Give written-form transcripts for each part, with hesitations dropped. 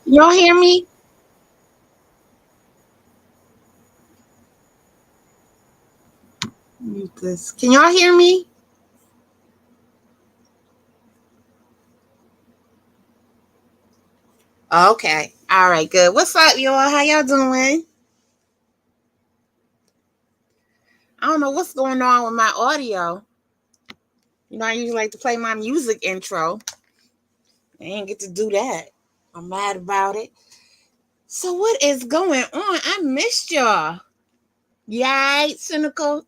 Y'all hear me? Mute this. Can y'all hear me? Okay. All right, good. What's up, y'all? How y'all doing? I don't know what's going on with my audio. I usually like to play my music intro. I ain't get to do that. I'm mad about it. So what is going on? I missed y'all. Yay, cynical.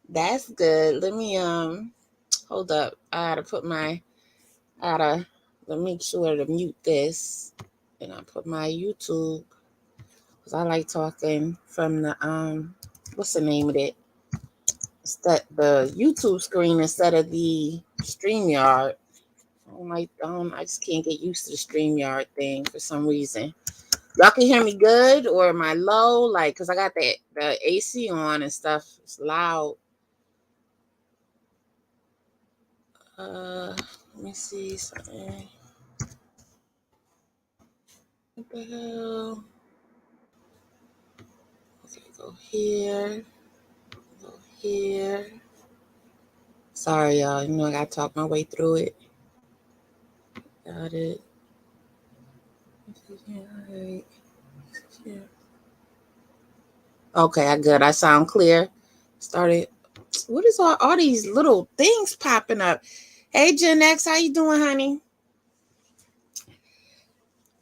That's good. Let me hold up. I gotta let me make sure to mute this. And I put my YouTube because I like talking from the what's the name of it? It's the YouTube screen instead of the StreamYard. I just can't get used to the StreamYard thing for some reason. Y'all can hear me good or am I low? Like, cause I got the AC on and stuff. It's loud. Let me see something. What the hell? Okay, go here. Go here. Sorry, y'all. I gotta talk my way through it. Got it. Okay, I good. I sound clear. Started. What is all these little things popping up? Hey, Gen X, how you doing, honey?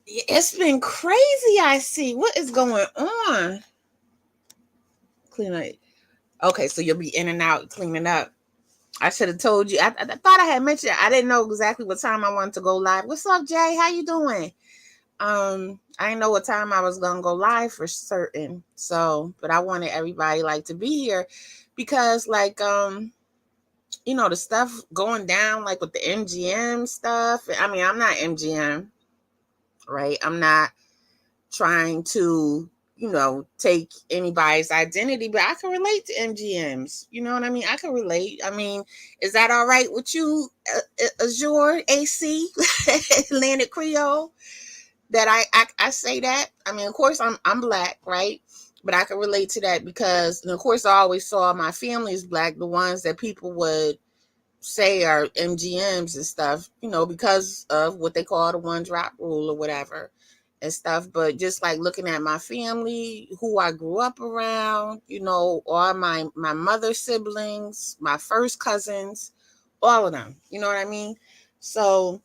It's been crazy. I see. What is going on? Clean up. Okay, so you'll be in and out cleaning up. I should have told you. I thought I had mentioned. I didn't know exactly what time I wanted to go live. What's up, Jay? How you doing? I didn't know what time I was gonna go live for certain. So, but I wanted everybody like to be here because like the stuff going down like with the MGM stuff. I mean, I'm not MGM, right? I'm not trying to, take anybody's identity, but I can relate to MGMs. You know what I mean? I can relate. I mean, is that all right with you, Azure AC, Atlantic Creole? That I say that. I mean, of course, I'm black, right? But I can relate to that because, and of course, I always saw my family as black, the ones that people would say are MGMs and stuff, because of what they call the one drop rule or whatever and stuff. But just like looking at my family, who I grew up around, all my mother's siblings, my first cousins, all of them, you know what I mean? So,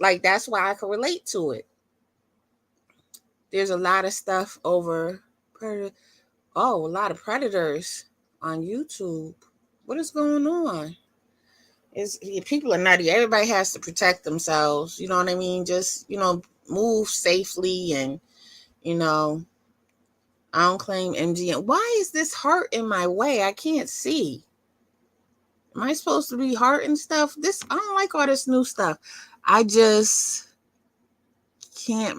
like, that's why I can relate to it. There's a lot of stuff over a lot of predators on YouTube. What is going on? People are nutty. Everybody has to protect themselves. You know what I mean? Just, move safely and, you know, I don't claim MGM. Why is this heart in my way? I can't see. Am I supposed to be heart and stuff? I don't like all this new stuff. I just can't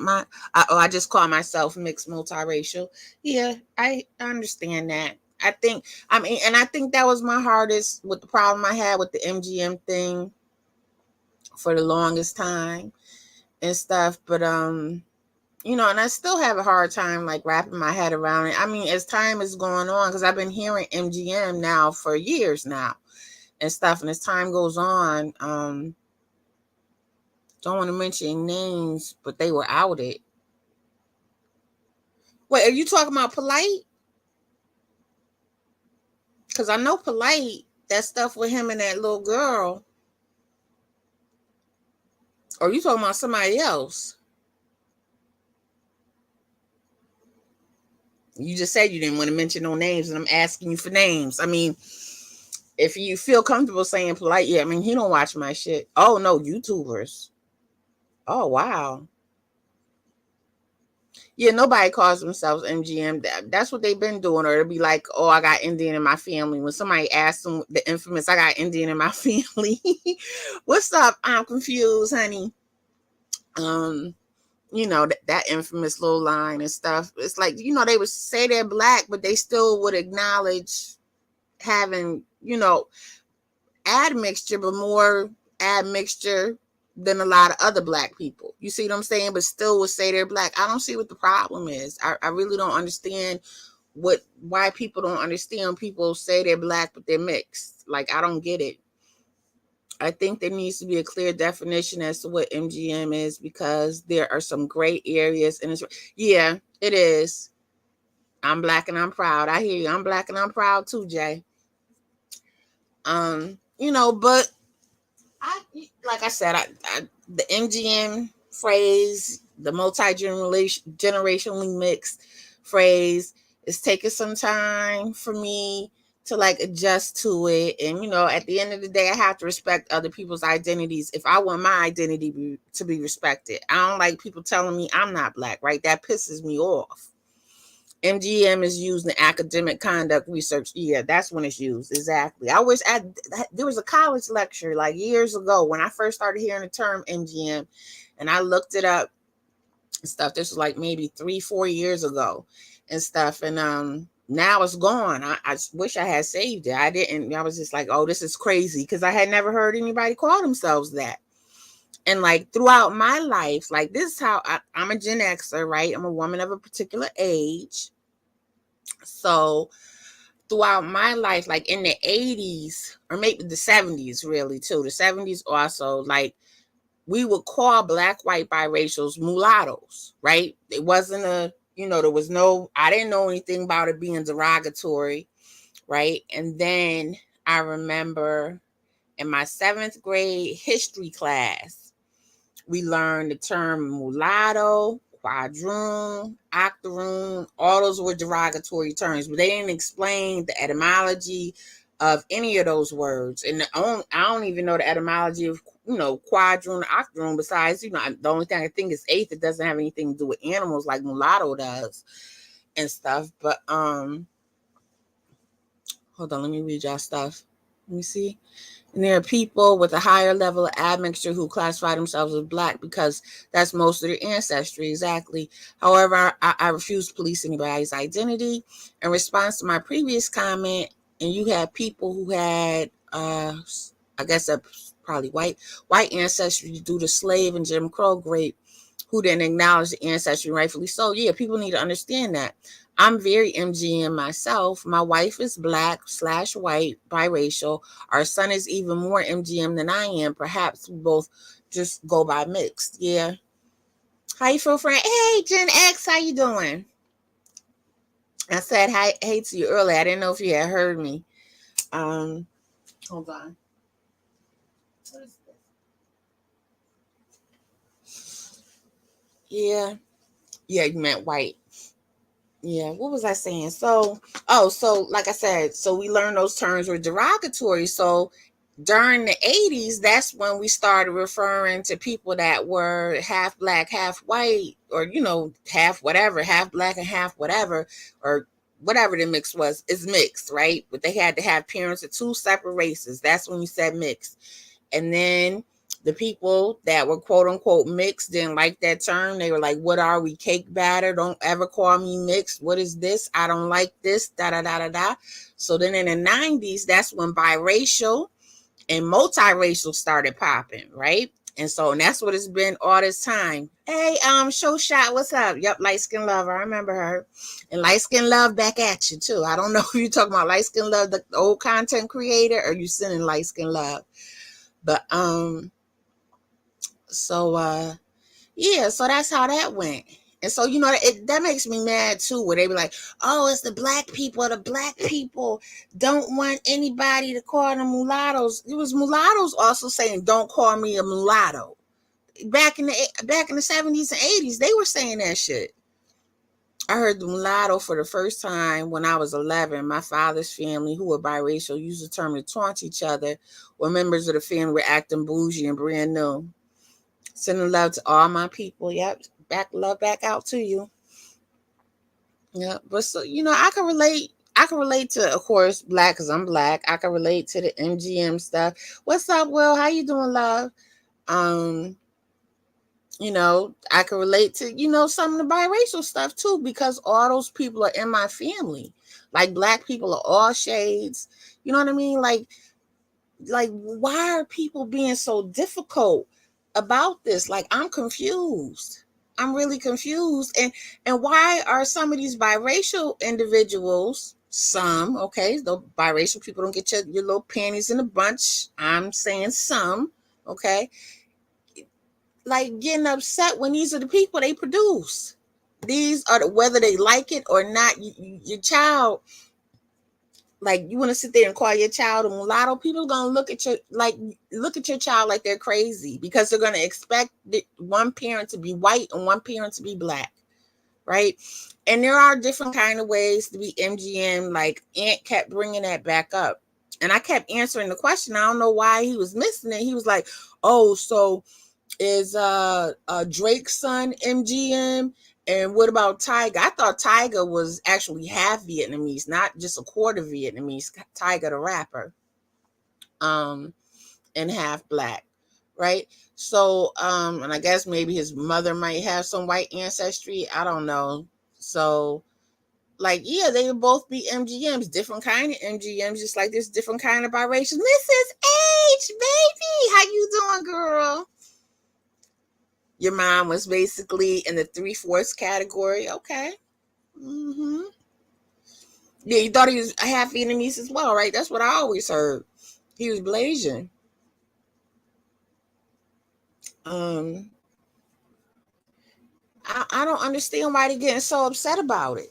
I just call myself mixed multiracial. Yeah, I understand that. I think that was my hardest with the problem I had with the MGM thing for the longest time and stuff. But and I still have a hard time like wrapping my head around it. I mean, as time is going on, because I've been hearing MGM now for years now and stuff, and as time goes on, don't want to mention names, but they were outed. Wait, are you talking about Polite? Because I know Polite, that stuff with him and that little girl. Or are you talking about somebody else? You just said you didn't want to mention no names, and I'm asking you for names. I mean, if you feel comfortable saying Polite, yeah, I mean, he don't watch my shit. Oh, no, YouTubers. Oh, wow. Yeah, nobody calls themselves MGM. That's what they've been doing. Or it'll be like, oh, I got Indian in my family. When somebody asks them the infamous, I got Indian in my family. What's up? I'm confused, honey. Um, that infamous little line and stuff. It's like, they would say they're black, but they still would acknowledge having, admixture, but more admixture than a lot of other black people. You see what I'm saying? But still would say they're black. I don't see what the problem is. I really don't understand why people don't understand people say they're black but they're mixed. Like, I don't get it. I think there needs to be a clear definition as to what MGM is, because there are some gray areas, and yeah, it is. I'm black and I'm proud. I hear you. I'm black and I'm proud too, Jay. But like I said, the MGM phrase, the generationally mixed phrase, is taking some time for me to like adjust to it. And at the end of the day, I have to respect other people's identities if I want my identity to be respected. I don't like people telling me I'm not black, right? That pisses me off. MGM is used in academic conduct research. Yeah, that's when it's used. Exactly. There was a college lecture like years ago when I first started hearing the term MGM, and I looked it up and stuff. This was like maybe 3-4 years ago and stuff. And now it's gone. I wish I had saved it. I didn't. I was just like, oh, this is crazy, because I had never heard anybody call themselves that. And like throughout my life, like this is how I'm a Gen Xer, right? I'm a woman of a particular age. So throughout my life, like in the 80s or maybe the 70s, really too, the 70s also, like we would call black, white, biracials mulattoes, right? It wasn't there was I didn't know anything about it being derogatory, right? And then I remember in my 7th grade history class, we learned the term mulatto, quadroon, octoroon. All those were derogatory terms, but they didn't explain the etymology of any of those words. And I don't even know the etymology of quadroon, octoroon. Besides, the only thing I think is eighth. It doesn't have anything to do with animals like mulatto does and stuff. But hold on, let me read y'all stuff. Let me see. And there are people with a higher level of admixture who classify themselves as black because that's most of their ancestry. Exactly. However, I refuse to police anybody's identity. In response to my previous comment, and you had people who had, I guess, probably white ancestry due to slave and Jim Crow rape, who didn't acknowledge the ancestry, rightfully so. Yeah, people need to understand that. I'm very MGM myself. My wife is black/white, biracial. Our son is even more MGM than I am. Perhaps we both just go by mixed. Yeah. How you feel, friend? Hey, Gen X, how you doing? I said hi, hey to you earlier. I didn't know if you had heard me. Hold on. What is this? Yeah. Yeah, you meant white. Yeah, what was I saying? So like I said, so we learned those terms were derogatory. So during the 80s, that's when we started referring to people that were half black, half white, or half whatever, half black and half whatever, or whatever the mix was. It's mixed, right? But they had to have parents of two separate races. That's when you said mixed. And then the people that were quote unquote mixed didn't like that term. They were like, what are we, cake batter? Don't ever call me mixed. What is this? I don't like this, da da da da da. So then in the 90s, that's when biracial and multiracial started popping, right? And that's what it's been all this time. Hey, Show Shot, what's up? Yep, Light Skin Love, I remember her. And Light Skin Love back at you too. I don't know if you're talking about Light Skin Love, the old content creator, or you sending Light Skin Love. But yeah, so that's how that went. And so, that makes me mad too, where they be like, oh, it's the black people. The black people don't want anybody to call them mulattoes. It was mulattoes also saying, don't call me a mulatto. Back in the 70s and 80s, they were saying that shit. I heard the mulatto for the first time when I was 11. My father's family, who were biracial, used the term to taunt each other when members of the family were acting bougie and brand new. Sending love to all my people. Yep. Love back out to you. Yeah. But so, I can relate. I can relate to, of course, black because I'm black. I can relate to the MGM stuff. What's up, Will? How you doing, love? I can relate to, some of the biracial stuff too, because all those people are in my family. Like black people are all shades. You know what I mean? Like why are people being so difficult about this. Like, I'm confused. I'm really confused. And why are some of these biracial individuals, some, okay, the biracial people don't get your little panties in a bunch. I'm saying some, okay, like getting upset when these are the people they produce. These are whether they like it or not, your child, like, you want to sit there and call your child a mulatto, people are going to look at your child like they're crazy, because they're going to expect one parent to be white and one parent to be black, right? And there are different kind of ways to be MGM. Like, Aunt kept bringing that back up, and I kept answering the question. I don't know why he was missing it. He was like, oh, so is Drake's son MGM? And what about Tyga? I thought Tyga was actually half Vietnamese, not just a quarter Vietnamese. Tyga the rapper, and half black, right? So, and I guess maybe his mother might have some white ancestry. I don't know. So, like, yeah, they would both be MGMs, different kind of MGMs, just like there's different kind of biracial. Mrs. H, baby, how you doing, girl? Your mom was basically in the 3/4 category. Okay. Mm-hmm. Yeah, you thought he was half Vietnamese as well, right? That's what I always heard. He was Blasian. Um, I don't understand why they're getting so upset about it.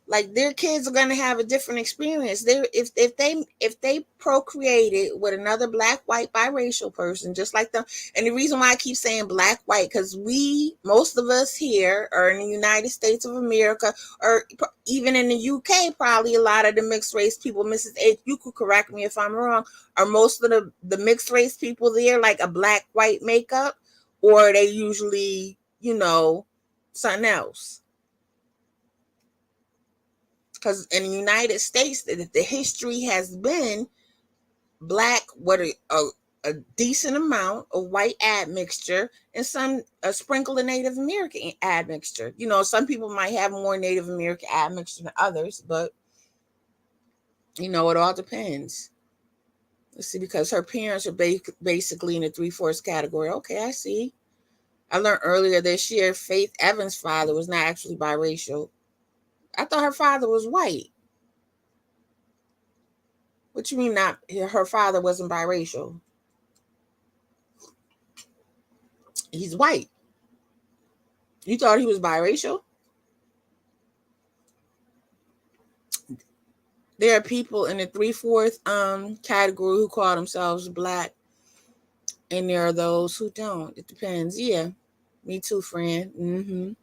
Like, their kids are gonna have a different experience. If they procreated with another black, white, biracial person, just like them. And the reason why I keep saying black, white, because most of us here are in the United States of America, or even in the UK, probably a lot of the mixed race people, Mrs. H, you could correct me if I'm wrong, are most of the mixed race people there like a black, white makeup, or are they usually, something else? Because in the United States, the history has been black, what a decent amount of white admixture, and a sprinkle of Native American admixture. Some people might have more Native American admixture than others, but it all depends. Let's see, because her parents are basically in the 3/4 category. Okay, I see. I learned earlier this year Faith Evans' father was not actually biracial. I thought her father was white. What you mean not? Her father wasn't biracial? He's white. You thought he was biracial? There are people in the 3/4 category who call themselves black, and there are those who don't. It depends. Yeah, me too, friend.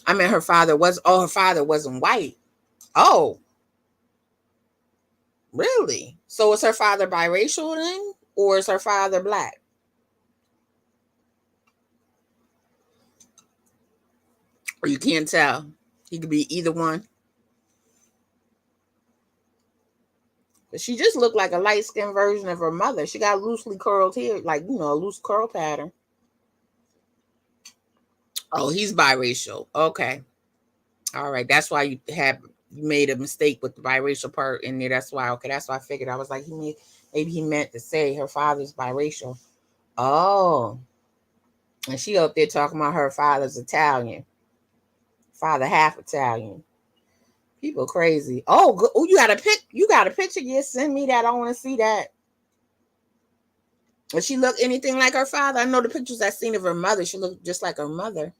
I mean, her father wasn't white. Oh, really? So is her father biracial then, or is her father black? Or you can't tell. He could be either one. But she just looked like a light skinned version of her mother. She got loosely curled hair, like, a loose curl pattern. Oh, he's biracial. Okay. All right. That's why you made a mistake with the biracial part in there. That's why. Okay. That's why I figured. I was like, maybe he meant to say her father's biracial. Oh. And she up there talking about her father's Italian. Father half Italian. People crazy. Oh, you got a picture. Yeah, send me that. I want to see that. Does she look anything like her father? I know the pictures I've seen of her mother. She looked just like her mother.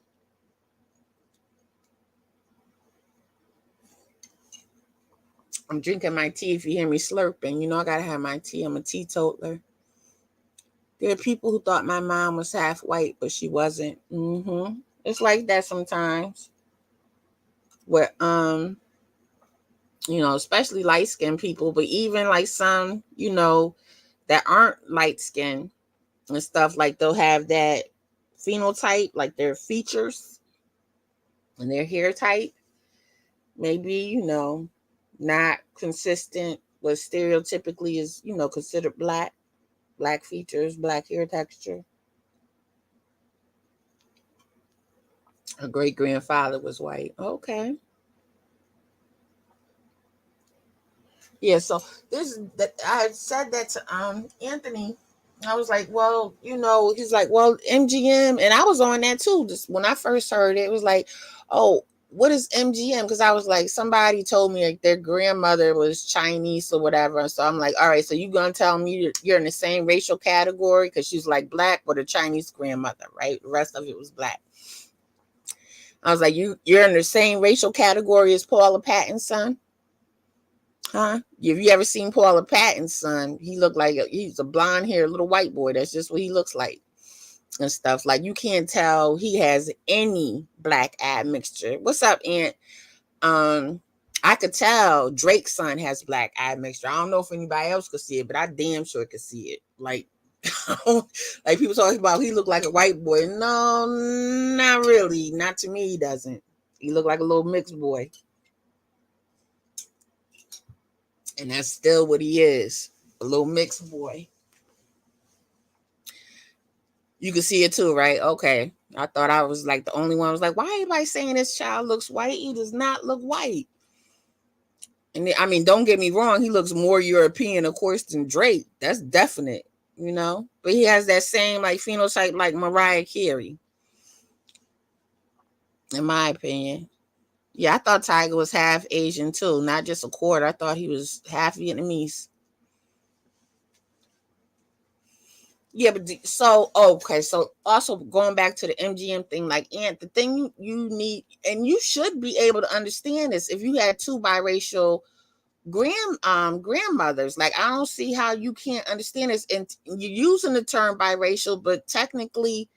I'm drinking my tea. If you hear me slurping, I gotta have my tea. I'm a teetotaler. There are people who thought my mom was half white, but she wasn't. It's like that sometimes. Where especially light skinned people, but even like some, that aren't light skinned and stuff, like they'll have that phenotype, like their features and their hair type, maybe, not consistent, but stereotypically is, considered black features, black hair texture. Her great grandfather was white. Okay. Yeah, so this that I said that to Anthony. I was like, well, he's like, well, MGM, and I was on that too. Just when I first heard it, it was like, oh, what is MGM? Because I was like, somebody told me like their grandmother was Chinese or whatever. So I'm like, all right, so you gonna tell me you're in the same racial category because she's like black with a Chinese grandmother, right? The rest of it was black. I was like, you're in the same racial category as Paula Patton's son, huh? Have you ever seen Paula Patton's son? He looked like he's a blonde haired little white boy. That's just what he looks like and stuff. Like you can't tell he has any black admixture. What's up, Aunt? Um, I could tell Drake's son has black admixture. I don't know if anybody else could see it, but I damn sure could see it. Like, like people talking about he looked like a white boy. No, not really. Not to me. He doesn't. He looked like a little mixed boy, and that's still what he is—a little mixed boy. You can see it too, right? Okay. I thought I was like the only one. I was like, why everybody saying this child looks white? He does not look white. And I mean, don't get me wrong, he looks more European, of course, than Drake. That's definite. But he has that same like phenotype like Mariah Carey, in my opinion. Yeah, I thought Tiger was half Asian too, not just a quarter. I thought he was half Vietnamese. Yeah, but okay. So also going back to the MGM thing, like Ant, the thing you need, and you should be able to understand this if you had two biracial grandmothers. Like I don't see how you can't understand this. And you're using the term biracial, but technically,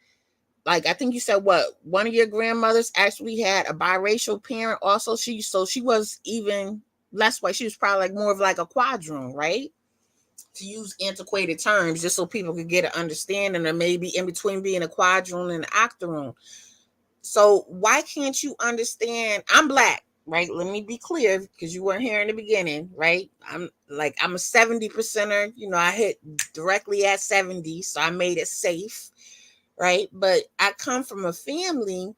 like I think you said what one of your grandmothers actually had a biracial parent. Also, she was even less white. She was probably like more of like a quadroon, right? To use antiquated terms just so people could get an understanding, or maybe in between being a quadroon and an octoroon. So why can't you understand? I'm black, right? Let me be clear because you weren't here in the beginning, right? I'm a 70 percenter. I hit directly at 70, so I made it safe, right? But I come from a family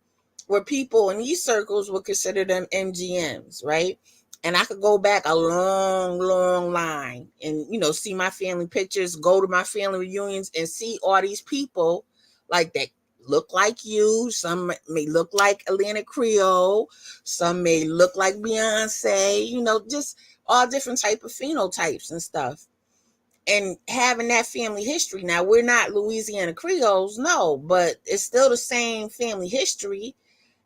where people in these circles would consider them MGMs, right? And I could go back a long, long line and, see my family pictures, go to my family reunions and see all these people like that look like you. Some may look like Atlanta Creole. Some may look like Beyonce, just all different type of phenotypes and stuff, and having that family history. Now, we're not Louisiana Creoles, no, but it's still the same family history.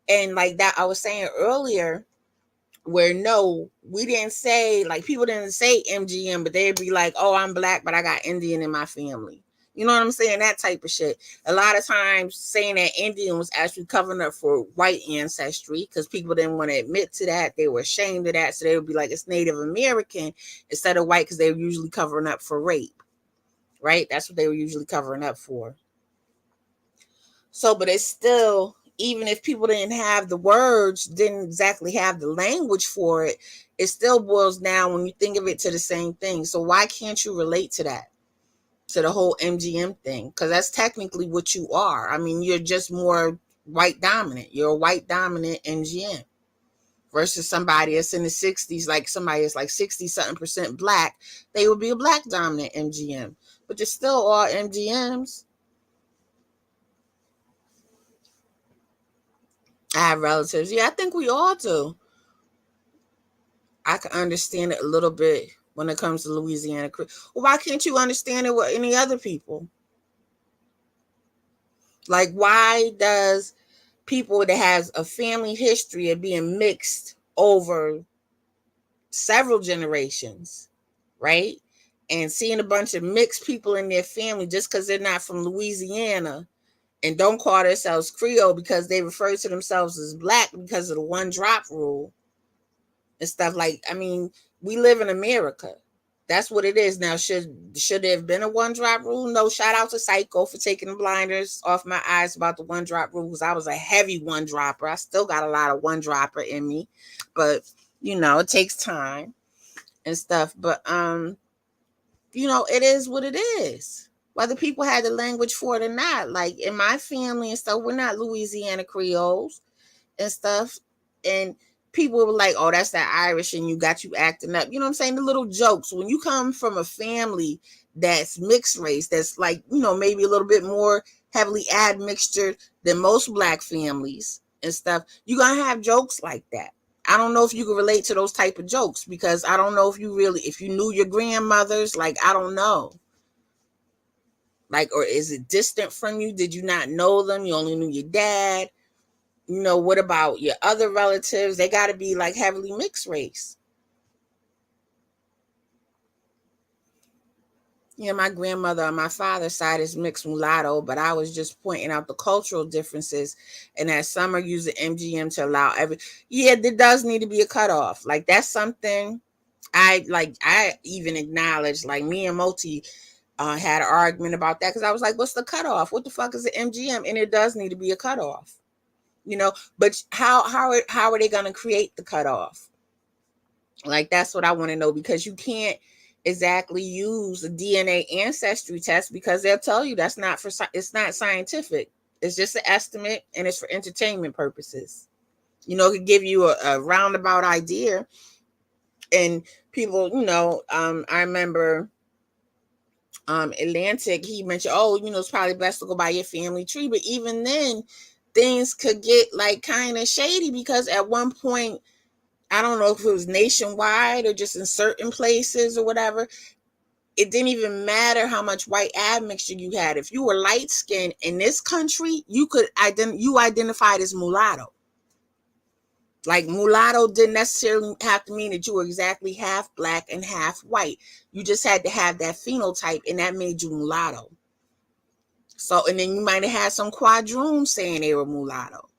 And like that, I was saying earlier, where no, we didn't say, like, people didn't say MGM, but they'd be like, oh, I'm black, but I got Indian in my family. You know what I'm saying? That type of shit. A lot of times saying that Indian was actually covering up for white ancestry because people didn't want to admit to that. They were ashamed of that. So they would be like, it's Native American instead of white because they were usually covering up for rape, right? That's what they were usually covering up for. So, but it's still, even if people didn't have the words, didn't exactly have the language for it, it still boils down when you think of it to the same thing. So why can't you relate to that? To the whole MGM thing, because that's technically what you are. I mean, you're just more white dominant. You're a white dominant MGM versus somebody that's in the 60s, like somebody that's like 60 something percent black, they would be a black dominant MGM. But they're still all MGMs. I have relatives. Yeah, I think we all do. I can understand it a little bit when it comes to Louisiana. Well, why can't you understand it with any other people? Like, why does people that has a family history of being mixed over several generations, right? And seeing a bunch of mixed people in their family just because they're not from Louisiana and don't call themselves Creole because they refer to themselves as black because of the one drop rule and stuff. Like, I mean, we live in America. That's what it is now. Should there have been a one drop rule? No. Shout out to Psycho for taking the blinders off my eyes about the one drop rule, because I was a heavy one dropper. I still got a lot of one dropper in me, but it takes time and stuff. But it is what it is. Whether people had the language for it or not. Like in my family and stuff, we're not Louisiana Creoles and stuff. And people were like, oh, that's that Irish and you got you acting up. You know what I'm saying? The little jokes. When you come from a family that's mixed race, that's like, maybe a little bit more heavily admixtured than most Black families and stuff, you're going to have jokes like that. I don't know if you can relate to those type of jokes, because I don't know if you knew your grandmothers. Like, I don't know. Like, or is it distant from you? Did you not know them? You only knew your dad? What about your other relatives? They got to be like heavily mixed race. Yeah, my grandmother on my father's side is mixed mulatto, but I was just pointing out the cultural differences, and that some are using MGM to allow yeah, there does need to be a cutoff. Like, that's something I even acknowledge, like me and Moti had an argument about that, because I was like, what's the cutoff? What the fuck is an MGM? And it does need to be a cutoff. But how are they going to create the cutoff? Like, that's what I want to know, because you can't exactly use a DNA ancestry test, because they'll tell you it's not scientific. It's just an estimate, and it's for entertainment purposes. It could give you a roundabout idea. And people, I remember Atlantic, he mentioned, oh, it's probably best to go by your family tree. But even then, things could get like kind of shady, because at one point, I don't know if it was nationwide or just in certain places or whatever, it didn't even matter how much white admixture you had. If you were light skinned in this country, you identified as mulatto. Like, mulatto didn't necessarily have to mean that you were exactly half Black and half white. You just had to have that phenotype, and that made you mulatto. So, and then you might have had some quadroons saying they were mulatto.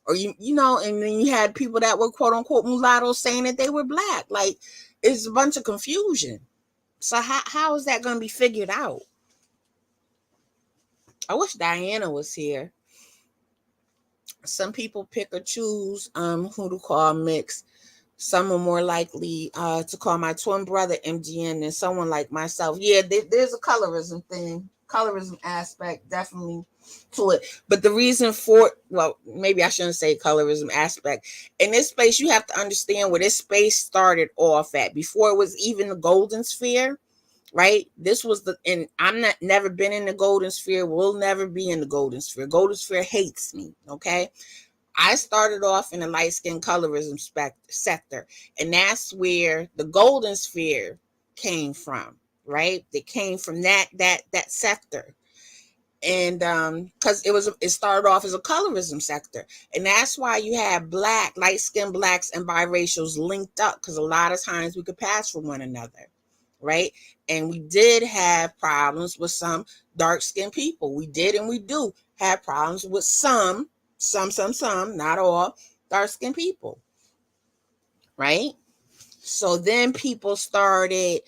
Or and then you had people that were quote unquote mulattoes saying that they were Black. Like, it's a bunch of confusion. So how is that going to be figured out? I wish Diana was here. Some people pick or choose who to call mixed. Some are more likely to call my twin brother MGN than someone like myself. Yeah, there's a colorism aspect definitely to it. But the reason for, well, maybe I shouldn't say colorism aspect. In this space, you have to understand where this space started off at. Before it was even the golden sphere, right? This was and I'm never been in the golden sphere, will never be in the golden sphere. Golden sphere hates me, okay? I started off in the light skin colorism sector, and that's where the golden sphere came from, right? It came from that sector. And because it started off as a colorism sector, and that's why you have light skinned Blacks and biracials linked up, because a lot of times we could pass for one another, right? And we did have problems with some dark skinned people. We did, and we do have problems with some, not all, dark skinned people, right? So then people started,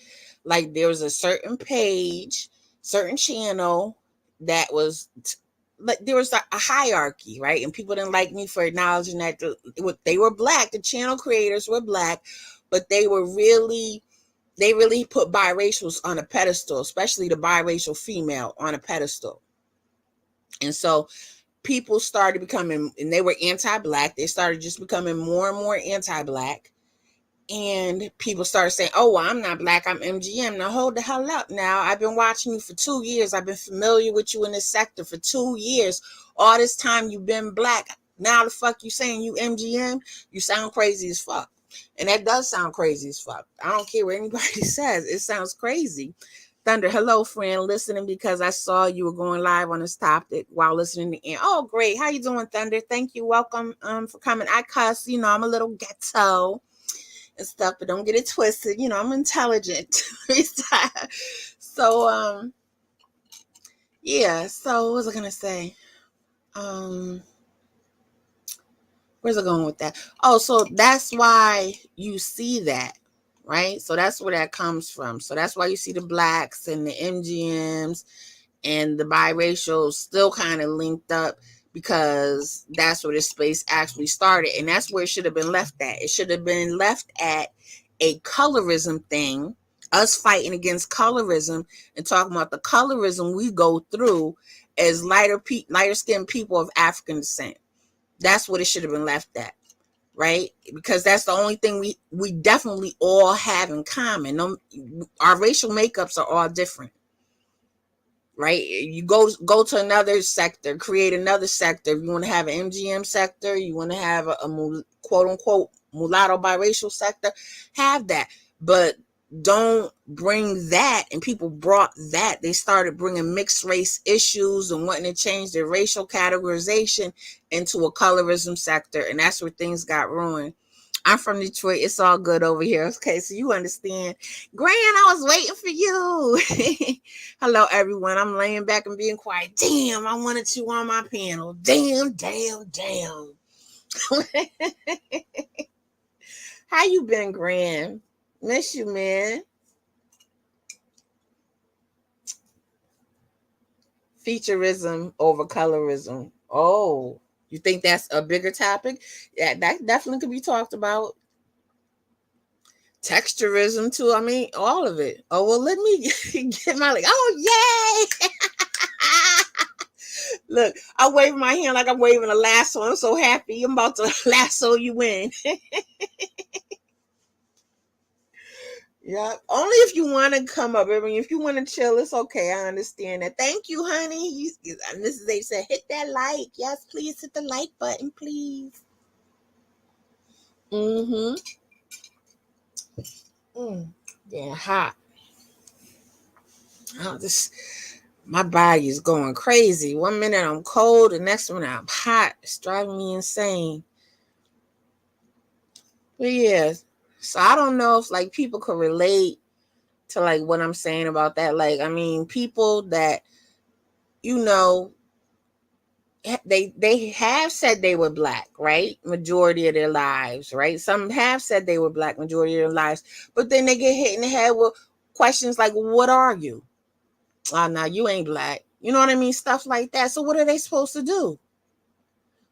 like, there was a certain page, certain channel that was, like, there was a hierarchy, right? And people didn't like me for acknowledging that they were Black. The channel creators were Black, but they really put biracials on a pedestal, especially the biracial female on a pedestal. And so people started becoming, and they were anti-Black. They started just becoming more and more anti-Black. And people started saying, oh, well, I'm not Black, I'm MGM. Now, hold the hell up. Now, I've been watching you for 2 years. I've been familiar with you in this sector for 2 years. All this time you've been Black. Now the fuck you saying you MGM? You sound crazy as fuck. And that does sound crazy as fuck. I don't care what anybody says. It sounds crazy. Thunder, hello, friend. Listening because I saw you were going live on this topic while listening to. Oh, great. How you doing, Thunder? Thank you. Welcome for coming. I cuss. I'm a little ghetto and stuff, but don't get it twisted. I'm intelligent. So, yeah. So, what was I gonna say? Where's it going with that? Oh, so that's why you see that, right? So that's where that comes from. So that's why you see the Blacks and the MGMs and the biracials still kind of linked up, because that's where this space actually started. And that's where it should have been left at. It should have been left at a colorism thing, us fighting against colorism and talking about the colorism we go through as lighter skinned people of African descent. That's what it should have been left at, right? Because that's the only thing we definitely all have in common. No, our racial makeups are all different, right? You go to another sector, create another sector. If you want to have an MGM sector, you want to have a quote unquote mulatto biracial sector, have that. But don't bring that. And people brought that. They started bringing mixed race issues and wanting to change their racial categorization into a colorism sector. And that's where things got ruined. I'm from Detroit. It's all good over here. Okay, so you understand. Gran, I was waiting for you. Hello, everyone. I'm laying back and being quiet. Damn, I wanted you on my panel. Damn. How you been, Gran? Miss you, man. Featureism over colorism. Oh, you think that's a bigger topic? Yeah, that definitely could be talked about. Texturism too. I mean, all of it. Oh well, let me get my like. Oh yay! Look, I wave my hand like I'm waving a lasso. I'm so happy. I'm about to lasso you in. Yeah. Only if you want to come up. I mean, if you want to chill, it's okay. I understand that. Thank you, honey. And this is they said, hit that like. Yes, please hit the like button, please. Mm-hmm. Yeah, hot. Oh, my body is going crazy. 1 minute I'm cold, the next minute I'm hot. It's driving me insane. But yeah, so I don't know if like people could relate to like what I'm saying about that. Like, I mean, people that you know, they have said they were black, right? Majority of their lives, right? Some have said they were black majority of their lives, but then they get hit in the head with questions like, "What are you?" Oh, now you ain't black. You know what I mean? Stuff like that. So what are they supposed to do?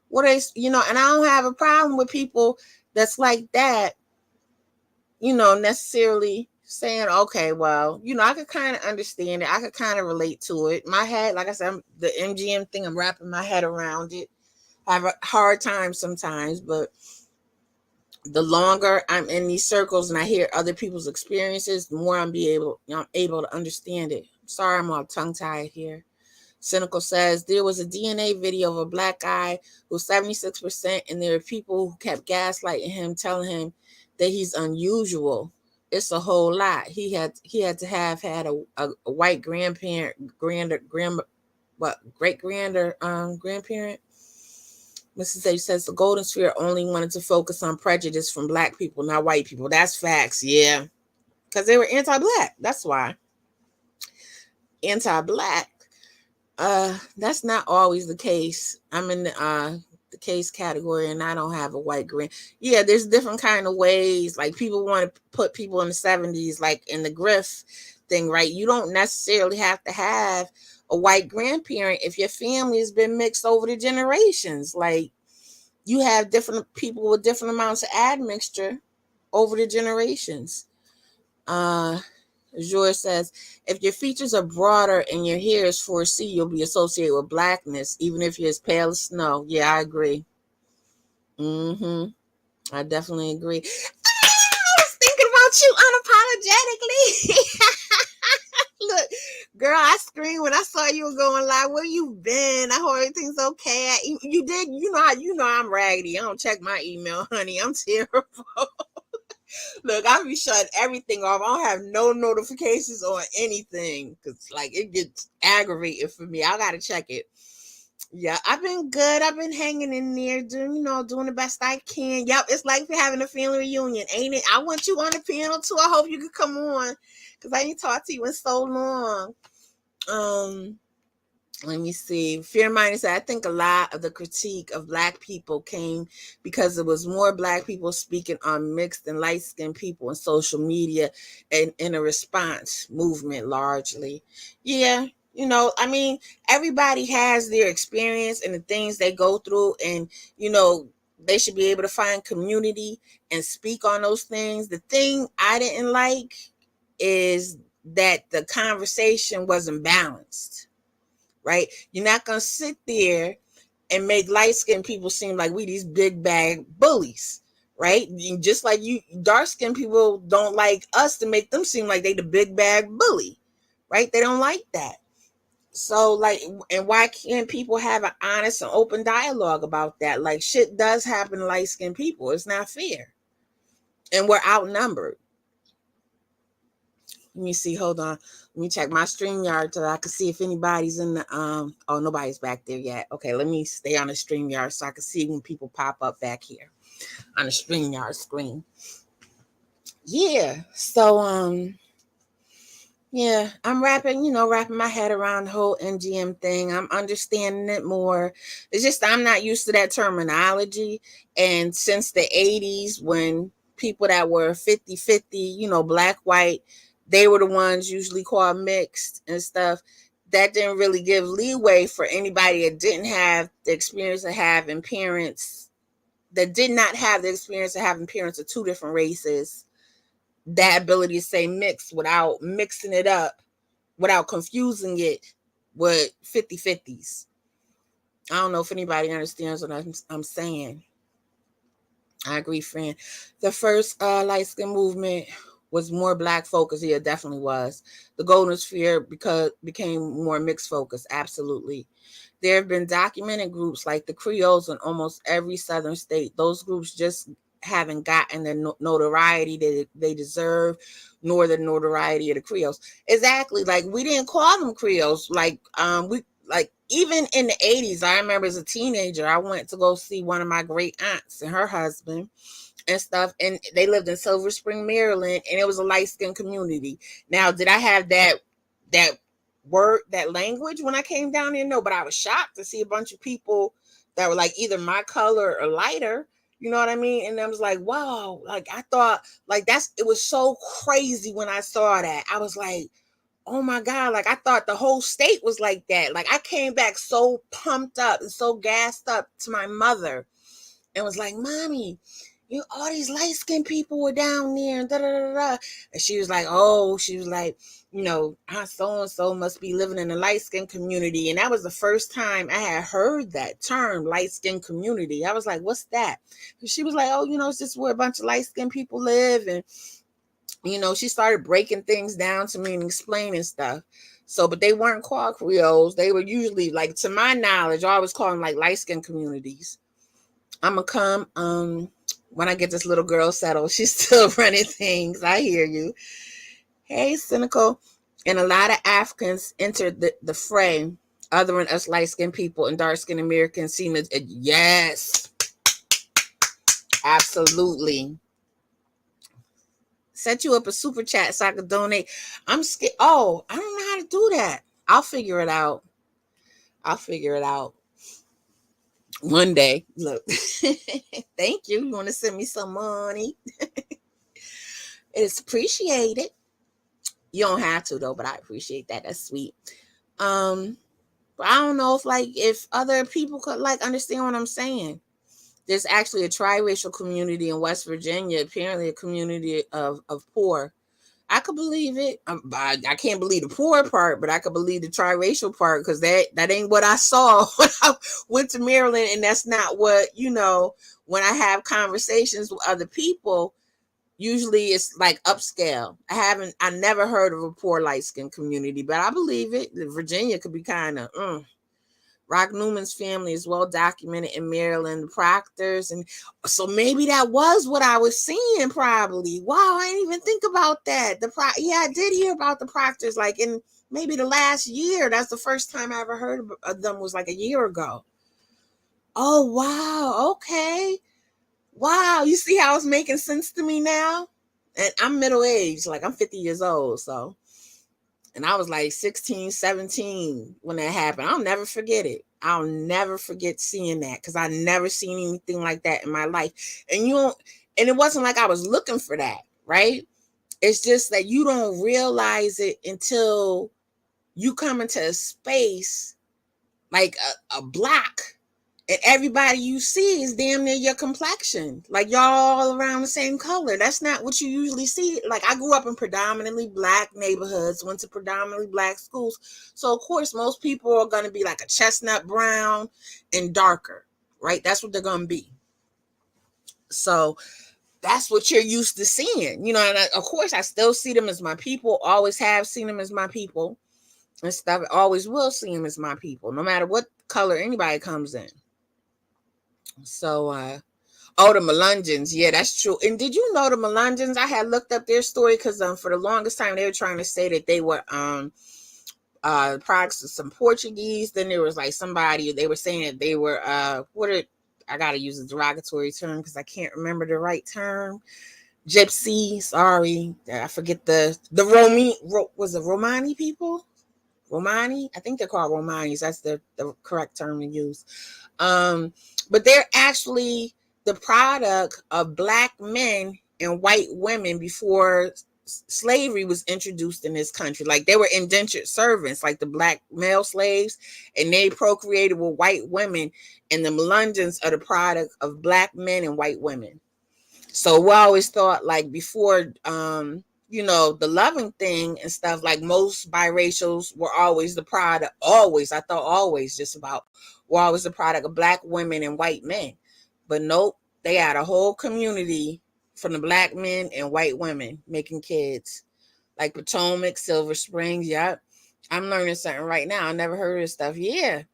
What is, and I don't have a problem with people that's like that, necessarily saying, okay, well, I could kind of understand it. I could kind of relate to it. My head, like I said, the MGM thing, I'm wrapping my head around it. I have a hard time sometimes, but the longer I'm in these circles and I hear other people's experiences, the more I'm able to understand it. Sorry, I'm all tongue tied here. Cynical says there was a DNA video of a black guy who's 76%, and there are people who kept gaslighting him, telling him that he's unusual. It's a whole lot. He had to have had a white grandparent, great grandparent. Mrs. H says the Golden Sphere only wanted to focus on prejudice from black people, not white people. That's facts, yeah, because they were anti-black. That's why anti-black. That's not always the case. I'm in the case category and I don't have a white grand. Yeah, there's different kind of ways. Like people want to put people in the 70s, like in the Griff thing, right? You don't necessarily have to have a white grandparent if your family has been mixed over the generations. Like you have different people with different amounts of admixture over the generations. George says, if your features are broader and your hair is 4C, you'll be associated with blackness, even if you're as pale as snow. Yeah, I agree. I definitely agree. I was thinking about you unapologetically. Look, girl, I screamed when I saw you were going live. Where you been? I hope everything's okay. You did, I'm raggedy. I don't check my email, honey. I'm terrible. Look, I be shutting everything off. I don't have no notifications on anything because, like, it gets aggravating for me. I gotta check it. Yeah, I've been good. I've been hanging in there, doing the best I can. Yep, it's like we're having a family reunion, ain't it? I want you on the panel too. I hope you could come on because I ain't talked to you in so long. Let me see. Fear Minded said, I think a lot of the critique of black people came because there was more black people speaking on mixed and light-skinned people in social media and in a response movement largely. Yeah, I mean, everybody has their experience and the things they go through, and, they should be able to find community and speak on those things. The thing I didn't like is that the conversation wasn't balanced. Right? You're not going to sit there and make light-skinned people seem like we these big bag bullies, right? Just like you, dark-skinned people don't like us to make them seem like they the big bad bully, right? They don't like that. So like, and why can't people have an honest and open dialogue about that? Like, shit does happen to light-skinned people. It's not fair. And we're outnumbered. Let me see. Hold on. Let me check my StreamYard so I can see if anybody's in the oh, nobody's back there yet. Okay, let me stay on the StreamYard so I can see when people pop up back here on the StreamYard screen. Yeah. So yeah, I'm wrapping my head around the whole NGM thing. I'm understanding it more. It's just I'm not used to that terminology. And since the 80s, when people that were 50-50, black, white, they were the ones usually called mixed and stuff. That didn't really give leeway for anybody that didn't have the experience of having parents, that did not have the experience of having parents of two different races, that ability to say mixed without mixing it up, without confusing it with 50-50s. I don't know if anybody understands what I'm saying. I agree, friend. The first light skin movement was more black focused. Yeah, it definitely was. The golden sphere became more mixed focused. Absolutely. There have been documented groups like the Creoles in almost every southern state. Those groups just haven't gotten the notoriety that they deserve, nor the notoriety of the Creoles. Exactly. Like, we didn't call them Creoles. Like, we like, even in the 80s, I remember as a teenager, I went to go see one of my great aunts and her husband and stuff, and they lived in Silver Spring, Maryland, and it was a light-skinned community. Now, did I have that word, that language when I came down here? No, but I was shocked to see a bunch of people that were like either my color or lighter. You know what I mean? And I was like, wow, like I thought, like it was so crazy when I saw that. I was like, oh my God, like I thought the whole state was like that. Like I came back so pumped up and so gassed up to my mother and was like, Mommy, all these light skinned people were down there and da da da da. And she was like, oh, Aunt so and so must be living in a light skinned community. And that was the first time I had heard that term, light skinned community. I was like, what's that? And she was like, oh, it's just where a bunch of light skinned people live. And she started breaking things down to me and explaining stuff. So, but they weren't called Creoles. They were usually, like, to my knowledge, I always call them like light skinned communities. I'm gonna come when I get this little girl settled. She's still running things. I hear you. Hey, cynical. And a lot of Africans entered the fray, other than us light skinned people and dark skinned Americans seem to, yes, absolutely. Set you up a super chat so I could donate. I'm scared. Oh, I don't know how to do that. I'll figure it out. One day. Look. Thank you. You want to send me some money? It's appreciated. You don't have to though, but I appreciate that. That's sweet. But I don't know if other people could understand what I'm saying. There's actually a triracial community in West Virginia, apparently a community of poor. I could believe it. I can't believe the poor part, but I could believe the triracial part because that ain't what I saw when I went to Maryland, and that's not what when I have conversations with other people. Usually it's like upscale. I never heard of a poor light skin community, but I believe it. Virginia could be kind of. Rock Newman's family is well documented in Maryland, the Proctors, and so maybe that was what I was seeing. Probably. Wow, I didn't even think about that. Yeah, I did hear about the Proctors like in maybe the last year. That's the first time I ever heard of them, was like a year ago. Oh wow, okay, wow. You see how it's making sense to me now? And I'm middle aged, like I'm 50 years old, so. And I was like 16, 17 when that happened. I'll never forget it. I'll never forget seeing that because I never seen anything like that in my life. And and it wasn't like I was looking for that, right? It's just that you don't realize it until you come into a space like a block, and everybody you see is damn near your complexion. Like y'all all around the same color. That's not what you usually see. Like I grew up in predominantly black neighborhoods, went to predominantly black schools. So of course, most people are going to be like a chestnut brown and darker, right? That's what they're going to be. So that's what you're used to seeing, you know. And of course, I still see them as my people. Always have seen them as my people and stuff. Always will see them as my people, no matter what color anybody comes in. So, oh, the Melungeons, yeah, that's true. And did you know the Melungeons? I had looked up their story because for the longest time they were trying to say that they were products of some Portuguese. Then there was like somebody, they were saying that they were I gotta use a derogatory term because I can't remember the right term. Gypsy, sorry, I forget the was it Romani people? Romani, I think they're called Romanis. That's the correct term to use. But they're actually the product of black men and white women before slavery was introduced in this country. Like they were indentured servants, like the black male slaves, and they procreated with white women. And the Melungeons are the product of black men and white women. So we always thought, like, before the loving thing and stuff, like most biracials were always the product, always just about were always the product of black women and white men. But nope, they had a whole community from the black men and white women making kids. Like Potomac, Silver Springs, yep. I'm learning something right now. I never heard of this stuff. Yeah.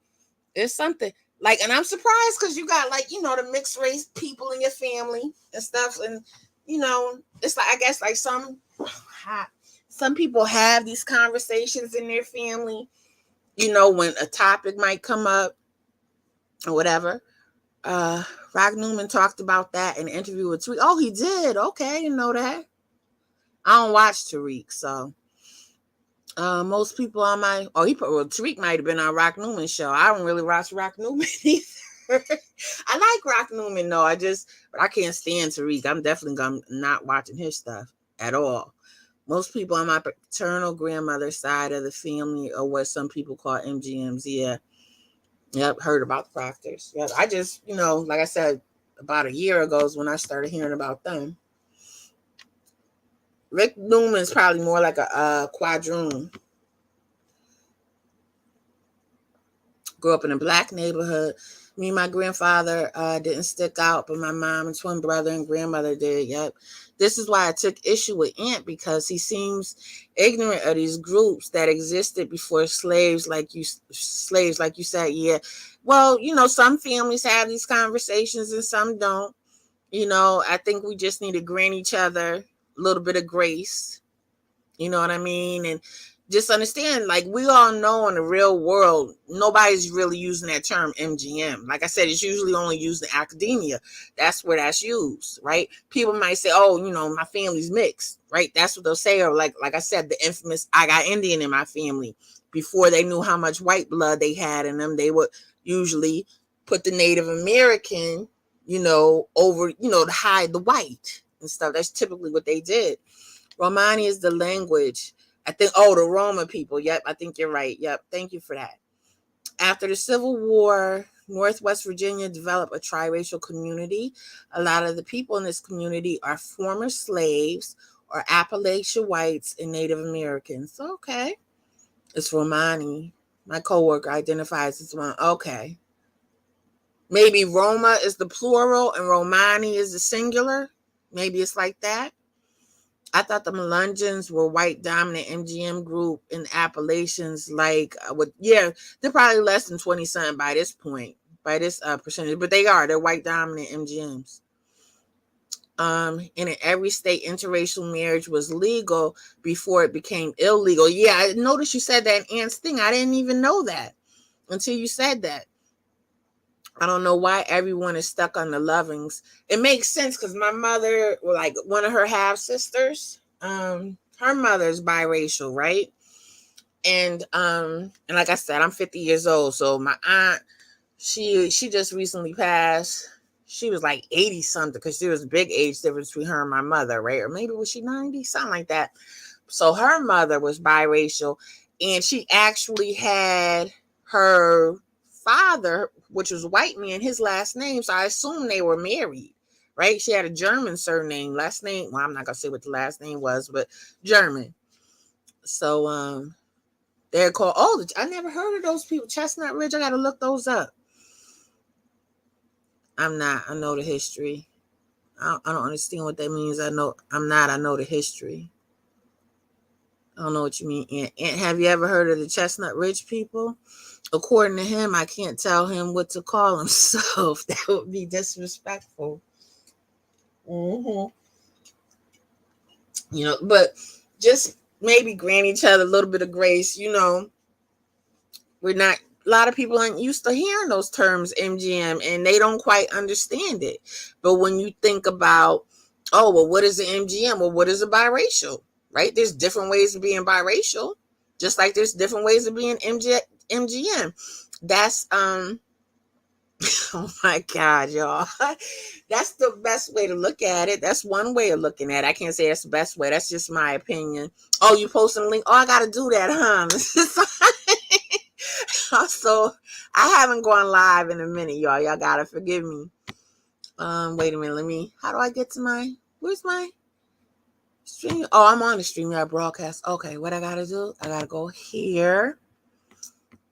It's something like, and I'm surprised because you got like, the mixed race people in your family and stuff. And, it's like, I guess like some people have these conversations in their family, when a topic might come up or whatever. Rock Newman talked about that in an interview with Tariq. Oh, he did. Okay. I didn't know that. I don't watch Tariq. So, most people on Tariq might have been on Rock Newman's show. I don't really watch Rock Newman either. I like Rock Newman though. But I can't stand Tariq. I'm definitely not watching his stuff at all. Most people on my paternal grandmother's side of the family are what some people call MGMs. Yeah. Yep. Heard about the Proctors. Yep. I just, like I said, about a year ago is when I started hearing about them. Rick Newman's probably more like a quadroon. Grew up in a black neighborhood. Me and my grandfather didn't stick out, but my mom and twin brother and grandmother did. Yep. This is why I took issue with Ant, because he seems ignorant of these groups that existed before slaves, like you said. Yeah. Well, some families have these conversations and some don't. I think we just need to grant each other a little bit of grace. You know what I mean? And just understand, like, we all know in the real world, nobody's really using that term MGM. Like I said, it's usually only used in academia. That's where that's used, right? People might say, oh, my family's mixed, right? That's what they'll say. Or like I said, the infamous, I got Indian in my family. Before they knew how much white blood they had in them, they would usually put the Native American, over, to hide the white and stuff. That's typically what they did. Romani is the language. I think, the Roma people. Yep, I think you're right. Yep, thank you for that. After the Civil War, Northwest Virginia developed a triracial community. A lot of the people in this community are former slaves or Appalachian whites and Native Americans. Okay. It's Romani. My coworker identifies as one. Okay. Maybe Roma is the plural and Romani is the singular. Maybe it's like that. I thought the Melungeons were white dominant MGM group in Appalachians. They're probably less than 20 something by this point, by this percentage, but they're white dominant MGMs. And in every state, interracial marriage was legal before it became illegal. Yeah, I noticed you said that in Ant's thing. I didn't even know that until you said that. I don't know why everyone is stuck on the Lovings. It makes sense because my mother, like one of her half sisters, her mother's biracial, right? And like I said, I'm 50 years old, so my aunt, she just recently passed. She was like 80 something because there was a big age difference between her and my mother, right? Or maybe was she 90, something like that. So her mother was biracial, and she actually had her father, which was a white man, his last name. So I assume they were married, right? She had a German surname, last name. Well, I'm not gonna say what the last name was, but German. So they're called. Oh, I never heard of those people. Chestnut Ridge. I gotta look those up. I know the history. I don't understand what that means. I know the history. I don't know what you mean. And have you ever heard of the Chestnut Ridge people? According to him, I can't tell him what to call himself. That would be disrespectful. Mm-hmm. But just maybe grant each other a little bit of grace. We're not, a lot of people aren't used to hearing those terms MGM, and they don't quite understand it. But when you think about, oh, well, what is an MGM? Well, what is a biracial? Right? There's different ways of being biracial, just like there's different ways of being MGM. That's oh my God, y'all. That's the best way to look at it. That's one way of looking at it. I can't say that's the best way. That's just my opinion. Oh, you posting a link? Oh, I gotta do that, huh? So I haven't gone live in a minute, y'all. Y'all gotta forgive me. Wait a minute. How do I get to where's my stream? Oh, I'm on the StreamYard broadcast. Okay, what I gotta do? I gotta go here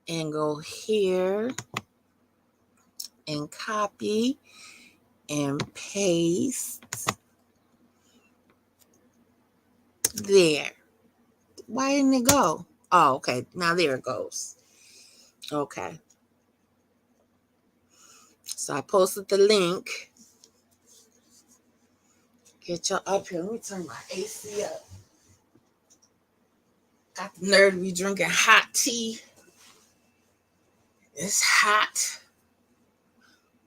and go here and copy and paste there. Why didn't it go? Oh, okay. Now there it goes. Okay. So I posted the link. Get y'all up here. Let me turn my AC up. Got the nerve to be drinking hot tea. It's hot.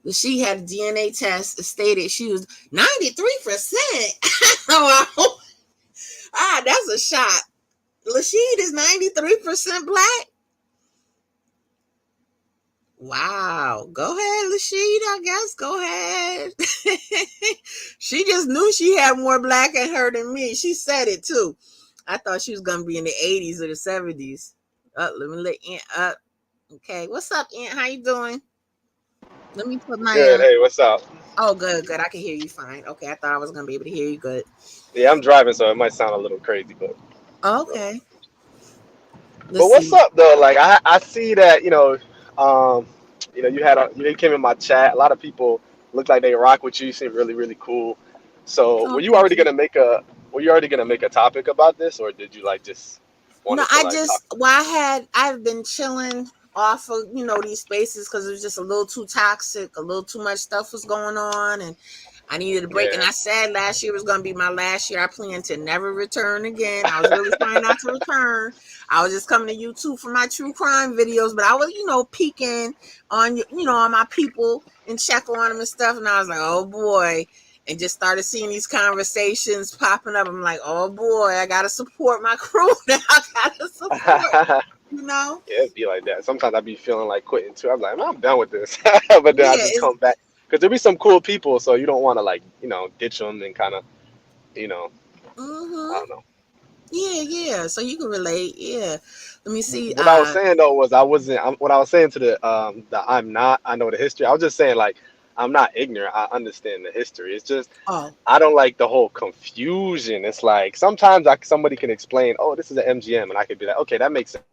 But she had a DNA test. It stated she was 93%. Oh, that's a shot. Lashid is 93% black. Wow. Go ahead, Lashid, I guess. Go ahead. She just knew she had more black in her than me. She said it too. I thought she was going to be in the 80s or the 70s. Let me let Aunt up. Okay. What's up, Aunt? How you doing? Let me put my... Good. Hey, what's up? Oh, good. I can hear you fine. Okay. I thought I was going to be able to hear you good. Yeah, I'm driving, so it might sound a little crazy, Okay. Let's but what's see. up though? Like I see that you came in my chat. A lot of people look like they rock with you. You seem really really cool. So Oh, thank you. were you already gonna make a topic about this, or did you like just No, wanted to like talk? I've been chilling off of, these spaces because it was just a little too toxic, a little too much stuff was going on, and I needed a break. And Yeah. I said last year was going to be my last year. I plan to never return again. I was really trying not to return. I was just coming to YouTube for my true crime videos, but I was, peeking on, on my people and check on them and stuff. And I was like, oh boy. And just started seeing these conversations popping up. I'm like, oh boy, I got to support my crew now. I got to support, Yeah, you know? it'd be like that. Sometimes I'd be feeling like quitting too. I'm like, I'm done with this. But then I Yeah, just it's, come back because there be some cool people, so you don't want to like ditch them and kind of you know I mm-hmm. don't know. Yeah. So you can relate. Yeah. Let me see. What I was saying though was what I was saying to the I'm not, I know the history. I was just saying like I'm not ignorant. I understand the history. It's just Oh, I don't like the whole confusion. It's like sometimes somebody can explain, oh, this is an MGM, and I could be like, okay, that makes sense.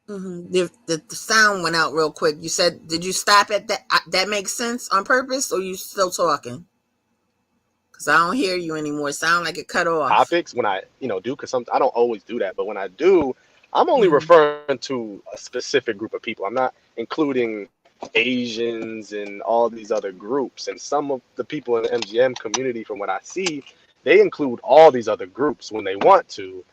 mm-hmm. The sound went out real quick. You said, did you stop at that? That makes sense on purpose, or you still talking? Because I don't hear you anymore. It sound like it cut off. Topics when I do because some I don't always do that, but when I do, I'm only Mm-hmm. referring to a specific group of people. I'm not including Asians and all these other groups. And some of the people in the MGM community, from what I see, they include all these other groups when they want to,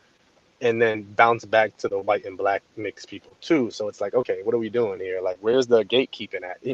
and then bounce back to the white and black mixed people too. So it's like, okay, what are we doing here? Like, where's the gatekeeping at?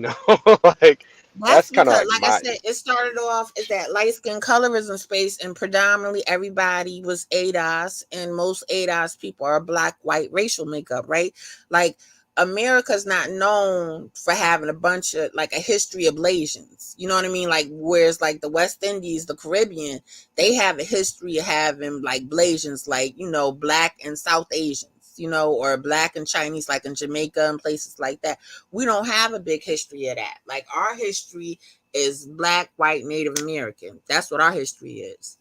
Like That's that's kind of because, like like I my said, it started off as that light skin colorism space, and predominantly everybody was ADOS, and most ADOS people are black, white racial makeup, right? Like, America's not known for having a bunch of, like, a history of Blasians. You know what I mean? Like, whereas, like, the West Indies, the Caribbean, they have a history of having, like, Blasians, like, black and South Asians, or black and Chinese, like in Jamaica and places like that. We don't have a big history of that. Like, our history is black, white, Native American. That's what our history is.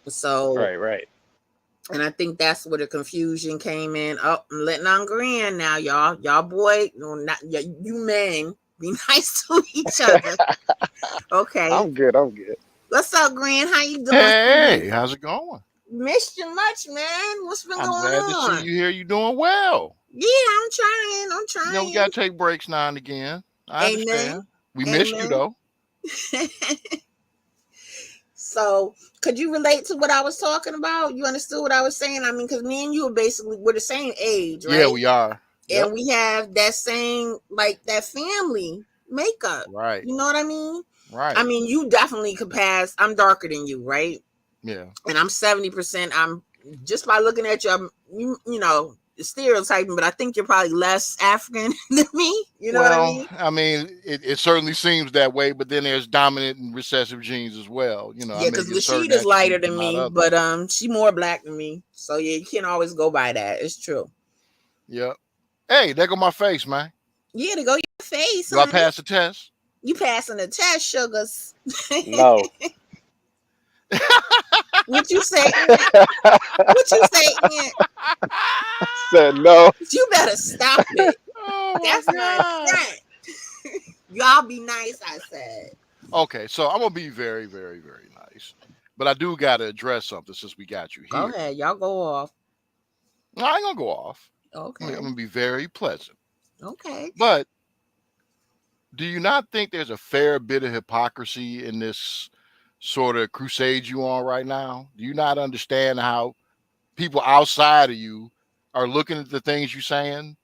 So, right. and I think that's where the confusion came in. Oh, I'm letting on grin now, y'all. Y'all boy, no, not you men. Be nice to each other. Okay. I'm good. I'm good. What's up, Grand? How you doing, Hey, sweetie? how's it going? Missed you much, man. What's been I'm going glad to see on? you here. You doing well. Yeah, I'm trying. I'm You know, we trying. gotta take breaks now and again. I Amen. understand. We missed you Amen. though. So, could you relate to what I was talking about? You understood what I was saying? I mean, because me and you are basically we're the same age, Yeah, right? we are. Yep. And we have that same like that family makeup. Right. You know what I mean? I Right. mean, you definitely could pass. I'm darker than you, right? Yeah. And I'm 70%. I'm just by looking at you, you know, stereotyping, but I think you're probably less African than me. You know what I Well, mean? I mean, it certainly seems that way, but then there's dominant and recessive genes as well. You know, I Yeah, may because get certain Lashida's lighter attributes and than not me, others. but she more black than me. So yeah, you can't always go by that. It's true. Yep. Hey, there go my face, man. Yeah, to go your face, Do I honey. pass the test? You passing the test, sugars. No. What you say, Aunt? What you say, Aunt? Said no. You better stop it. Oh That's my not God. front. Y'all be nice, I said. Okay, so I'm gonna be very, very, very nice. But I do gotta address something since we got you Go here. ahead. Y'all go off. No, I ain't gonna go off. I'm Okay. gonna be very pleasant. Okay. But do you not think there's a fair bit of hypocrisy in this sort of crusade you on right now? Do you not understand how people outside of you are looking at the things you're saying?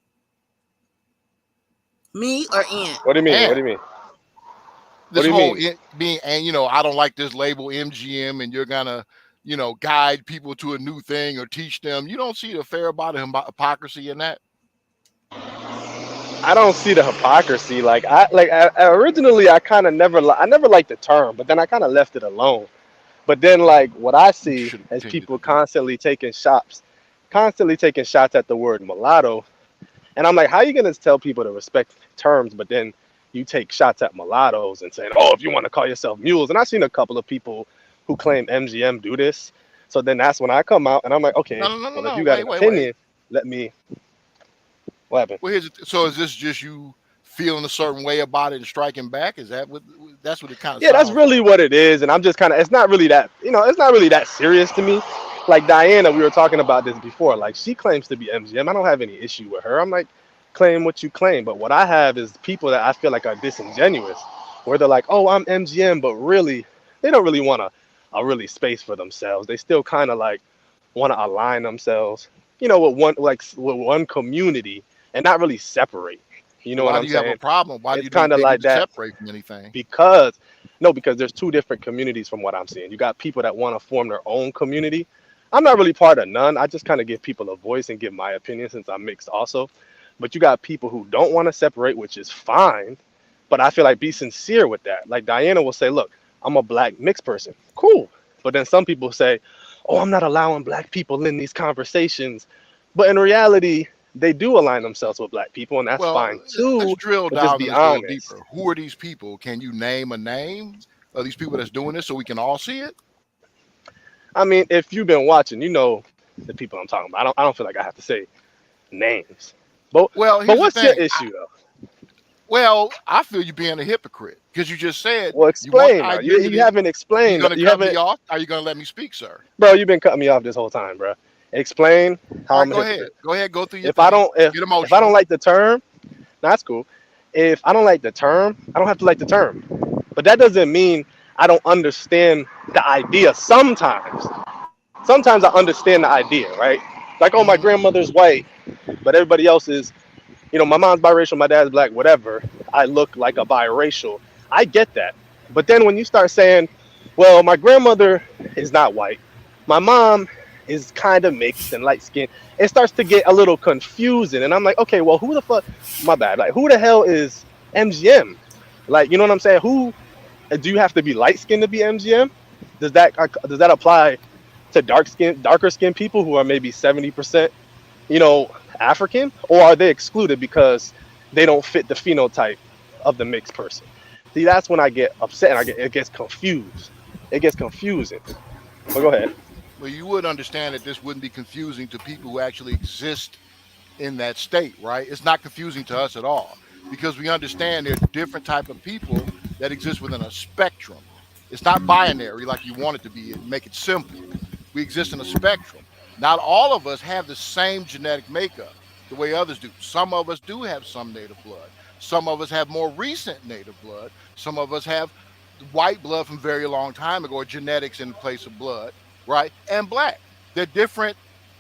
Me or Aunt? What do you mean? What do And you mean? What this do you whole mean? being, and I don't like this label MGM, and you're gonna, guide people to a new thing or teach them. You don't see the fair amount of hypocrisy in that. I don't see the hypocrisy. Originally I kind of I never liked the term, but then I kind of left it alone. But then like what I You see should as continue people to do it. constantly taking shots at the word mulatto, and I'm like, how are you gonna tell people to respect terms, but then you take shots at mulattoes and saying, oh, if you want to call yourself mules, and I've seen a couple of people who claim MGM do this. So then that's when I come out and I'm like, No, okay, no, no, no, well if no. you got Wait, an wait, wait. opinion, let me. What happened? Well, so is this just you feeling a certain way about it and striking back? Is that what that's what it kind of Yeah, that's sounds really like? what it is, and I'm just kind of. It's not really that. It's not really that serious to me. Like Diana, we were talking about this before. Like she claims to be MGM. I don't have any issue with her. I'm like, claim what you claim. But what I have is people that I feel like are disingenuous, where they're like, oh, I'm MGM, but really, they don't really want a really space for themselves. They still kind of like want to align themselves, with one community and not really separate. You know what Why do I'm you have a saying? problem? Why do It's you kind think of they like need to that separate from anything? because no, because there's two different communities from what I'm seeing. You got people that want to form their own community. I'm not really part of none. I just kind of give people a voice and give my opinion since I'm mixed also. But you got people who don't want to separate, which is fine. But I feel like be sincere with that. Like Diana will say, look, I'm a black mixed person. Cool. But then some people say, oh, I'm not allowing black people in these conversations. But in reality, they do align themselves with black people, and that's Well, fine let's too. drill But just down in be this a little honest. deeper. Who are these people? Can you name a name of these people that's doing this so we can all see it? I mean, if you've been watching, you know the people I'm talking about. I don't feel like I have to say names. But Well, but here's the what's your thing. issue though? I feel you being a hypocrite because you just said Well, you want explain now. You identity. haven't You explained. gonna You cut me haven't, off? Are you gonna let me speak, sir? bro. You've been cutting me off this whole time, bro. Explain All how right, I'm a go ahead. hypocrite. Go ahead. Go through your If I thing. don't if Get if I don't emotional. like the term, that's cool. If I don't like the term, I don't have to like the term. But that doesn't mean I don't understand the idea. Sometimes I understand the idea, right? Like, oh, my Hmm. grandmother's white, but everybody else is, my mom's biracial, my dad's black, whatever. I look like a biracial. I get that. But then when you start saying, well, my grandmother is not white, my mom is kind of mixed and light skinned, it starts to get a little confusing. And I'm like, okay, well, who the fuck, my bad, like, who the hell is MGM? Like, you know what I'm saying? Who do you have to be light skinned to be MGM? Does that apply to darker skinned people who are maybe 70%, you know, African, or are they excluded because they don't fit the phenotype of the mixed person? See, that's when I get upset and it gets confused. It gets confusing. But go ahead. Well, you would understand that this wouldn't be confusing to people who actually exist in that state, right? It's not confusing to us at all. because we understand there are different type of people that exist within a spectrum. It's not binary like you want it to be and make it simple. We exist in a spectrum. Not all of us have the same genetic makeup the way others do. Some of us do have some native blood. Some of us have more recent native blood. Some of us have white blood from very long time ago, or genetics in place of blood, right? And black. They're different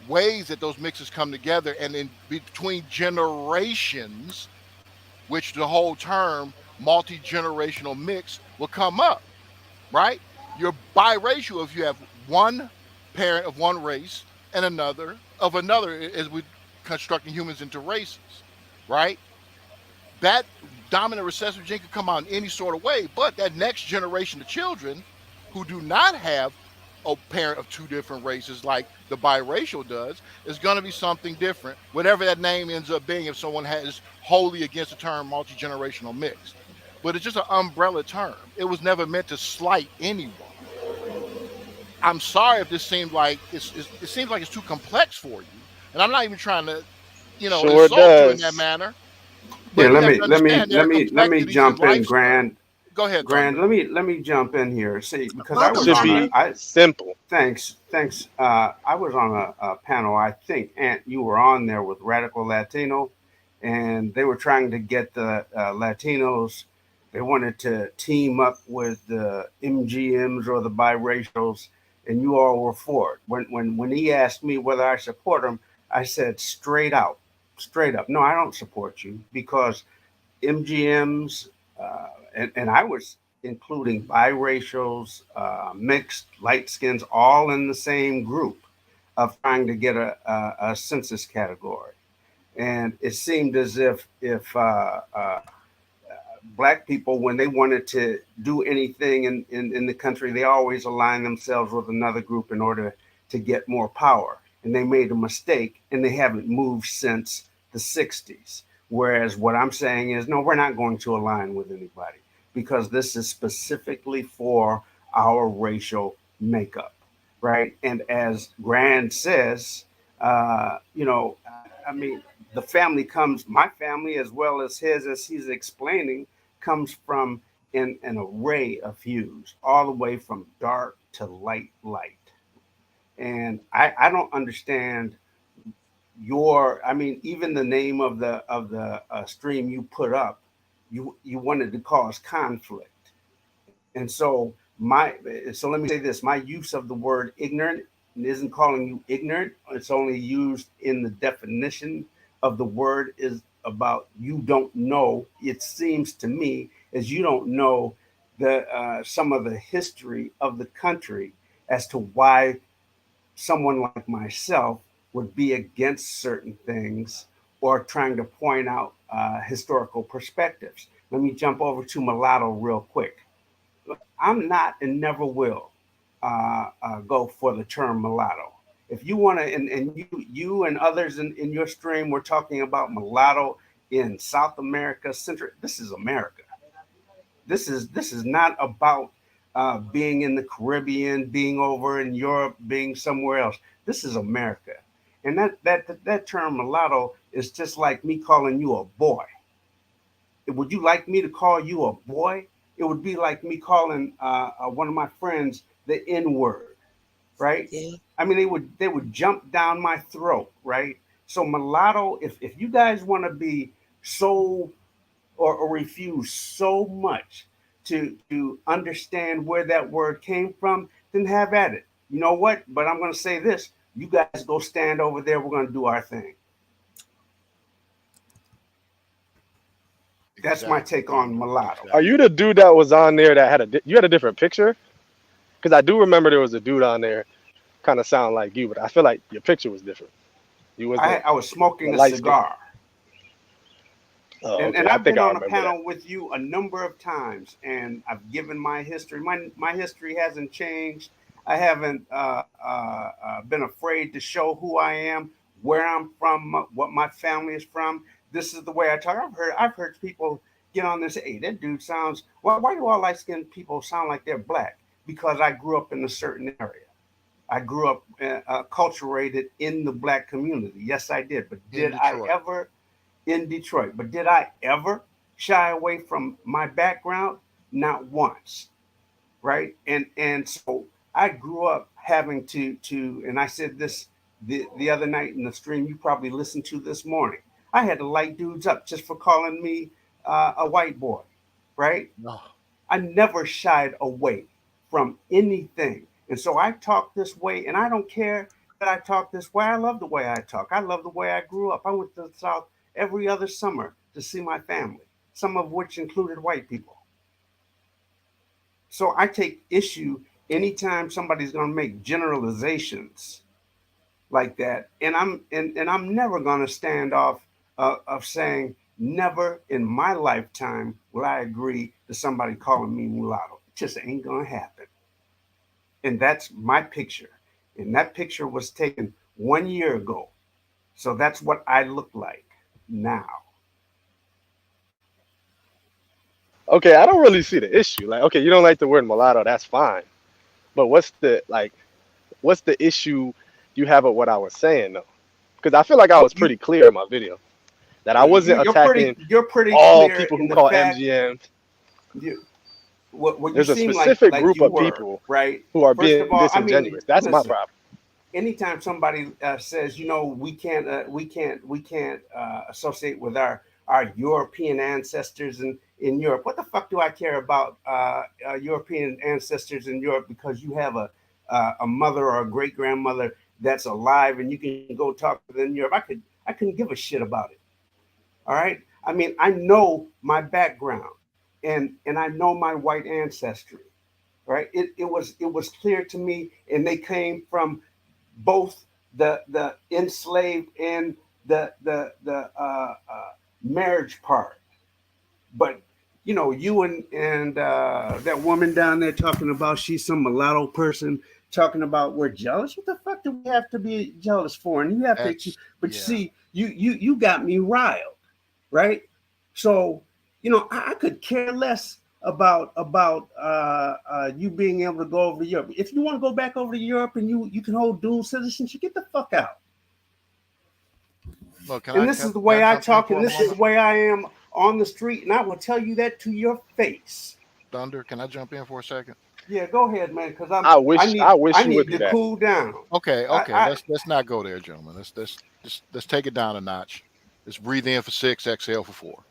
ways that those mixes come together, and in between generations, which the whole term multi-generational mix will come up, right? You're biracial if you have one parent of one race and another of another, as we constructing humans into races, right? That dominant recessive gene could come out in any sort of way, but that next generation of children who do not have a parent of two different races like the biracial does is going to be something different, whatever that name ends up being, if someone is wholly against the term multi-generational mix. But it's just an umbrella term. It was never meant to slight anyone. I'm sorry if this seemed like it seems like it's too complex for you, and I'm not even trying to, Sure insult you in that does. manner. Yeah, But you have to understand there are let me complexities in jump in, life, sir. Grand. Go ahead, Grand, Thunder. let me jump in here. See, because I It Welcome, was should on a Thunder. be I simple. thanks. I was on a panel. I think Aunt, you were on there with Radical Latino, and they were trying to get the Latinos. They wanted to team up with the MGMs or the biracials, and you all were for it. When he asked me whether I support him, I said straight up, no, I don't support you because MGMs, and I was including biracials, mixed, light skins, all in the same group of trying to get a census category. And it seemed as if black people, when they wanted to do anything in the country, they always align themselves with another group in order to get more power. And they made a mistake and they haven't moved since the 60s. Whereas what I'm saying is, no, we're not going to align with anybody because this is specifically for our racial makeup, right? And as Grand says, I mean, the family comes, my family as well as his, as he's explaining, comes from an array of hues, all the way from dark to light. And I don't understand I mean, even the name of the stream you put up, you wanted to cause conflict. And so let me say this, my use of the word ignorant isn't calling you ignorant. It's only used in the definition of the word is about you don't know. It seems to me as you don't know the some of the history of the country as to why someone like myself would be against certain things or trying to point out historical perspectives. Let me jump over to mulatto real quick. I'm not and never will go for the term mulatto. If you want to, and you and others in your stream, we're talking about mulatto in South America, Central. This is America. This is not about being in the Caribbean, being over in Europe, being somewhere else. This is America, and that term mulatto is just like me calling you a boy. Would you like me to call you a boy? It would be like me calling one of my friends the N word, right? Yeah. I mean, they would jump down my throat, right? So mulatto, if you guys want to be so or refuse so much to understand where that word came from, then have at it. You know what? But I'm going to say this: you guys go stand over there. We're going to do our thing. That's my Exactly, take on Thunder. mulatto. Are Exactly. you the dude that was on there that you had a different picture? Because I do remember there was a dude on there, kind of sound like you, but I feel like your picture was different. You I, wasn't I was the smoking a light skin. cigar. Oh, And okay. I I've think been I on a remember that. panel with you a number of times, and I've given my history. My history hasn't changed. I haven't been afraid to show who I am, where I'm from, what my family is from. This is the way I talk. I've heard people get on this. Hey, that dude sounds. Why do all light skinned people sound like they're black? Because I grew up in a certain area. I grew up acculturated in the black community. Yes, I did. But In did I Detroit. ever in Detroit? But did I ever shy away from my background, not once, right? And so I grew up having to, and I said this the other night in the stream. You probably listened to this morning. I had to light dudes up just for calling me a white boy, right? No. I never shied away from anything. And so I talk this way, and I don't care that I talk this way. I love the way I talk. I love the way I grew up. I went to the South every other summer to see my family, some of which included white people. So I take issue anytime somebody's going to make generalizations like that, and I'm never going to stand off of saying never in my lifetime will I agree to somebody calling me mulatto. It just ain't going to happen. And that's my picture. And that picture was taken 1 year ago. So that's what I look like now. Okay, I don't really see the issue. Like, okay, you don't like the word mulatto, that's fine. But what's the issue you have with what I was saying though? Because I feel like I Well, was pretty clear in my video that I wasn't attacking you're pretty all clear people in who the call fact MGM. you what you There's a seem specific like group you of were, people right? who are First being of all, I mean, disingenuous. That's my listen, problem. anytime somebody says, we can't associate with our European ancestors in Europe. What the fuck do I care about European ancestors in Europe because you have a mother or a great grandmother that's alive and you can go talk to them in Europe? I couldn't give a shit about it. All right. I mean, I know my background and I know my white ancestry. Right. It was clear to me, and they came from both the enslaved and the marriage part. But you and that woman down there talking about she's some mulatto person, talking about we're jealous. What the fuck do we have to be jealous for? And you have to, That's but you yeah. see, you got me riled, right? So I could care less about you being able to go over to Europe. If you want to go back over to Europe and you can hold dual citizenship, get the fuck out. Look, can And I this can, is the can I way I jump in talk, for and a this is the moment? way I am on the street, and I will tell you that to your face. Thunder, can I jump in for a second? Yeah, go ahead, man, because I I wish need I I wish you would need do to that. cool down. Okay, I, okay. I Let's not go there, gentlemen. Let's take it down a notch. Let's breathe in for 6, exhale for 4.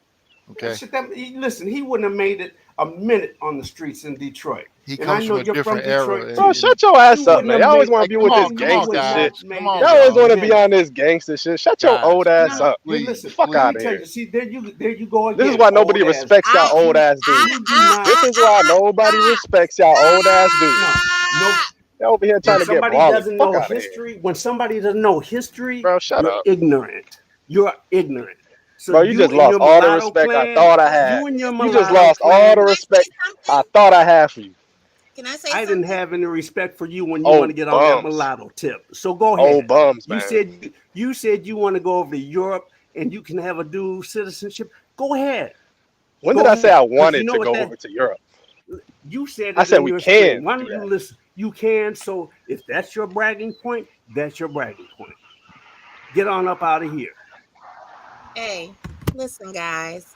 Okay. shit, listen, he wouldn't have made it a minute on the streets in Detroit, He and I comes from know a you're from different era, Detroit Bro, too. shut your You ass up, wouldn't man. have Y'all always made want hey, to be come with this on, you come on, would gangster guys, shit. not come made on, it Y'all a always y'all, want to be minute. on this gangster shit. Shut your old guys, ass Now, up. please. listen. Fuck Let out me of tell here. you. See, there you go This is again, why old nobody ass. respects y'all I, But old you ass dudes. you do not. This is why nobody respects y'all old ass dudes. No, no. Y'all over here trying When to get somebody brawly. doesn't Fuck know out of here. history, when somebody doesn't know history, Bro, shut you're up. ignorant. You're ignorant. So Bro, you just you and lost your all the mulatto respect I clan, thought I had. you and your You just mulatto lost all clan, the can I say respect I something? thought I had for you. Can I say I didn't something? have any respect for you when you want Oh, to get on that bums. mulatto tip. So go Oh, ahead. bums, You man. said you said you want to go over to Europe and you can have a dual citizenship. Go ahead. When did Go I say ahead. I Because you wanted know to what go that over to Europe? you said I it said in we your stream. can Why do don't you that. listen? You can. So if that's your bragging point, that's your bragging point. Get on up out of here. Hey, listen, guys.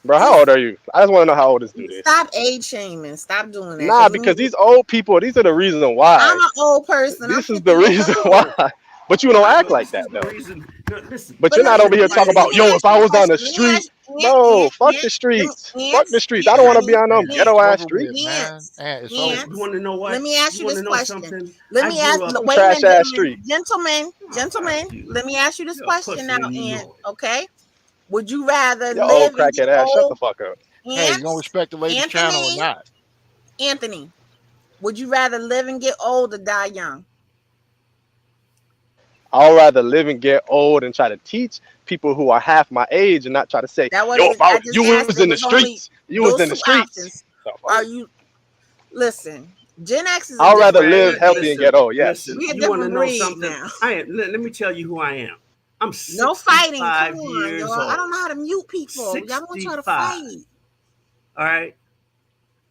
Bro, how old Just are you? I just want to know how old this dude is. stop age shaming. Stop doing that. Nah, Cause because these old people, these are the reason I'm why. an old person. I'm This is 50 the years reason why. old. But you don't act No, like this that is the though. reason. No, listen, But But you're not over listen, here let talking me about, let me yo, if ask you I a was on the question. Let me street, ask bro, fuck the Aunt, streets. Fuck the Aunt, streets. I Aunt, don't want to be honey, on no Man, ghetto it's Aunt, ass over street. with, Aunt, man. And it's you over. Aunt. you want to know Let what? me ask You you want this to know question. something? Let I me ask. grew up. Some Wait a trash minute, ass gentlemen, street. Oh, fuck gentlemen. you. Let me ask you this You're a question pussy now, and you Aunt. know it. Okay. Would you rather Your old live and get crackhead ass, shut the old, fuck up. Hey, you Aunt? gonna respect the ladies' channel or Anthony? not? Anthony. Would you rather live and get old or die young? I'd rather live and get old and try to teach people who are half my age and not try to say, That yo, wasn't. if I, I just you was asked. in It the was only streets, you was in those the two streets. options. The fuck? Are you listen? Gen X is a I'd rather different live breed, healthy man. and get old, yes. Listen. We a You want to different know breed something? now. Let me tell you who I am. I'm No fighting. Come 65 on, y'all. years I don't old. know how to mute people. Y'all don't try to 65. fight. All right.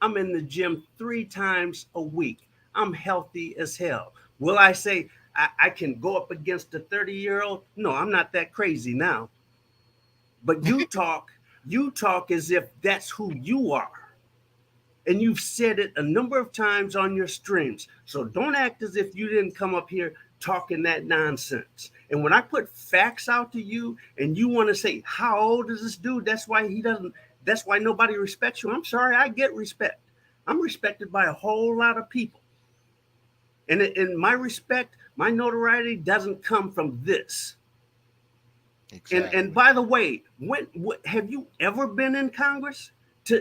I'm in the gym 3 times a week. I'm healthy as hell. Will I say I can go up against a 30-year-old? No, I'm not that crazy now. But you talk You talk as if that's who you are. And you've said it a number of times on your streams. So don't act as if you didn't come up here talking that nonsense. And when I put facts out to you and you want to say, how old is this dude? That's why he doesn't, that's why nobody respects you. I'm sorry, I get respect. I'm respected by a whole lot of people. And my respect, my notoriety doesn't come from this. And Exactly. by the way, have you ever been in Congress to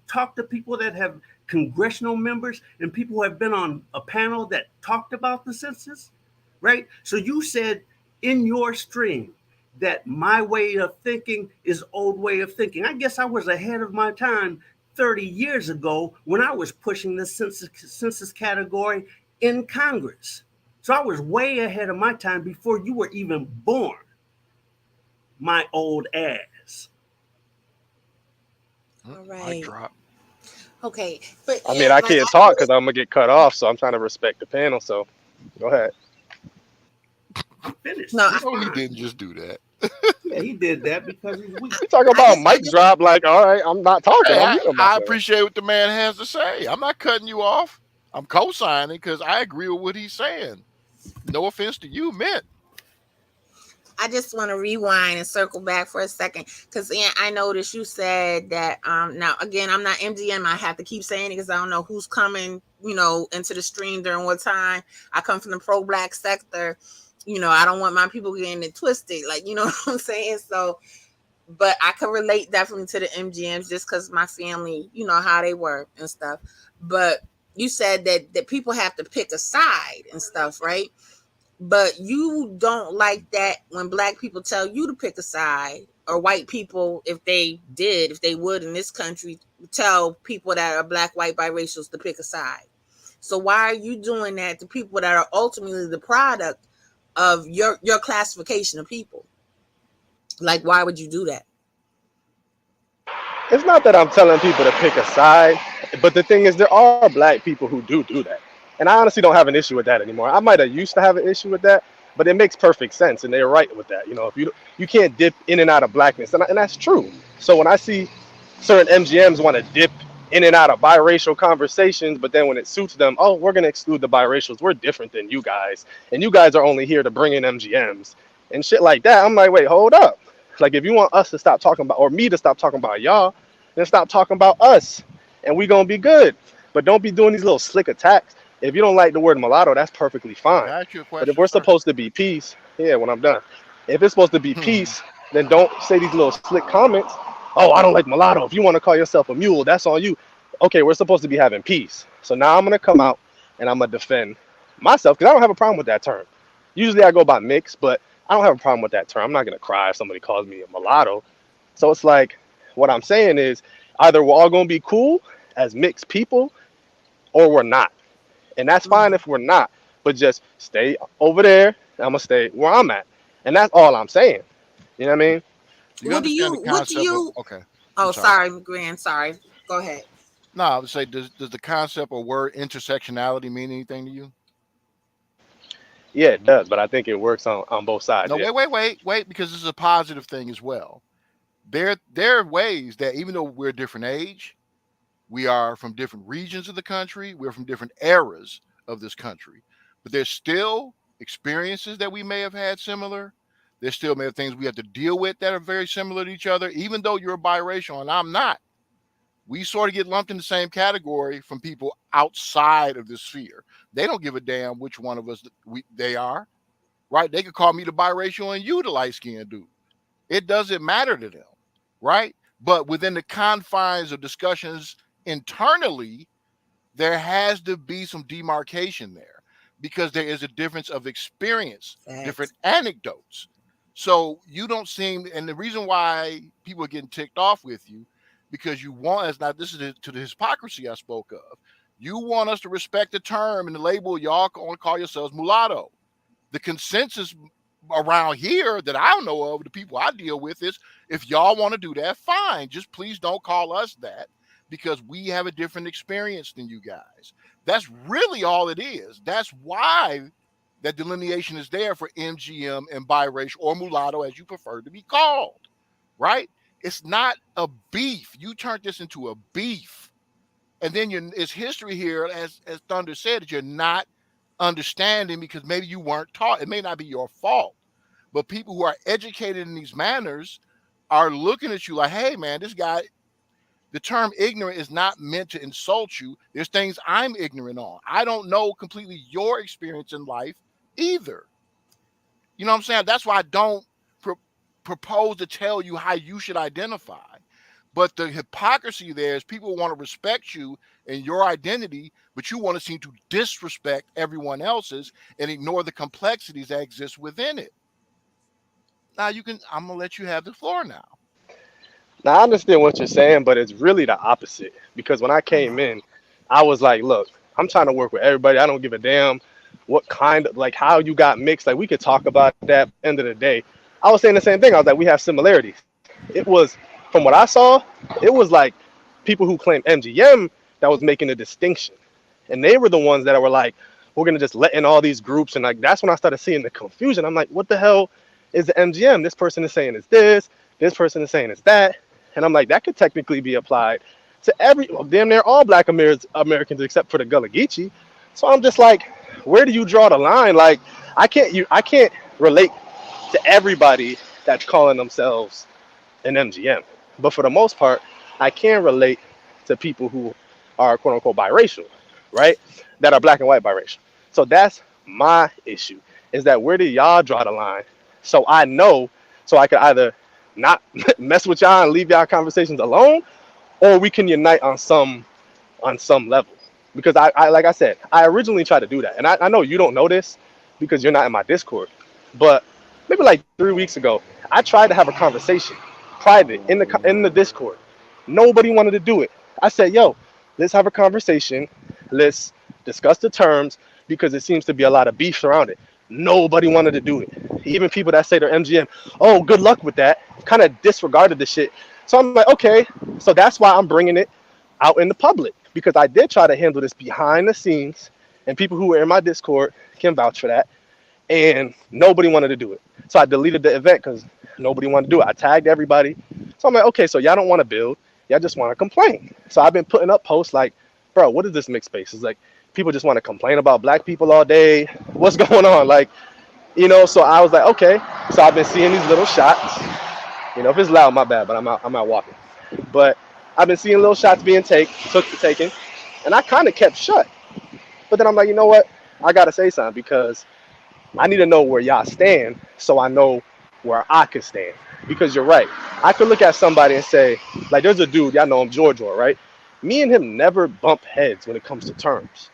talk to people that have congressional members and people who have been on a panel that talked about the census? Right? So you said in your stream that my way of thinking is old way of thinking. I guess I was ahead of my time 30 years ago when I was pushing the census category in Congress. So I was way ahead of my time before you were even born, my old ass. All Mic right. drop. Okay. But I mean, yeah, I like can't I talk get because it. I'm gonna get cut off, so I'm trying to respect the panel. So go ahead. I'm finished. No, You It's know he fine. didn't just do that. Yeah, he did that because he's weak. You talk I about just I mic just drop, like, all right, I'm not talking. Hey, I'm I, muting I myself. appreciate what the man has to say. I'm not cutting you off. I'm co-signing because I agree with what he's saying. No offense to you, meant. I just want to rewind and circle back for a second because I noticed you said that. Now again, I'm not MGM. I have to keep saying it because I don't know who's coming, into the stream during what time. I come from the pro-black sector. I don't want my people getting it twisted. Like, you know what I'm saying? So, but I can relate definitely to the MGMs just because my family, how they were and stuff. But you said that people have to pick a side and stuff, right? But you don't like that when black people tell you to pick a side, or white people, if they would in this country, tell people that are black, white, biracials to pick a side. So why are you doing that to people that are ultimately the product of your classification of people? Like, why would you do that? It's not that I'm telling people to pick a side, but the thing is, there are black people who do that, and I honestly don't have an issue with that anymore. I might have used to have an issue with that, but it makes perfect sense, and they're right with that. If you can't dip in and out of blackness, and that's true. So when I see certain MGMs want to dip in and out of biracial conversations, but then when it suits them, oh, we're going to exclude the biracials. We're different than you guys, and you guys are only here to bring in MGMs and shit like that. I'm like, wait, hold up. Like, if you want us to stop talking about, or me to stop talking about y'all, then stop talking about us, and we gonna be good. But don't be doing these little slick attacks. If you don't like the word mulatto, that's perfectly fine. Can I ask you a But if question, we're sir? supposed to be peace, yeah, when I'm done, if it's supposed to be peace, then don't say these little slick comments. Oh, I don't like mulatto. If you want to call yourself a mule, that's on you. Okay, we're supposed to be having peace. So now I'm gonna come out and I'm gonna defend myself because I don't have a problem with that term. Usually I go by mix, but I don't have a problem with that term. I'm not gonna cry if somebody calls me a mulatto. So it's like, what I'm saying is either we're all gonna be cool as mixed people or we're not. And that's fine Mhm. if we're not. But just stay over there, and I'm gonna stay where I'm at. And that's all I'm saying. You know what I mean? Do you What do understand the you? What do concept of? you? Okay, I'm Oh, sorry. sorry, Grand. Sorry. Go ahead. No, I would say, does the concept or word intersectionality mean anything to you? Yeah, it does, but I think it works on both sides, No, yeah. wait, because this is a positive thing as well. There are ways that even though we're a different age, we are from different regions of the country, we're from different eras of this country, but there's still experiences that we may have had similar. There still may have things we have to deal with that are very similar to each other, even though you're biracial and I'm not. We sort of get lumped in the same category from people outside of this sphere. They don't give a damn which one of us they are, right? They could call me the biracial and you the light skinned dude. It doesn't matter to them, right? But within the confines of discussions internally, there has to be some demarcation there because there is a difference of experience, different Facts. anecdotes. So you don't seem, and the reason why people are getting ticked off with you, because you want us, now this is to the hypocrisy I spoke of. You want us to respect the term and the label, y'all want to call yourselves mulatto. The consensus around here that I know of, the people I deal with, is if y'all want to do that, fine. Just please don't call us that because we have a different experience than you guys. That's really all it is. That's why that delineation is there for MGM and biracial or mulatto, as you prefer to be called, right? It's not a beef. You turned this into a beef. And then it's history here, as Thunder said, that you're not understanding because maybe you weren't taught. It may not be your fault, but people who are educated in these manners are looking at you like, hey, man, this guy, the term ignorant is not meant to insult you. There's things I'm ignorant on. I don't know completely your experience in life either. You know what I'm saying? That's why I don't propose to tell you how you should identify. But the hypocrisy there is people want to respect you and your identity, but you want to seem to disrespect everyone else's and ignore the complexities that exist within it. Now I'm gonna let you have the floor now. Now I understand what you're saying, but it's really the opposite. Because when I came in, I was like, look, I'm trying to work with everybody. I don't give a damn what kind of like how you got mixed. Like we could talk about that. End of the day, I was saying the same thing. I was like, we have similarities. It was from what I saw, it was like people who claim MGM that was making a distinction, and they were the ones that were like, we're gonna just let in all these groups, and like that's when I started seeing the confusion. I'm like, what the hell is the MGM? This person is saying it's this person is saying it's that. And I'm like, that could technically be applied to damn near all black Americans except for the Gullah Geechee. So I'm just like, where do you draw the line? Like, I can't relate to everybody that's calling themselves an MGM. But for the most part, I can relate to people who are quote unquote biracial, right? That are black and white biracial. So that's my issue, is that where do y'all draw the line? So I know, so I could either not mess with y'all and leave y'all conversations alone, or we can unite on some level. Because I like I said, I originally tried to do that, and I know you don't know this because you're not in my Discord, but maybe like 3 weeks ago, I tried to have a conversation, private, in the Discord. Nobody wanted to do it. I said, yo, let's have a conversation, let's discuss the terms, because it seems to be a lot of beef around it. Nobody wanted to do it. Even people that say they're MGM, oh, good luck with that, kind of disregarded the shit. So I'm like, okay, so that's why I'm bringing it out in the public, because I did try to handle this behind the scenes, and people who were in my Discord can vouch for that, and nobody wanted to do it. So I deleted the event because nobody wanted to do it. I tagged everybody. So I'm like, okay, so y'all don't want to build, y'all just want to complain. So I've been putting up posts like, bro, what is this mixed space? It's like people just want to complain about black people all day. What's going on? Like, so I was like, okay. So I've been seeing these little shots. If it's loud, my bad, but I'm out walking. But I've been seeing little shots being taken, and I kind of kept shut. But then I'm like, you know what? I gotta say something, because I need to know where y'all stand, so I know where I could stand. Because you're right. I could look at somebody and say, like, there's a dude, y'all know him, George, right? Me and him never bump heads when it comes to terms.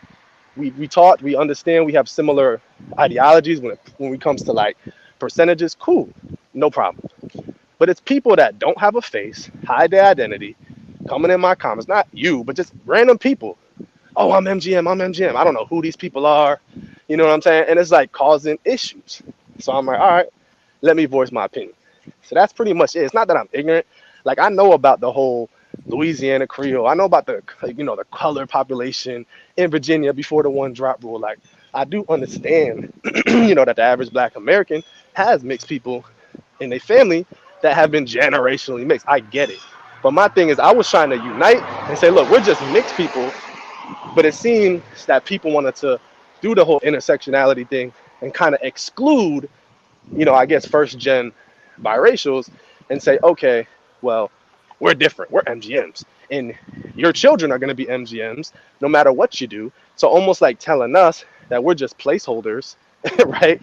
We talk, we understand, we have similar ideologies when it comes to like percentages. Cool, no problem. But it's people that don't have a face, hide their identity, coming in my comments, not you, but just random people. Oh, I'm MGM. I don't know who these people are. You know what I'm saying? And it's like causing issues. So I'm like, all right, let me voice my opinion. So that's pretty much it. It's not that I'm ignorant. Like, I know about the whole Louisiana Creole. I know about the color population in Virginia before the one drop rule. Like, I do understand, that the average black American has mixed people in their family that have been generationally mixed. I get it. But my thing is, I was trying to unite and say, look, we're just mixed people. But it seems that people wanted to do the whole intersectionality thing and kind of exclude, I guess, first gen biracials and say, okay, well, we're different. We're MGMs. And your children are going to be MGMs no matter what you do. So almost like telling us that we're just placeholders, right?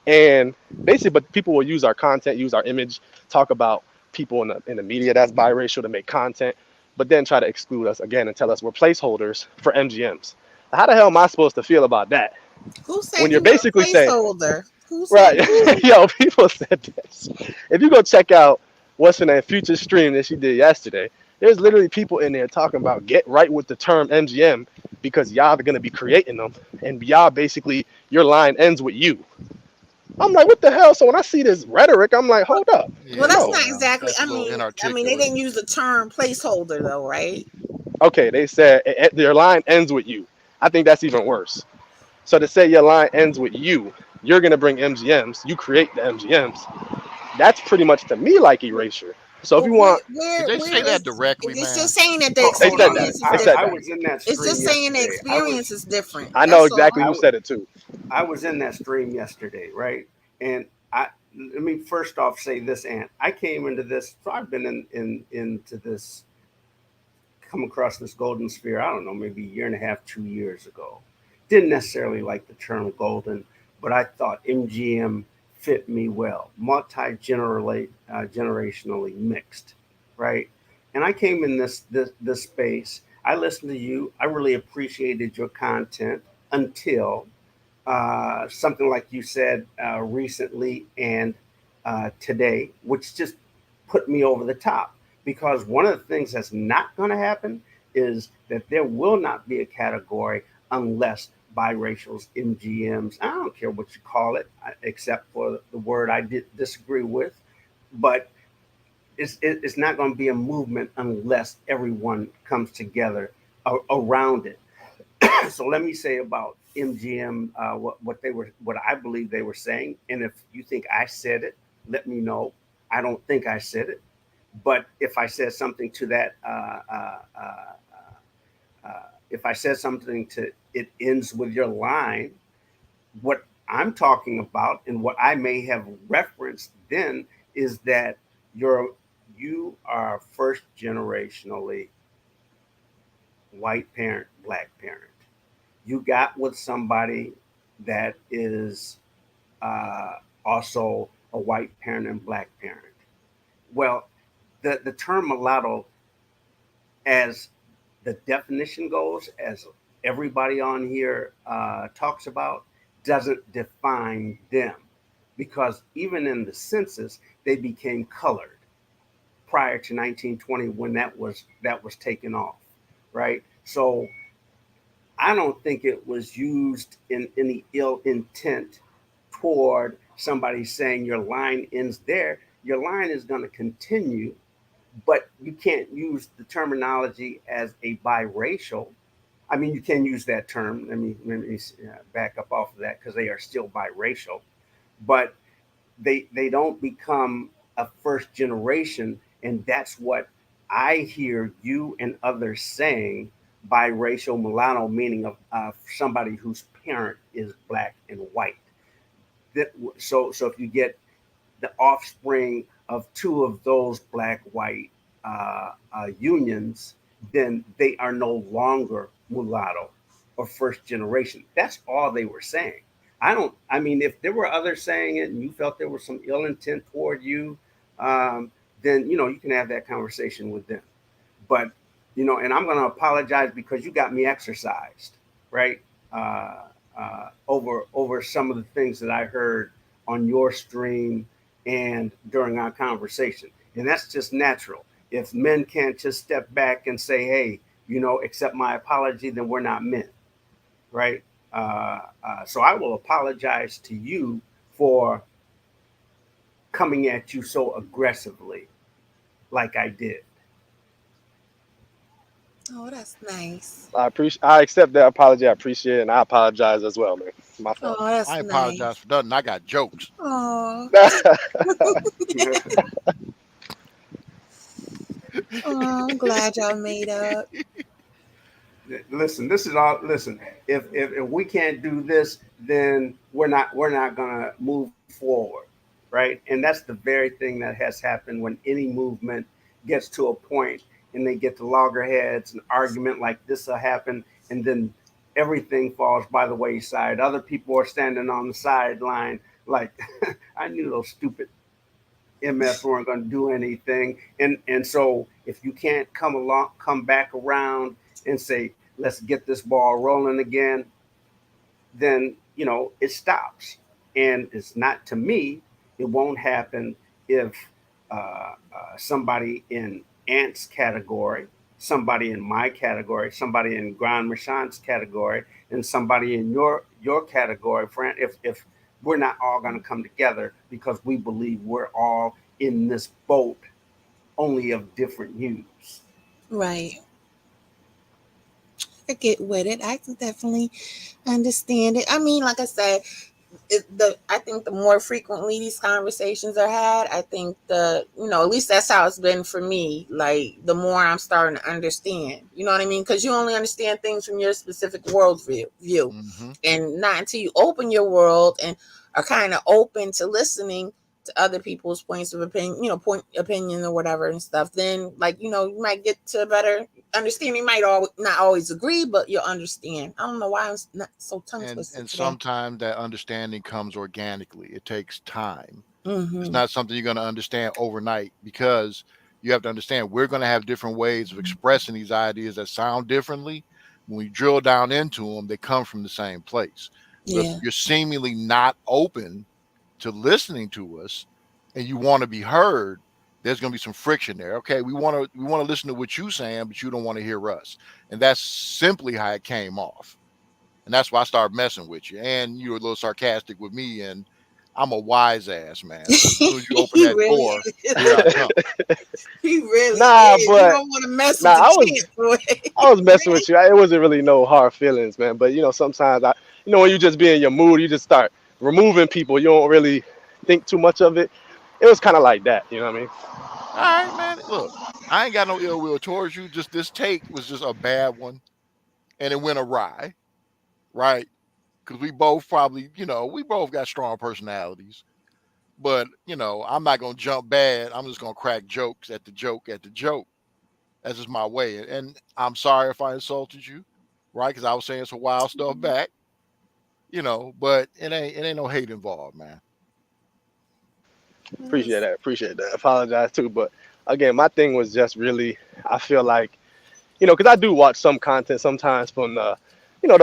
And basically, but people will use our content, use our image, talk about people in the media that's biracial to make content, but then try to exclude us again and tell us we're placeholders for MGMs. How the hell am I supposed to feel about that? Who said When you you're were a basically saying, placeholder? Who said right? Yo, people said this. If you go check out what's her name, Future stream that she did yesterday, there's literally people in there talking about get right with the term MGM because y'all are going to be creating them, and y'all basically, your line ends with you. I'm like, what the hell? So when I see this rhetoric, I'm like, hold up. Well, Yeah, that's No. not exactly. that's a little They inarticulate. didn't use the term placeholder though, right? Okay, they said their line ends with you. I think that's even worse. So to say your line ends with you're going to bring MGMs, you create the MGMs, that's pretty much to me like erasure. So if But you want, Did they say that directly, it's just man? saying that the Hold they said on. that. experience is They said I that. different. was in that It's stream just saying the yesterday. experience is different. I know That's all. exactly who said it too. I was in that stream yesterday, right? And I let me first off say this, Ant. I came into this. So I've been into this, come across this golden sphere. I don't know, maybe a year and a half, 2 years ago. Didn't necessarily like the term golden, but I thought MGM fit me well. Generationally mixed, right? And I came in this space. I listened to you. I really appreciated your content until something like you said recently and today, which just put me over the top. Because one of the things that's not going to happen is that there will not be a category unless biracials, MGMs, I don't care what you call it, except for the word I did disagree with, but it's not going to be a movement unless everyone comes together around it. So let me say about MGM what I believe they were saying, and if you think I said it, let me know. I don't think I said it, but if I said something to that, if I said something to it ends with your line, what I'm talking about and what I may have referenced then is that you're you are first generationally white parent, black parent. You got with somebody that is also a white parent and black parent. Well, the term mulatto, as the definition goes, as everybody on here talks about, doesn't define them because even in the census, they became colored prior to 1920 when that was taken off, right? So I don't think it was used in any ill intent toward somebody saying your line ends there. Your line is going to continue, but you can't use the terminology as a biracial. I mean, you can use that term. Let me back up off of that because they are still biracial, but they don't become a first generation, and that's what I hear you and others saying biracial mulatto, meaning of somebody whose parent is black and white. So if you get the offspring of two of those black white unions, then they are no longer mulatto or first generation. That's all they were saying. I mean, if there were others saying it and you felt there was some ill intent toward you, then, you can have that conversation with them. But, and I'm going to apologize because you got me exercised, right? Over some of the things that I heard on your stream and during our conversation. And that's just natural. If men can't just step back and say, hey, accept my apology, then we're not men, right? So I will apologize to you for coming at you so aggressively like I did. Oh, that's nice. I accept that apology. I appreciate it, and I apologize as well, man. My fault. Oh, that's I apologize nice. for nothing. I got jokes. Oh, Listen, oh, I'm glad y'all made up. this is all. Listen, if we can't do this, then we're not gonna move forward, right? And that's the very thing that has happened when any movement gets to a point and they get to loggerheads, an argument like this will happen, and then everything falls by the wayside. Other people are standing on the sideline, like I knew those stupid MS weren't going to do anything. And so if you can't come back around and say, let's get this ball rolling again, then it stops. And it's not, to me, it won't happen if somebody in Ant's category, somebody in my category, somebody in Grand Michan's category, and somebody in your category, Fran, if we're not all going to come together because we believe we're all in this boat, only of different hues. Right. I get with it. I can definitely understand it. I mean, like I said, I think the more frequently these conversations are had, I think at least that's how it's been for me. Like the more I'm starting to understand, you know what I mean? Because you only understand things from your specific view, Mm-hmm. and not until you open your world and are kind of open to listening to other people's points of opinion, point opinion or whatever and stuff. Then, like you might get to a better understanding. You might not always agree, but you'll understand. I don't know why I'm not so tongue twisted And today. sometimes that understanding comes organically. It takes time. It's Mm-hmm. not something you're going to understand overnight, because you have to understand we're going to have different ways of expressing these ideas that sound differently. When we drill down into them, they come from the same place. But if Yeah. you're seemingly not open to listening to us and you want to be heard, there's going to be some friction there. Okay, we want to listen to what you're saying, but you don't want to hear us. And that's simply how it came off. And that's why I started messing with you. And you were a little sarcastic with me, and I'm a wise ass, man. So as soon as you open He that really door, is. here I come. He really Nah, is. You but don't want to mess nah, with the I was champ, boy. I was messing with you. It wasn't really no hard feelings, man. But sometimes when you just be in your mood, you just start removing people. You don't really think too much of it. It was kind of like that. You know what I mean? All right, man. Look, I ain't got no ill will towards you. Just this take was just a bad one, and it went awry, right? Because we both probably, we both got strong personalities. But, I'm not gonna jump bad. I'm just gonna crack jokes at the joke at the joke. That's just my way. And I'm sorry if I insulted you, right? Because I was saying some wild stuff back, but it ain't no hate involved, man. Appreciate that. Appreciate that. Apologize too. But again, my thing was just really, I feel like, because I do watch some content sometimes from the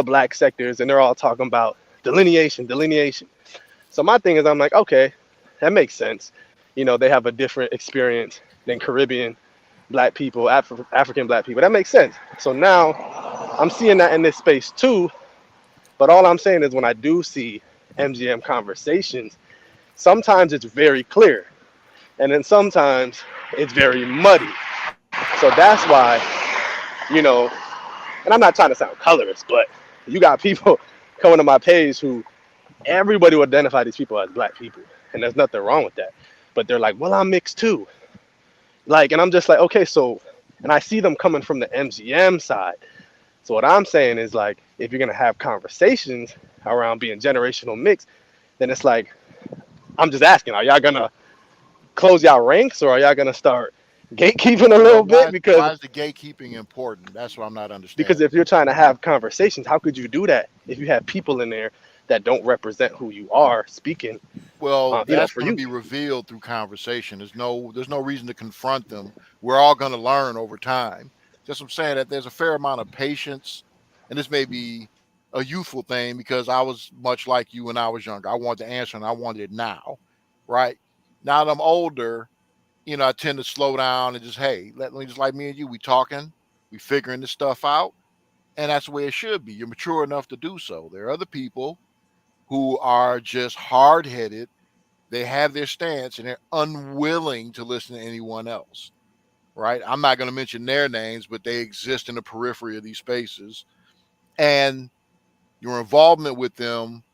black sectors, and they're all talking about delineation, delineation. So my thing is, I'm like, okay, that makes sense. They have a different experience than Caribbean black people, African black people. That makes sense. So now I'm seeing that in this space too. But all I'm saying is when I do see MGM conversations, sometimes it's very clear. And then sometimes it's very muddy. So that's why, you know, and I'm not trying to sound colorist, but you got people coming to my page who everybody will identify these people as black people. And there's nothing wrong with that. But they're like, well, I'm mixed too. Like, and I'm just like, okay, so, and I see them coming from the MGM side. So what I'm saying is like, if you're gonna have conversations around being generational mix, then it's like, I'm just asking, are y'all gonna close y'all ranks or are y'all gonna start gatekeeping a Well, little why bit? is why Because is the gatekeeping important? That's what I'm not because understanding. if you're trying to have conversations, how could you do that if you have people in there that don't represent who you are speaking, Well, that's for going to you? be revealed through conversation. There's no reason to confront them. We're all going to learn over time. Just I'm saying that there's a fair amount of patience, and this may be a youthful thing because I was much like you when I was younger. I wanted the answer and I wanted it now, right? Now that I'm older, I tend to slow down and just, hey, let me just like me and you, we talking, we figuring this stuff out, and that's the way it should be. You're mature enough to do so. There are other people who are just hard headed. They have their stance and they're unwilling to listen to anyone else, right? I'm not going to mention their names, but they exist in the periphery of these spaces. And your involvement with them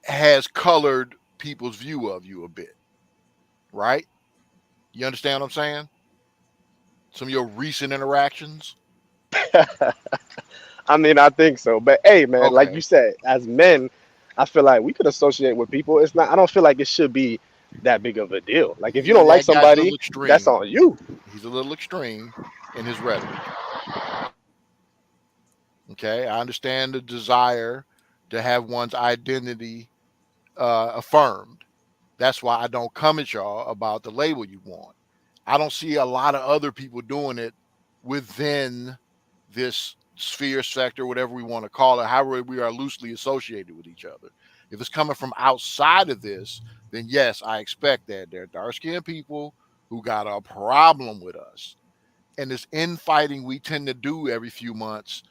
has colored people's view of you a bit, right? You understand what I'm saying? Some of your recent interactions. I mean, I think so. But hey, man, like you Okay. said, as men, I feel like we could associate with people. It's not. I don't feel like it should be that big of a deal. Like if you don't like That guy's a little somebody, that's extreme. on you. He's a little extreme in his rhetoric. Okay. I understand the desire to have one's identity affirmed. That's why I don't come at y'all about the label you want. I don't see a lot of other people doing it within this sphere, sector, whatever we want to call it, however we are loosely associated with each other. If it's coming from outside of this, then yes, I expect that. There are dark skinned people who got a problem with us. And this infighting we tend to do every few months,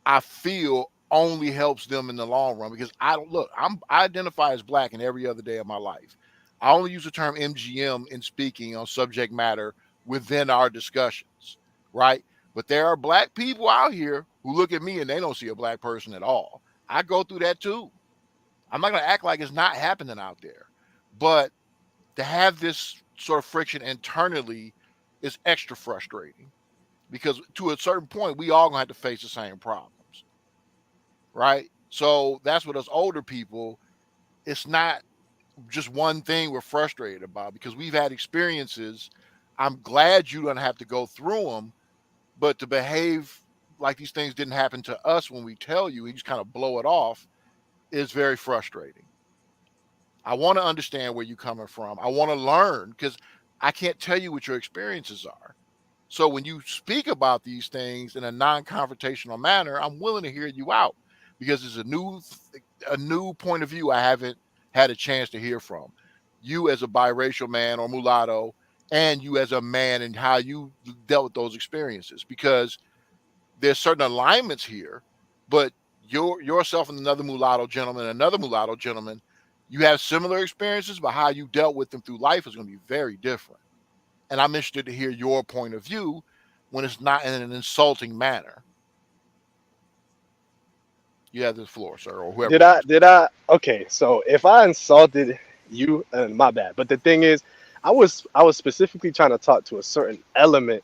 I feel only helps them in the long run because I don't look, I identify as black in every other day of my life. I only use the term MGM in speaking on subject matter within our discussions, right? But there are black people out here who look at me and they don't see a black person at all. I go through that too. I'm not going to act like it's not happening out there. But to have this sort of friction internally is extra frustrating because to a certain point, we all going to have to face the same problems. Right. So that's what us older people, it's not just one thing we're frustrated about because we've had experiences. I'm glad you don't have to go through them, but to behave like these things didn't happen to us when we tell you, you just kind of blow it off is very frustrating. I want to understand where you're coming from. I want to learn because I can't tell you what your experiences are. So when you speak about these things in a non-confrontational manner, I'm willing to hear you out because it's a new point of view I haven't had a chance to hear from. You as a biracial man or mulatto, and you as a man and how you dealt with those experiences. Because there's certain alignments here, but yourself and another mulatto gentleman, you have similar experiences, but how you dealt with them through life is going to be very different. And I'm interested to hear your point of view when it's not in an insulting manner. You have the floor, sir, or whoever wants to Did I? Okay, so if I insulted you, my bad. But the thing is, I was specifically trying to talk to a certain element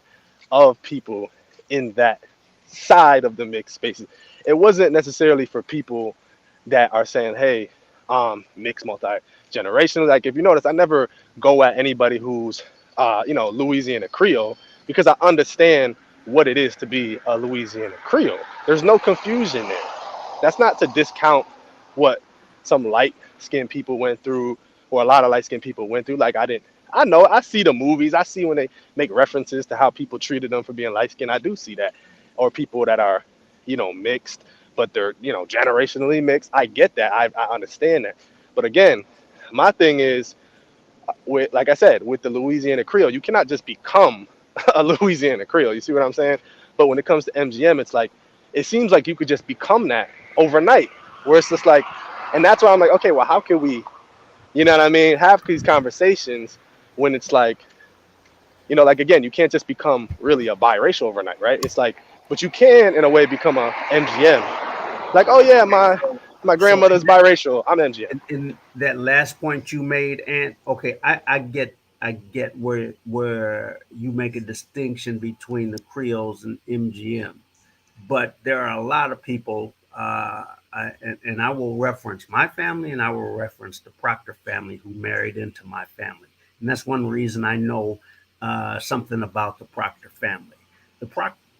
of people in that side of the mixed spaces. It wasn't necessarily for people that are saying, "Hey, mixed multi generational." Like if you notice, I never go at anybody who's, Louisiana Creole because I understand what it is to be a Louisiana Creole. There's no confusion there. That's not to discount what some light skinned people went through or a lot of light skinned people went through. Like I know, I see the movies. I see when they make references to how people treated them for being light skinned. I do see that. Or people that are, mixed, but they're, generationally mixed. I get that. I understand that. But again, my thing is, with, like I said, with the Louisiana Creole, you cannot just become a Louisiana Creole. You see what I'm saying? But when it comes to MGM, it's like, it seems like you could just become that overnight, where it's just like, and that's why I'm like, okay, well, how can we, what I mean, have these conversations when it's like, like again, you can't just become really a biracial overnight, right? It's like, but you can in a way become a MGM. Like, oh yeah, my So grandmother's biracial. I'm MGM. in that last point you made, and okay, I get where you make a distinction between the Creoles and MGM, but there are a lot of people, and I will reference my family, and I will reference the Proctor family who married into my family, and that's one reason I know something about the Proctor family. The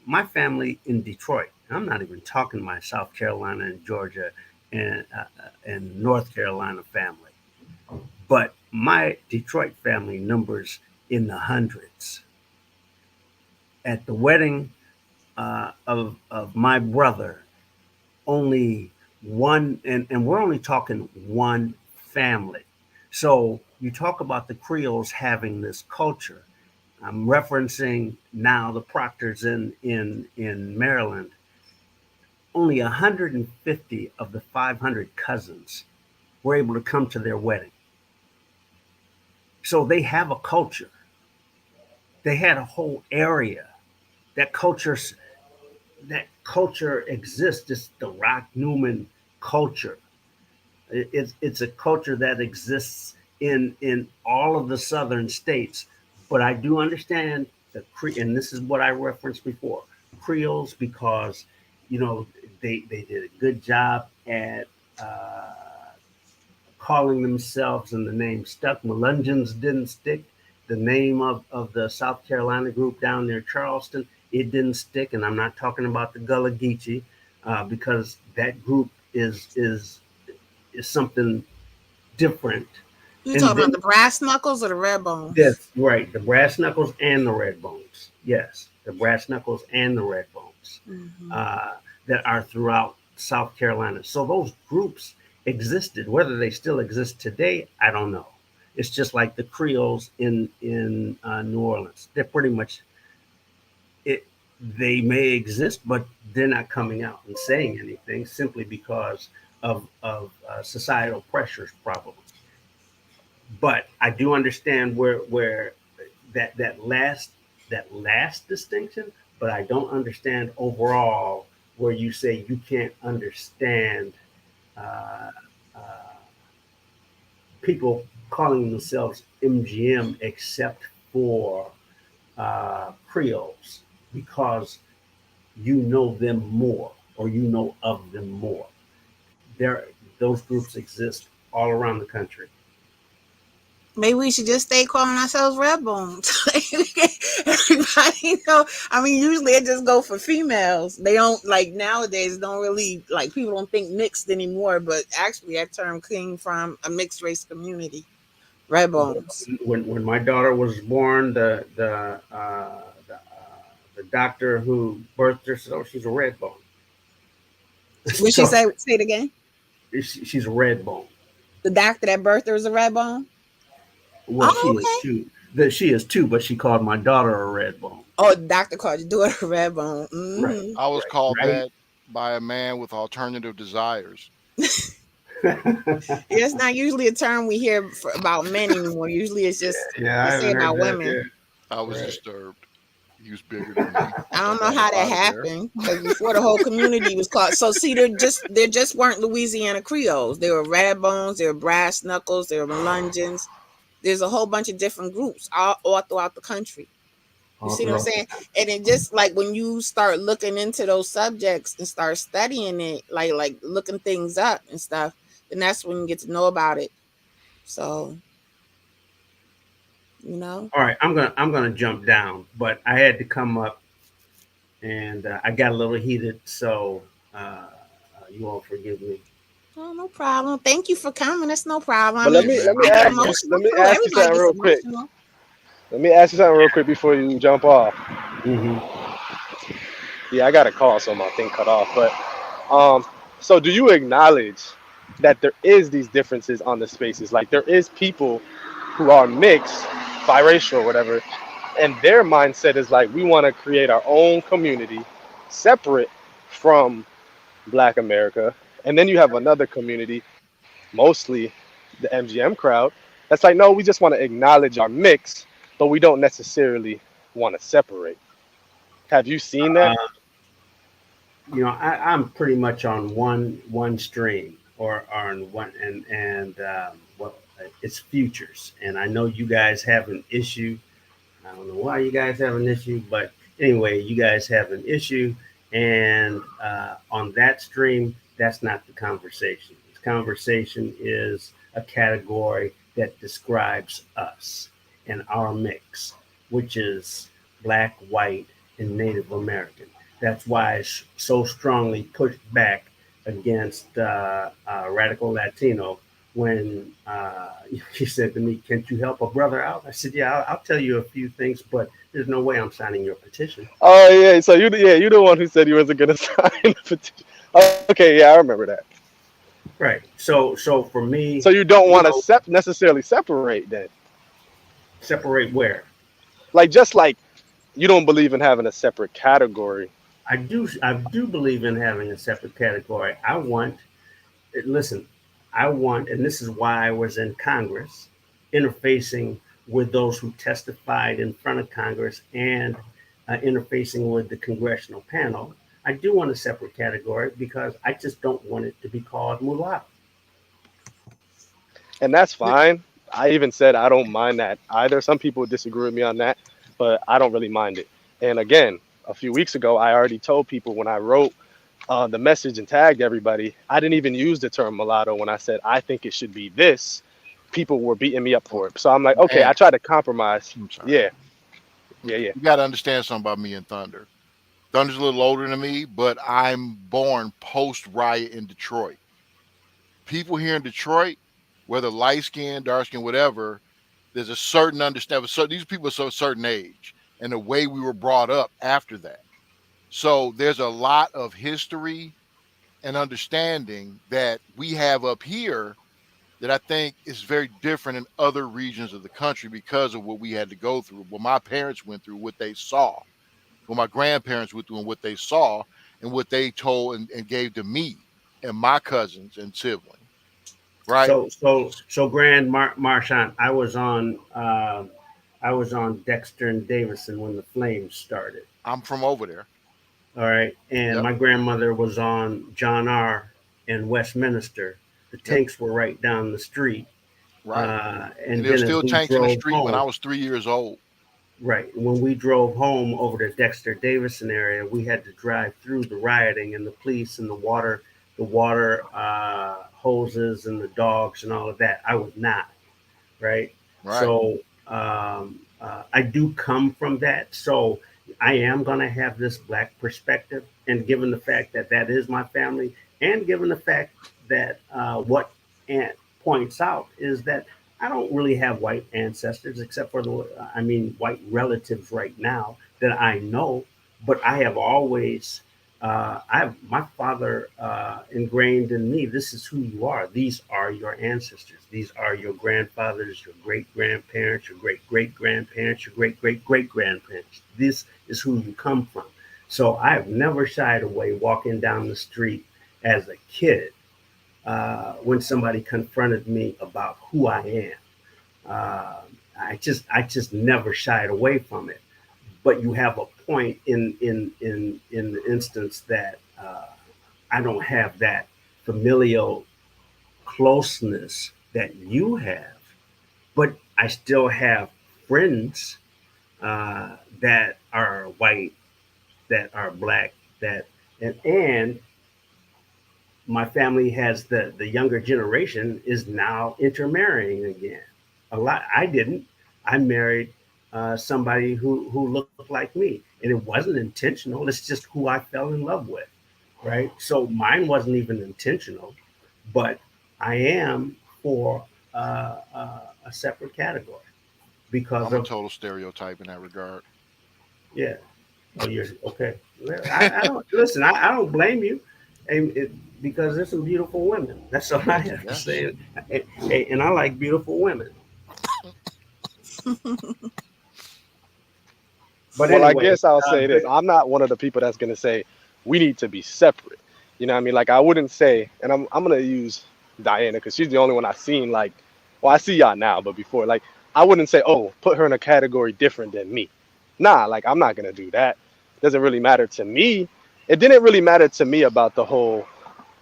my family in Detroit. I'm not even talking my South Carolina and Georgia and North Carolina family. But my Detroit family numbers in the hundreds. At the wedding of my brother, only one, and we're only talking one family. So you talk about the Creoles having this culture. I'm referencing now the Proctors in Maryland. Only 150 of the 500 cousins were able to come to their wedding. So they have a culture. They had a whole area. That culture exists. It's the Rock Newman culture. It's a culture that exists in all of the southern states. But I do understand the and this is what I referenced before, Creoles, because you know they did a good job at calling themselves, and the name stuck. Melungeons didn't stick. The name of the South Carolina group down near Charleston, it didn't stick. And I'm not talking about the Gullah Geechee, because that group is something different. You And talking about then the brass knuckles or the red bones? that's right, the brass knuckles and the red bones. Yes, the brass knuckles and the red bones Mm-hmm. uh, that are throughout South Carolina. So those groups existed. Whether they still exist today, I don't know. It's just like the Creoles in New Orleans. They're pretty much it. They may exist, but they're not coming out and saying anything simply because of societal pressures, probably. But I do understand where that last distinction, but I don't understand overall where you say you can't understand uh, people calling themselves MGM except for Creoles because you know them more or you know of them more. There, those groups exist all around the country. Maybe we should just stay calling ourselves red bones. Everybody know. I mean, usually it just go for females. They don't like nowadays. Don't really like people don't think mixed anymore. But actually, that term came from a mixed race community. Red bones. When my daughter was born, the doctor who birthed her said, "Oh, she's a red bone." Would she So say it again? she's a red bone. The doctor that birthed her is a red bone. Well, Oh, she is okay. too. That she is too, but she called my daughter a red bone. Oh, the doctor called your daughter a red bone. Right, Mm-hmm. I was called right, that by a man with alternative desires. right. Yeah, it's not usually a term we hear about men anymore. Usually, it's just Yeah, they I say haven't heard about that. women. Yeah, I was right. disturbed. He was bigger than me. I don't know Got how up that out of there. happened because before the whole community was called. So see, there just weren't Louisiana Creoles. There were red bones, there were brass knuckles, there were Lungins. There's a whole bunch of different groups all throughout the country. You All see what I'm throughout the saying? country. And it just like when you start looking into those subjects and start studying it, like looking things up and stuff, then that's when you get to know about it. So, you know. All right, I'm gonna jump down, but I had to come up, and I got a little heated, so you all forgive me. Oh, no problem. Thank you for coming. It's no problem. I But mean, Man, I no get problem. emotional let me too. ask you Everybody something gets real quick. emotional. Let me ask you something real quick before you jump off. Hmm. Yeah, I got a call, so my thing cut off. But so do you acknowledge that there is these differences on the spaces? Like there is people who are mixed, biracial, whatever, and their mindset is like we want to create our own community, separate from Black America, and then you have another community, mostly the MGM crowd, that's like no, we just want to acknowledge our mix, but we don't necessarily want to separate. Have you seen that? I'm pretty much on one stream or on one well, it's futures, and I know you guys have an issue. I don't know why you guys have an issue, but anyway, you guys have an issue, and on that stream, that's not the conversation. The conversation is a category that describes us and our mix, which is black, white, and Native American. That's why it's so strongly pushed back against radical Latino when he said to me, "Can't you help a brother out?" I said, "Yeah, I'll tell you a few things, but there's no way I'm signing your petition." Oh yeah, so you the one who said you wasn't gonna sign the petition. Okay, yeah, I remember that. Right. So for So me, you don't you want to know, necessarily separate then, separate where like just like you don't believe in having a separate category. I do believe in having a separate category. Listen, I want, and this is why I was in Congress, interfacing with those who testified in front of Congress and interfacing with the congressional panel. I do want a separate category because I just don't want it to be called mulatto. And that's fine. I even said I don't mind that either. Some people disagree with me on that, but I don't really mind it. And again, a few weeks ago, I already told people when I wrote the message and tagged everybody, I didn't even use the term mulatto when I said I think it should be this. People were beating me up for it. So I'm like, okay, I Man, tried to compromise. I'm sorry. Yeah, yeah, yeah. You got to understand something about me and Thunder. Thunder's a little older than me, but I'm born post riot in Detroit. People here in Detroit, whether light skinned, dark skinned, whatever, there's a certain understanding. So these people are so a certain age, and the way we were brought up after that. So there's a lot of history and understanding that we have up here that I think is very different in other regions of the country because of what we had to go through, what my parents went through, what they saw, what my grandparents went through, and what they saw, and what they told and gave to me and my cousins and siblings. Right? So Grand Marchant, I was on Dexter and Davison when the Flames started. I'm from over there. All right, and Yep. my grandmother was on John R. in Westminster. The Yep. tanks were right down the street, Right. And And there were then as still we tanks in the drove street when I home, was 3 years old. right, when we drove home over the Dexter Davison area, we had to drive through the rioting and the police and the water hoses and the dogs and all of that. I was not, right? Right. So I do come from that. So I am going to have this black perspective. And given the fact that that is my family, and given the fact that what Aunt points out is that I don't really have white ancestors except for white relatives right now that I know, but I have always I have my father ingrained in me. This is who you are. These are your ancestors. These are your grandfathers, your great grandparents, your great great grandparents, your great great great grandparents. This is who you come from. So I have never shied away walking down the street as a kid when somebody confronted me about who I am. Uh, I just never shied away from it. But you have a point in the instance that I don't have that familial closeness that you have, but I still have friends that are white, that are black, that and my family has the younger generation is now intermarrying again. A lot. I didn't. I married somebody who looked like me, and it wasn't intentional. It's just who I fell in love with, right? So mine wasn't even intentional, but I am for a separate category because I'm a of total stereotype in that regard. yeah. Oh, you're okay. Well, I don't listen. I don't blame you, because there's some beautiful women. That's all I have to Yes. say. And I like beautiful women. But Well, I anyway, guess I'll say this. good. I'm not one of the people that's gonna say we need to be separate. You know what I mean? Like I wouldn't say, and I'm gonna use Diana because she's the only one I've seen like, well, I see y'all now, but before, like, I wouldn't say, oh, put her in a category different than me. Nah, like I'm not gonna do that. It doesn't really matter to me. It didn't really matter to me about the whole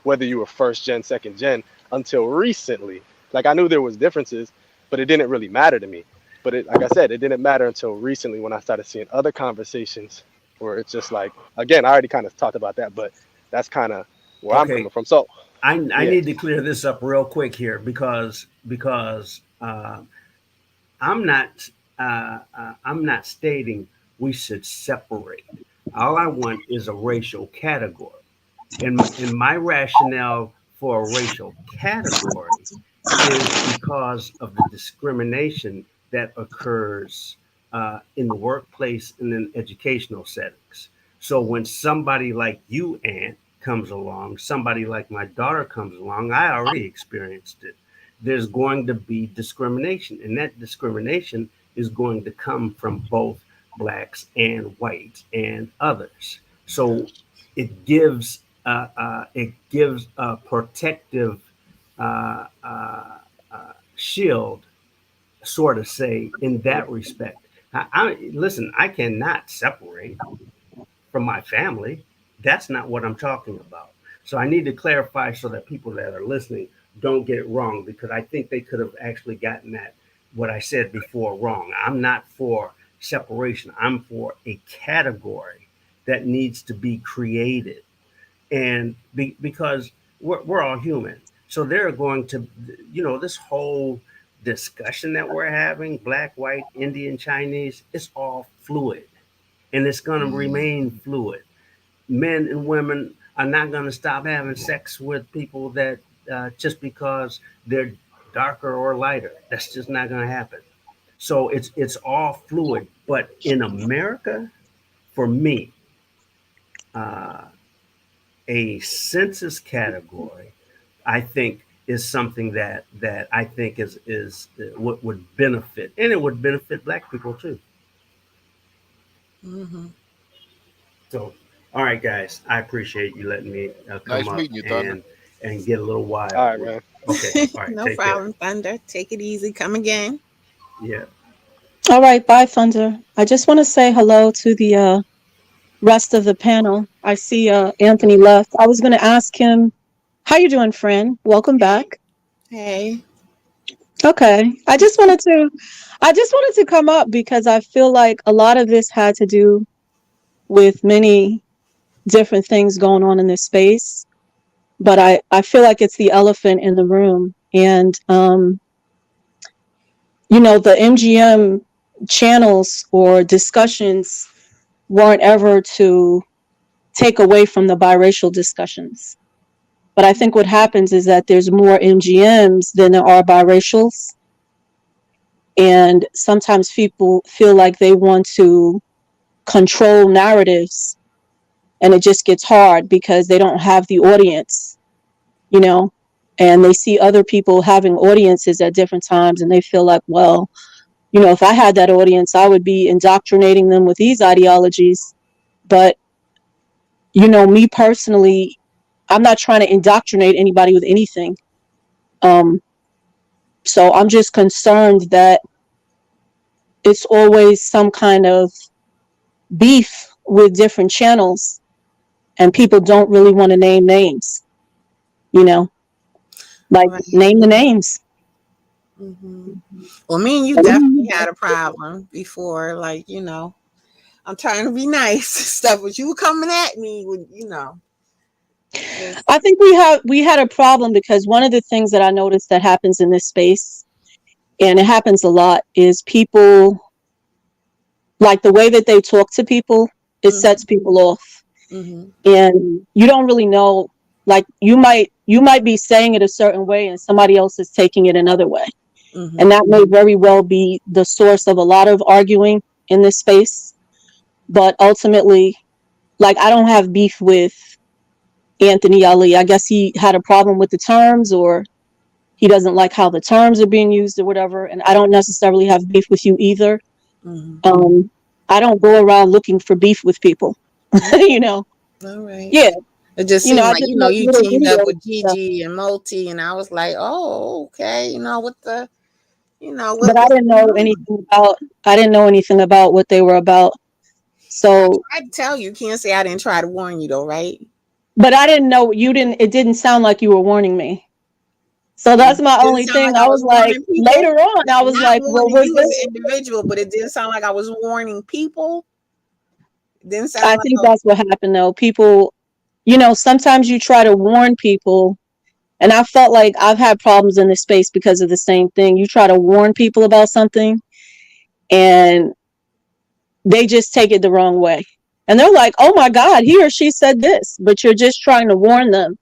whether you were first gen, second gen until recently. Like I knew there was differences, but it didn't really matter to me. But like I said, it didn't matter until recently when I started seeing other conversations where it's just like, again, I already kind of talked about that, but that's kind of where I'm Okay, coming from. So I yeah, need to clear this up real quick here because I'm not stating we should separate. All I want is a racial category. And my rationale for a racial category is because of the discrimination that occurs in the workplace and in educational settings. So when somebody like you, Aunt, comes along, somebody like my daughter comes along, I already experienced it. There's going to be discrimination, and that discrimination is going to come from both blacks and whites and others. So Yes. it gives a protective uh, uh, shield, sort of say, in that respect. Listen, I cannot separate from my family. That's not what I'm talking about. So I need to clarify so that people that are listening don't get it wrong, because I think they could have actually gotten that what I said before wrong. I'm not for separation. I'm for a category that needs to be created, and because we're all human, so they're going to, this whole discussion that we're having, black, white, Indian, Chinese, it's all fluid, and it's going to remain Mhm. fluid. Men and women are not going to stop having sex with people that just because they're darker or lighter. That's just not going to happen. So it's all fluid. But in America, for me, uh, a census category, I think, is something that I think is what would benefit, and it would benefit black people too. Hmm. So, all right, guys, I appreciate you letting me come Nice up meeting you, Thunder. and get a little all wild right, with man. it. Okay, all right, No take care. problem, Thunder. Take it easy. Come again. Yeah. All right, bye, Thunder. I just want to say hello to the rest of the panel. I see Anthony left. I was going to ask him, how you doing, friend? Welcome back. Hey. Okay. I just wanted to come up because I feel like a lot of this had to do with many different things going on in this space. But I feel like it's the elephant in the room. And the MGM channels or discussions weren't ever to take away from the biracial discussions. But I think what happens is that there's more MGMs than there are biracials. And sometimes people feel like they want to control narratives, and it just gets hard because they don't have the audience, you know, and they see other people having audiences at different times, and they feel like, well, if I had that audience, I would be indoctrinating them with these ideologies. But, me personally, I'm not trying to indoctrinate anybody with anything. Um, so I'm just concerned that it's always some kind of beef with different channels, and people don't really want to name names, you know, like Right. name the names. Hmm. Well, me and you definitely had a problem before. Like, I'm trying to be nice and stuff, but you were coming at me with, just. I think we had a problem because one of the things that I noticed that happens in this space, and it happens a lot, is people, like, the way that they talk to people, it sets people off. Hmm. And you don't really know, like, you might be saying it a certain way and somebody else is taking it another way. Hmm. And that may very well be the source of a lot of arguing in this space. But ultimately, like, I don't have beef with Anthony Ali. I guess he had a problem with the terms, or he doesn't like how the terms are being used or whatever. And I don't necessarily have beef with you either. Hmm. Um, I don't go around looking for beef with people, you know. All right. Yeah, It just seemed I like, just make you little teamed up videos with and stuff. Gigi and Multi, and I was like, oh, okay, But what's going on? I didn't know anything about what they were about. I So, tried to tell you. Can't say I didn't try to warn you, though, right? but I didn't know it didn't sound like you were warning me. So It that's my didn't only sound thing. like I I was was like, warning people. later on, I was Not like, well, warning we're you as an good. individual, but it didn't sound like I was warning people. It didn't sound I like think that's what happened though. People, sometimes you try to warn people, and I felt like I've had problems in this space because of the same thing. You try to warn people about something, and they just take it the wrong way. And they're like, oh my God, he or she said this, but you're just trying to warn them,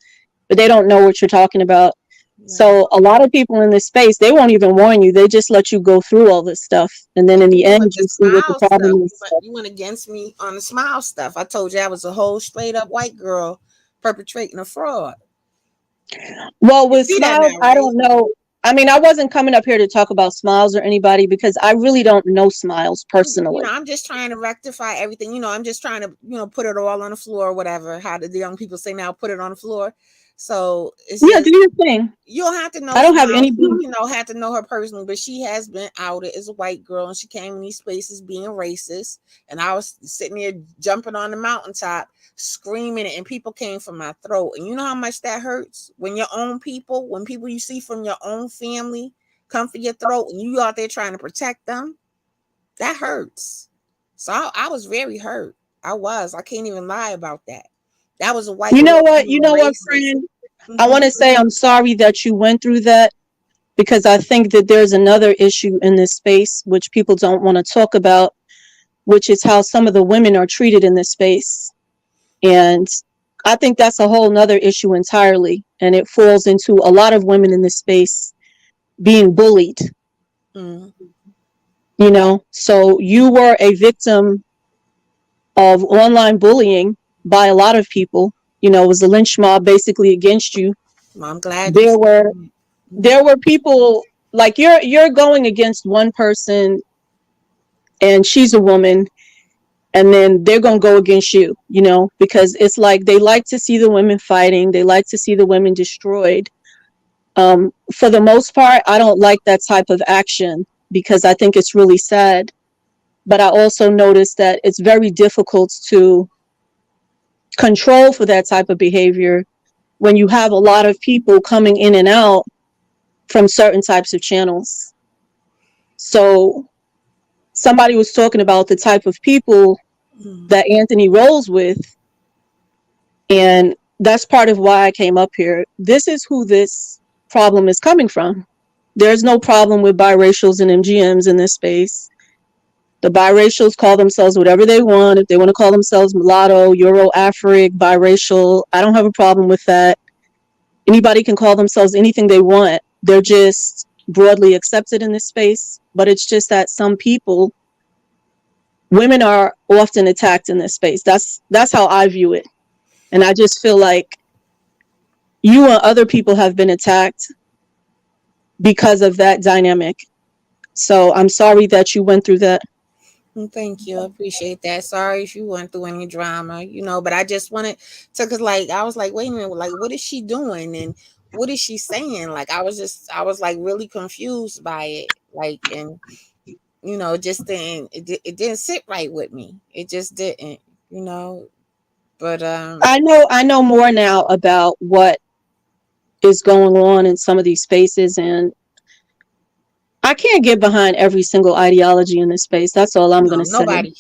but they don't know what you're talking about. right. So a lot of people in this space, they won't even warn you. They just let you go through all this stuff. And then in the Even end, with the you see what the smile stuff, problem is. you went against me on the smile stuff. I told you I was a whole straight up white girl perpetrating a fraud. Well, You with see that Smiles, now, I right? don't know. I mean, I wasn't coming up here to talk about Smiles or anybody because I really don't know Smiles personally. I'm just trying to rectify everything. I'm just trying to, put it all on the floor or whatever. How did the young people say now? Put it on the floor. So it's Yeah, just do your thing. you don't have to know I don't have Smiles, any beef. have to know her personally, but she has been outed as a white girl and she came in these spaces being racist. And I was sitting there jumping on the mountaintop, screaming it, and people came from my throat. And you know how much that hurts when your own people, when people you see from your own family come for your throat and you out there trying to protect them, that hurts. So I was very hurt. I was. I can't even lie about that. That was a white You girl know what? You being know what, racist. friend? I Hmm. want to say I'm sorry that you went through that because I think that there's another issue in this space which people don't want to talk about, which is how some of the women are treated in this space. And I think that's a whole nother issue entirely. And it falls into a lot of women in this space being bullied, Mm. So you were a victim of online bullying by a lot of people. It was a lynch mob basically against you. Well, I'm glad you There said were that. there were people like you're going against one person and she's a woman, and then they're going to go against you, because it's like they like to see the women fighting, they like to see the women destroyed. For the most part, I don't like that type of action because I think it's really sad. But I also noticed that it's very difficult to control for that type of behavior when you have a lot of people coming in and out from certain types of channels. So somebody was talking about the type of people that Anthony rolls with, and that's part of why I came up here. This is who this problem is coming from. There's no problem with biracials and MGMs in this space. The biracials call themselves whatever they want. If they want to call themselves mulatto, Euro-Afric, biracial, I don't have a problem with that. Anybody can call themselves anything they want. They're just broadly accepted in this space. But it's just that some people, women are often attacked in this space. That's how I view it. And I just feel like you and other people have been attacked because of that dynamic. So I'm sorry that you went through that. Thank you. I appreciate that. Sorry if you went through any drama, but I just wanted to, cause like, I was like, wait a minute, like, what is she doing? And what is she saying? Like, I was like really confused by it. Like, and, it just it didn't sit right with me. It just didn't, but, I know more now about what is going on in some of these spaces, and I can't get behind every single ideology in this space. That's all I'm going no, to say.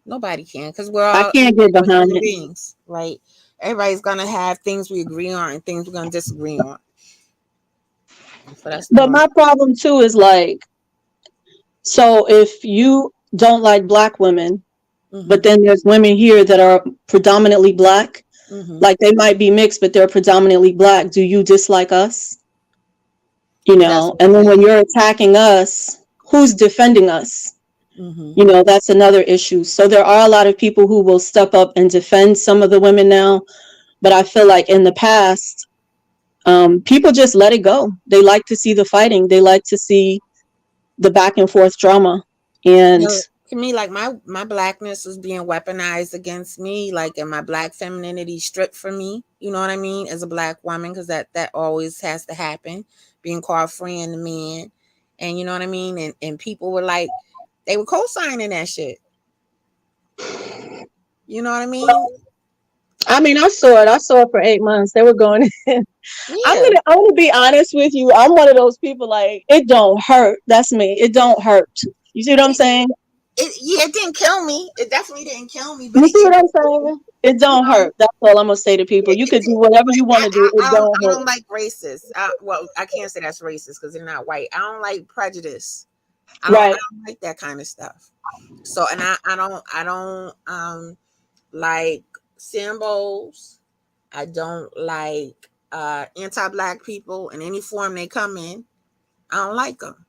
nobody can, because we're I all can't get behind human it. beings, right? Everybody's going to have things we agree on and things we're going to disagree on. So that's But normal. my problem too is like, so if you don't like Black women, but then there's women here that are predominantly Black, like they might be mixed, but they're predominantly Black. Do you dislike us? That's what And I'm then when saying. you're attacking us, who's defending us? That's another issue. So there are a lot of people who will step up and defend some of the women now. But I feel like in the past, people just let it go. They like to see the fighting. They like to see the back and forth drama. And To me, like my blackness was being weaponized against me, like, and my Black femininity stripped from me. You know what I mean? As a Black woman, because that always has to happen. Being called friend to men, and you know what I mean. And people were like, they were co-signing that shit. You know what I mean? I mean, I saw it. I saw it for 8 months. They were going in. Yeah. I'm gonna be honest with you. I'm one of those people like it don't hurt. That's me. It don't hurt. You see what I'm saying? It didn't kill me. It definitely didn't kill me, but You see what I'm saying? It you don't know, hurt. That's all I'm gonna say to people. You it could do did. whatever But you want to do. It don't I hurt. don't like racists. Well, I can't say that's racist because they're not white. I don't like prejudice. I Right. don't like that kind of stuff. So, and I don't like symbols. I don't like anti-Black people in any form they come in. I don't like them,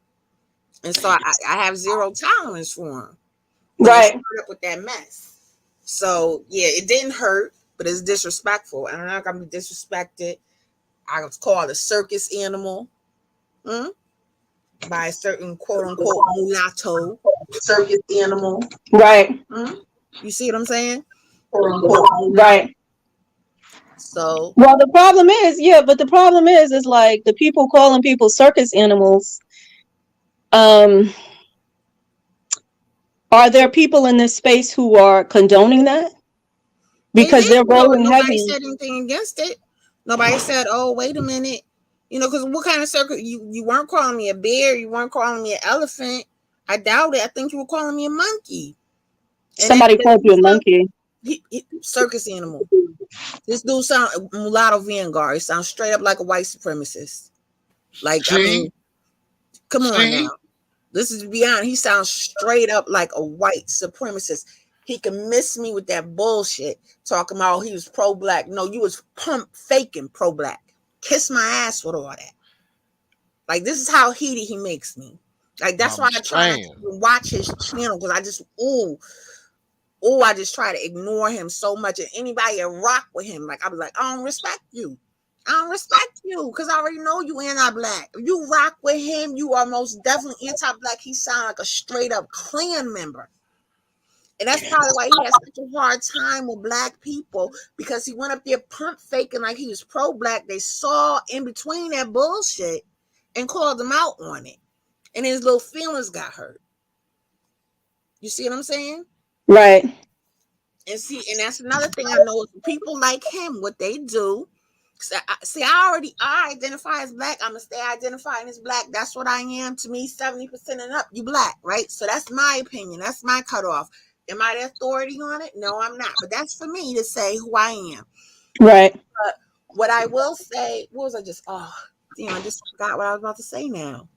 and so I have zero tolerance for them when they Right. start up with that mess. So yeah, it didn't hurt, but it's disrespectful, and I'm not gonna be disrespected. I was called a circus animal by a certain quote unquote mulatto circus animal. Right. You see what I'm saying? Quote unquote mulatto. Right. So Well, the problem is, yeah, but the problem is like the people calling people circus animals. Um, are there people in this space who are condoning that? they Because did. they're rolling Nobody heavy. said anything against it. Nobody said, "Oh, wait a minute." Because what kind of circus? You weren't calling me a bear. You weren't calling me an elephant. I doubt it. I think you were calling me a monkey. And Somebody called you a monkey. circus animal. This dude sound mulatto Vanguard. He sounds straight up like a white supremacist. Like, I See, mean, come on now. see, This is beyond. He sounds straight up like a white supremacist. He can miss me with that bullshit talking about he was pro-Black. No, you was pump faking pro-Black. Kiss my ass with all that. Like, this is how heated he makes me. Like, that's I'm why I try not to saying. even watch his channel, because I just I just try to ignore him so much. And anybody that rock with him, like, I was like, I don't respect you. I don't respect you because I already know you anti-Black. If you rock with him, you are most definitely anti-Black. He sound like a straight up Klan member. And that's probably why he has such a hard time with Black people, because he went up there pump faking like he was pro-Black. They saw in between that bullshit and called him out on it. And his little feelings got hurt. You see what I'm saying? Right. And that's another thing I know is people like him, what they do. See, I identify as black. I'm gonna stay identifying as black. That's what I am. To me, 70% and up, you black, right? So that's my opinion. That's my cutoff. Am I the authority on it? No, I'm not. But that's for me to say who I am. Right. But what I will say, what was I just? Oh, damn! I just forgot what I was about to say now.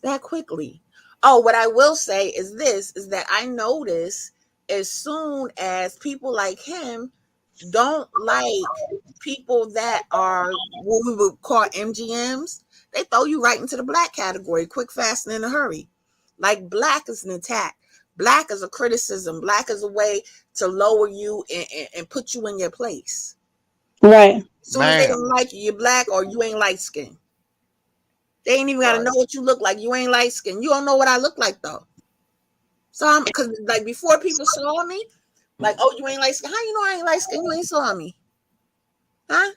That quickly. Oh, what I will say is this: is that I notice as soon as people like him don't like people that are what we would call MGMs, they throw you right into the black category, quick, fast, and in a hurry. Like black is an attack. Black is a criticism. Black is a way to lower you and put you in your place. Right. As soon as they Man, don't like you, you're black or you ain't light skinned. They ain't even got to Right. know what you look like. You ain't light skinned. You don't know what I look like though. So I'm because like before people saw me, like, oh, you ain't light skinned. How you know I ain't light skinned? You ain't saw me, huh?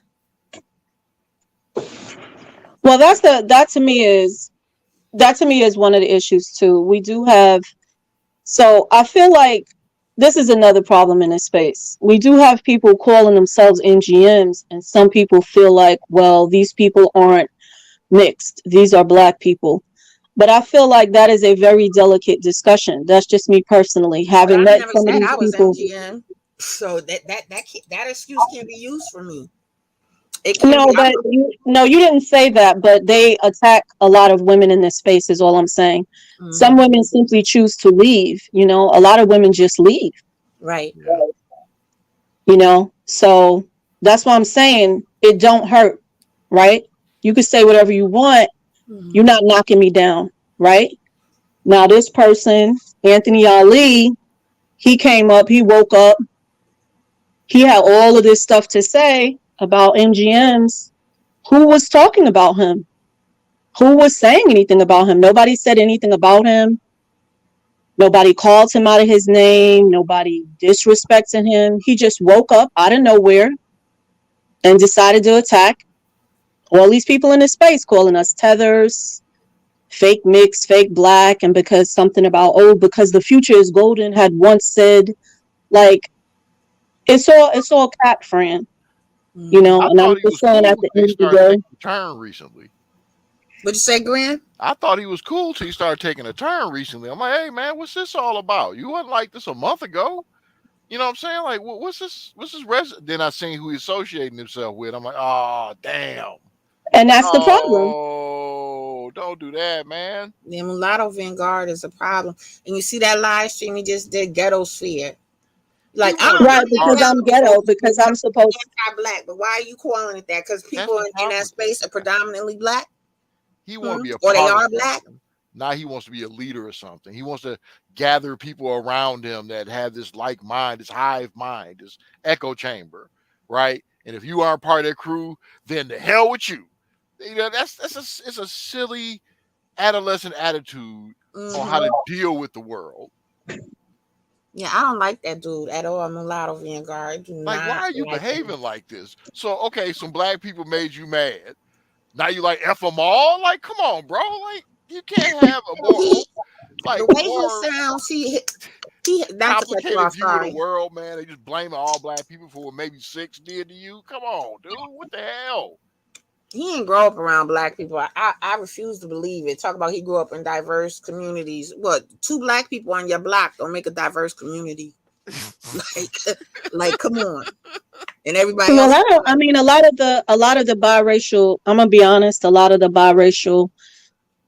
Well, that to me is one of the issues too. We do have, so I feel like this is another problem in this space. We do have people calling themselves NGMs, and some people feel like, well, these people aren't mixed. These are black people. But I feel like that is a very delicate discussion. That's just me personally, But having I met never some of said these I was people. MGM, so that excuse can't be used for me. It can't No, be. but you didn't say that, but they attack a lot of women in this space is all I'm saying. Some Mhm. women simply choose to leave, a lot of women just leave, Right. yeah. So that's why I'm saying it don't hurt, right? You can say whatever you want. You're Mhm. not knocking me down, right? Now this person, Anthony Ali, he came up, he woke up, he had all of this stuff to say about MGMs. Who was talking about him? Who was saying anything about him? Nobody said anything about him. Nobody called him out of his name. Nobody disrespected him. He just woke up out of nowhere and decided to attack all these people in this space, calling us tethers, fake mix, fake black, and because something about, oh, because the future is golden had once said, like, it's all cat friend, Mhm. I and I'm thought he just was saying at cool the till he end of the started day. taking a turn recently. What'd you say, Grant? I thought he was cool till he started taking a turn recently. I'm like, hey man, what's this all about? You wasn't like this a month ago. You know what I'm saying? Like, what's this? What's this? Then I seen who he's associating himself with. I'm like, oh damn. And that's the problem. No, don't do that, man. The mulatto Vanguard is a problem, and you see that live stream he just did, Ghetto Sphere. He Like want to be Right, a I'm because part of I'm down it. for ghetto, because I'm supposed. anti-black, but why are you calling it that? Because That's people the in problem that with that. space are predominantly black, He want to be a or they part of are black. something. Now he wants to be a leader or something. He wants to gather people around him that have this like mind, this hive mind, this echo chamber, right? And if you aren't part of that crew, then the hell with you. It's a silly adolescent attitude on how Hmm. to deal with the world. Yeah, I don't like that dude at all. Mulatto Vanguard, I do Like, why not are you like him. behaving like this? So, okay, some black people made you mad. Now you like F them all? Like, come on, bro. Like, you can't have a more He, the way he more sounds, he. Not to cut you complicated off. view of the Sorry. world, man. They just blaming all black people for what maybe six did to you. Come on, dude. What the hell? He didn't grow up around black people. I refuse to believe it. Talk about he grew up in diverse communities. What, two black people on your block don't make a diverse community? Like, like, come on. And everybody Well, else. I mean, a lot of the biracial. I'm gonna be honest. A lot of the biracial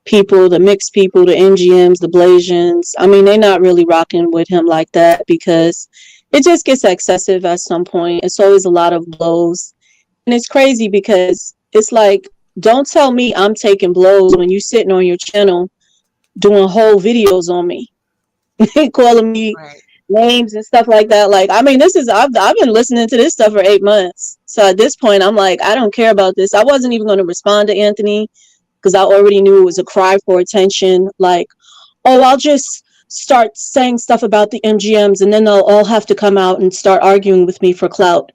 people, the mixed people, the NGMs, the Blasians. I mean, they're not really rocking with him like that because it just gets excessive at some point. It's always a lot of blows, and it's crazy because it's like, don't tell me I'm taking blows when you sitting on your channel doing whole videos on me, calling me Right. names and stuff like that. Like, I mean, I've been listening to this stuff for 8 months. So at this point, I'm like, I don't care about this. I wasn't even going to respond to Anthony because I already knew it was a cry for attention. Like, oh, I'll just start saying stuff about the MGMs and then they'll all have to come out and start arguing with me for clout.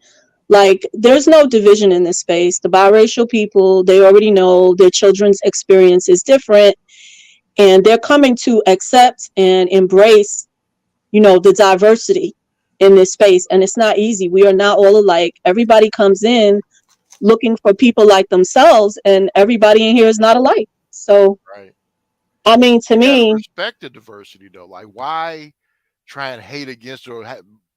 Like, there's no division in this space. The biracial people, they already know their children's experience is different and they're coming to accept and embrace, the diversity in this space. And it's not easy. We are not all alike. Everybody comes in looking for people like themselves, and everybody in here is not alike. So, Right. I mean, to You got to me, respect the diversity, though. Like, why try and hate against it or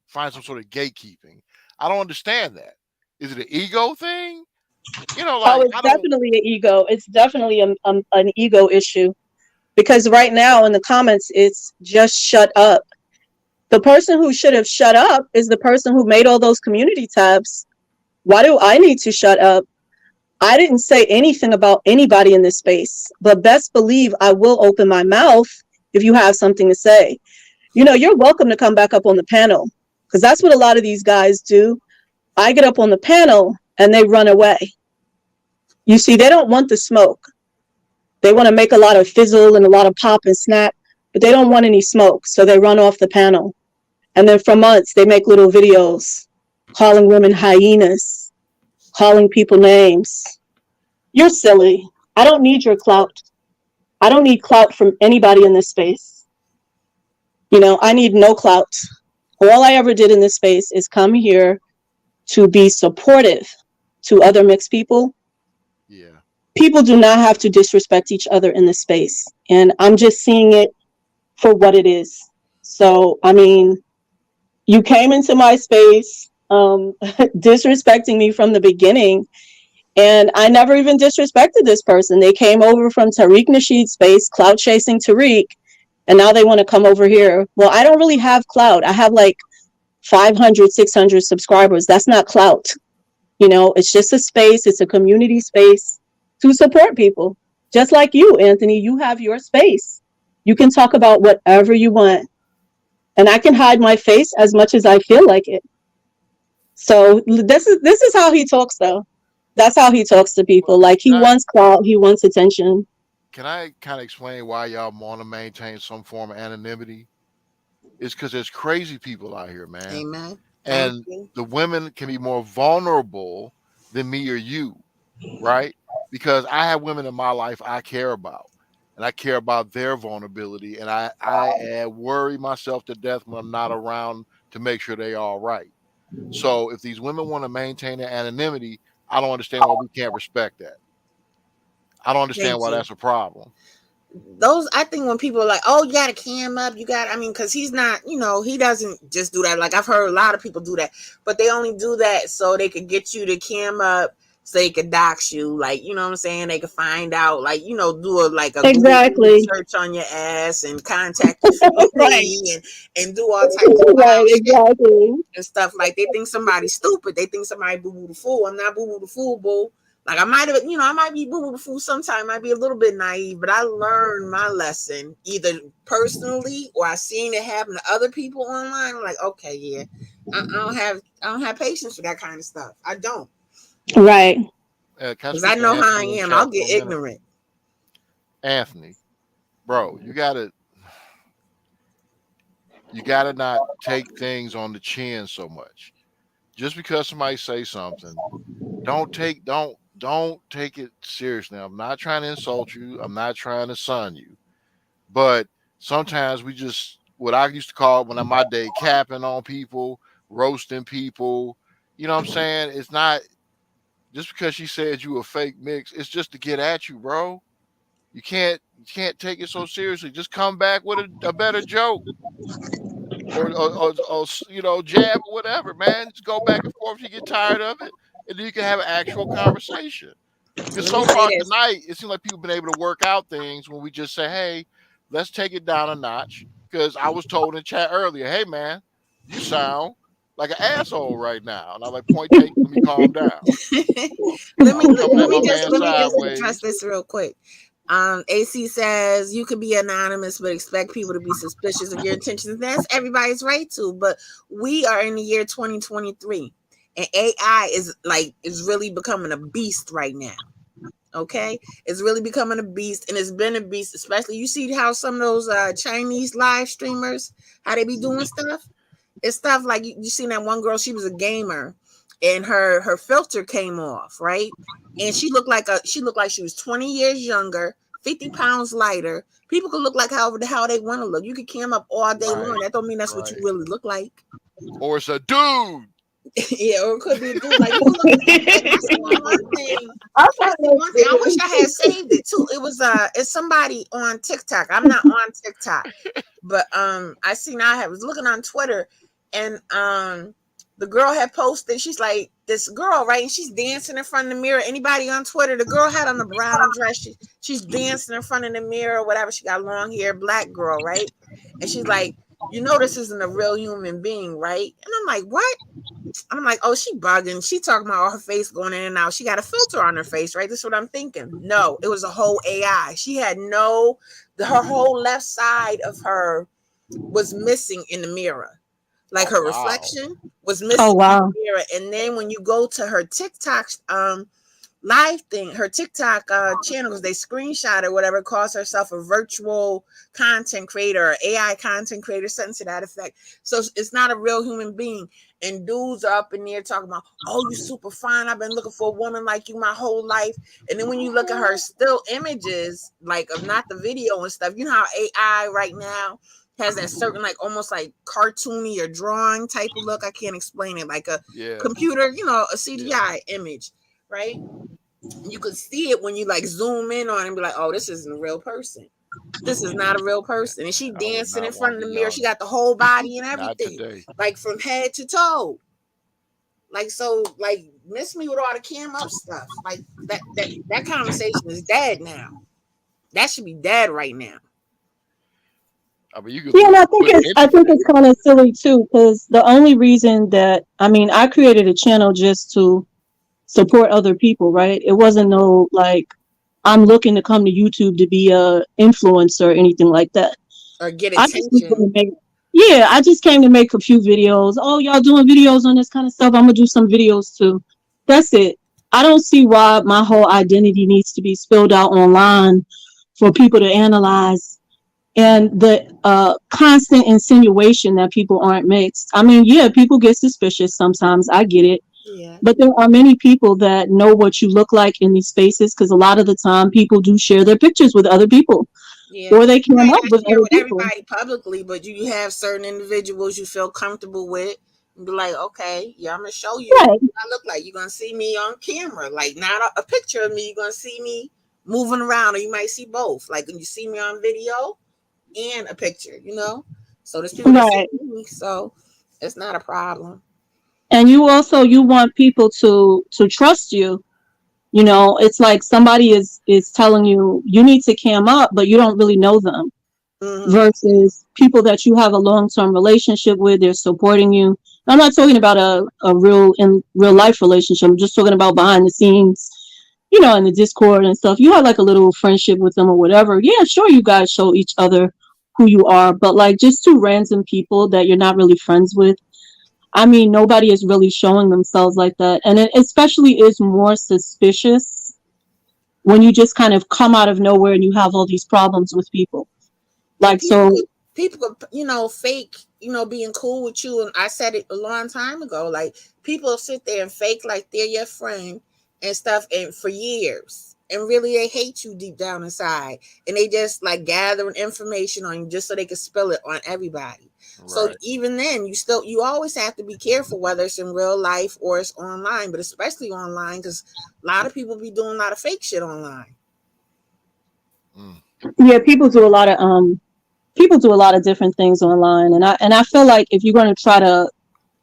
find some sort of gatekeeping? I don't understand that. Is it an ego thing? You know, oh, like it's I don't. definitely an ego. It's definitely an ego issue, because right now in the comments, it's just shut up. The person who should have shut up is the person who made all those community tabs. Why do I need to shut up? I didn't say anything about anybody in this space, but best believe I will open my mouth if you have something to say. You know, you're welcome to come back up on the panel, because that's what a lot of these guys do. I get up on the panel and they run away. You see, they don't want the smoke. They want to make a lot of fizzle and a lot of pop and snap, but they don't want any smoke. So they run off the panel. And then for months, they make little videos calling women hyenas, calling people names. You're silly. I don't need your clout. I don't need clout from anybody in this space. You know, I need no clout. All I ever did in this space is come here to be supportive to other mixed people. Yeah. People do not have to disrespect each other in this space. And I'm just seeing it for what it is. So, I mean, you came into my space disrespecting me from the beginning. And I never even disrespected this person. They came over from Tariq Nasheed's space, clout chasing Tariq, and now they want to come over here. Well, I don't really have clout. I have like 500, 600 subscribers. That's not clout. You know, it's just a space. It's a community space to support people. Just like you, Anthony, you have your space. You can talk about whatever you want. And I can hide my face as much as I feel like it. So this is how he talks though. That's how he talks to people. Well, Like he wants clout, he wants attention. can I kind of explain why y'all want to maintain some form of anonymity? It's because there's crazy people out here, man, Amen. Thank and you. the women can be more vulnerable than me or you, right? Because I have women in my life I care about, and I care about their vulnerability, and I worry myself to death when I'm not around to make sure they all right. So if these women want to maintain their anonymity, I don't understand why we can't respect that. I don't understand Thank why you. that's a problem. Those, I think when people are like, oh, you got to cam up, you got, I mean, because he's not, he doesn't just do that. Like I've heard a lot of people do that, but they only do that so they could get you to cam up, so they could dox you. Like, you know what I'm saying? They could find out, like, do a Google image Exactly. search on your ass and contact your Right. family and do all types of Right, wild shit exactly. and stuff. Like they think somebody's stupid. They think somebody boo boo the fool. I'm not boo boo the fool, boo. Like I might have, I might be boo boo the fool sometime. Might be a little bit naive, but I learned my lesson either personally or I seen it happen to other people online. I'm like, okay, yeah, I don't have patience for that kind of stuff. I don't, Right. Can I because I speak to know how I Anthony in am. I'll chat for get a minute? ignorant. Anthony, bro, you gotta not take things on the chin so much. Just because somebody say something, don't take it seriously. I'm not trying to insult you. I'm not trying to son you. But sometimes we just what I used to call when I'm my day capping on people, roasting people. You know what I'm saying? It's not just because she said you a fake mix, it's just to get at you, bro. You can't take it so seriously. Just come back with a better joke or jab or whatever, man. Just go back and forth if you get tired of it, and then you can have an actual conversation. Because Let me so say far this. tonight, it seems like people have been able to work out things when we just say, hey, let's take it down a notch. Because I was told in chat earlier, hey, man, you sound like an asshole right now. And I'm like, point taken, let me calm down. let I me was coming let at my me just man let me just address sideways. this real quick. AC says you can be anonymous but expect people to be suspicious of your intentions. That's everybody's right to, but we are in the year 2023 and AI is really becoming a beast right now. Okay, it's really becoming a beast, and it's been a beast. Especially, you see how some of those Chinese live streamers, how they be doing stuff. It's stuff like you seen that one girl. She was a gamer, and her filter came off, right? And she looked like she was 20 years younger, 50 pounds lighter. People could look like however the hell they want to look. You could cam up all day long. Right, That don't mean that's what you right. really look like. Or it's a dude. Yeah, or it could be a dude. Like you can look at, and I see one thing. I I thought see it one thing. I wish was I had saved it too. It was it's somebody on TikTok. I'm not on TikTok, but I seen I was looking on Twitter, and the girl had posted. She's like this girl, right? And she's dancing in front of the mirror. Anybody on Twitter? The girl had on a brown dress. She's dancing in front of the mirror or whatever. She got long hair, black girl, right? And she's like, you know, this isn't a real human being, right? And I'm like, what? I'm like, oh, she bugging. She talking about her face going in and out. She got a filter on her face, right? This is what I'm thinking. No, it was a whole AI. She had her whole left side of her was missing in the mirror. Like Oh her wow. reflection was Oh missing in wow. the mirror. And then when you go to her TikTok live thing, her TikTok channel, because they screenshot or whatever, calls herself a virtual content creator or AI content creator, something to that effect. So it's not a real human being. And dudes are up in there talking about, oh, you super fine. I've been looking for a woman like you my whole life. And then when you look at her still images, like of not the video and stuff, you know how AI right now has that certain like almost like cartoony or drawing type of look. I can't explain it. Like a Yeah. computer, a Yeah. CGI image, right? You could see it when you like zoom in on it and be like, oh, this isn't a real person. This is not a real person. And she I would dancing in not want front to of be the mirror. She young. got the whole body and Not everything, today. like from head to toe. Like so, like miss me with all the cam up stuff. Like that conversation is dead now. That should be dead right now. I mean, you could Yeah, and put I think anything. it's kind of silly too, because the only reason that I mean, I created a channel just to support other people, right? It wasn't no like I'm looking to come to YouTube to be a influencer or anything like that. Or get I just was attention. gonna make, yeah, I just came to make a few videos. Oh, y'all doing videos on this kind of stuff? I'm gonna do some videos too. That's it. I don't see why my whole identity needs to be spilled out online for people to analyze, and the constant insinuation that people aren't mixed. I mean, yeah, people get suspicious sometimes. I get it. Yeah, But there are many people that know what you look like in these spaces, because a lot of the time people do share their pictures with other people, yeah. or they You cam might up not with share other with people. everybody publicly, but you have certain individuals you feel comfortable with and be like, okay, yeah, I'm gonna show you Right, what I look like. You're gonna see me on camera, like not a picture of me. You're gonna see me moving around, or you might see both. Like when you see me on video and a picture. So there's people that see right. me, so it's not a problem. And you want people to trust you. It's like somebody is telling you you need to cam up, but you don't really know them, Hmm. versus people that you have a long-term relationship with. They're supporting you. I'm not talking about a real life relationship. I'm just talking about behind the scenes, in the Discord and stuff. You have like a little friendship with them or whatever. Yeah, sure, you guys show each other who you are, but like just two random people that you're not really friends with. I mean, nobody is really showing themselves like that. And it especially is more suspicious when you just kind of come out of nowhere and you have all these problems with people. And Like, so, people could, fake, being cool with you. And I said it a long time ago. Like people sit there and fake like they're your friend and stuff, and for years, and really they hate you deep down inside, and they just like gathering information on you just so they can spill it on everybody. So Right. even then, you always have to be careful whether it's in real life or it's online, but especially online because a lot of people be doing a lot of fake shit online. Mm. yeah, people do a lot of different things online, and I feel like if you're going to try to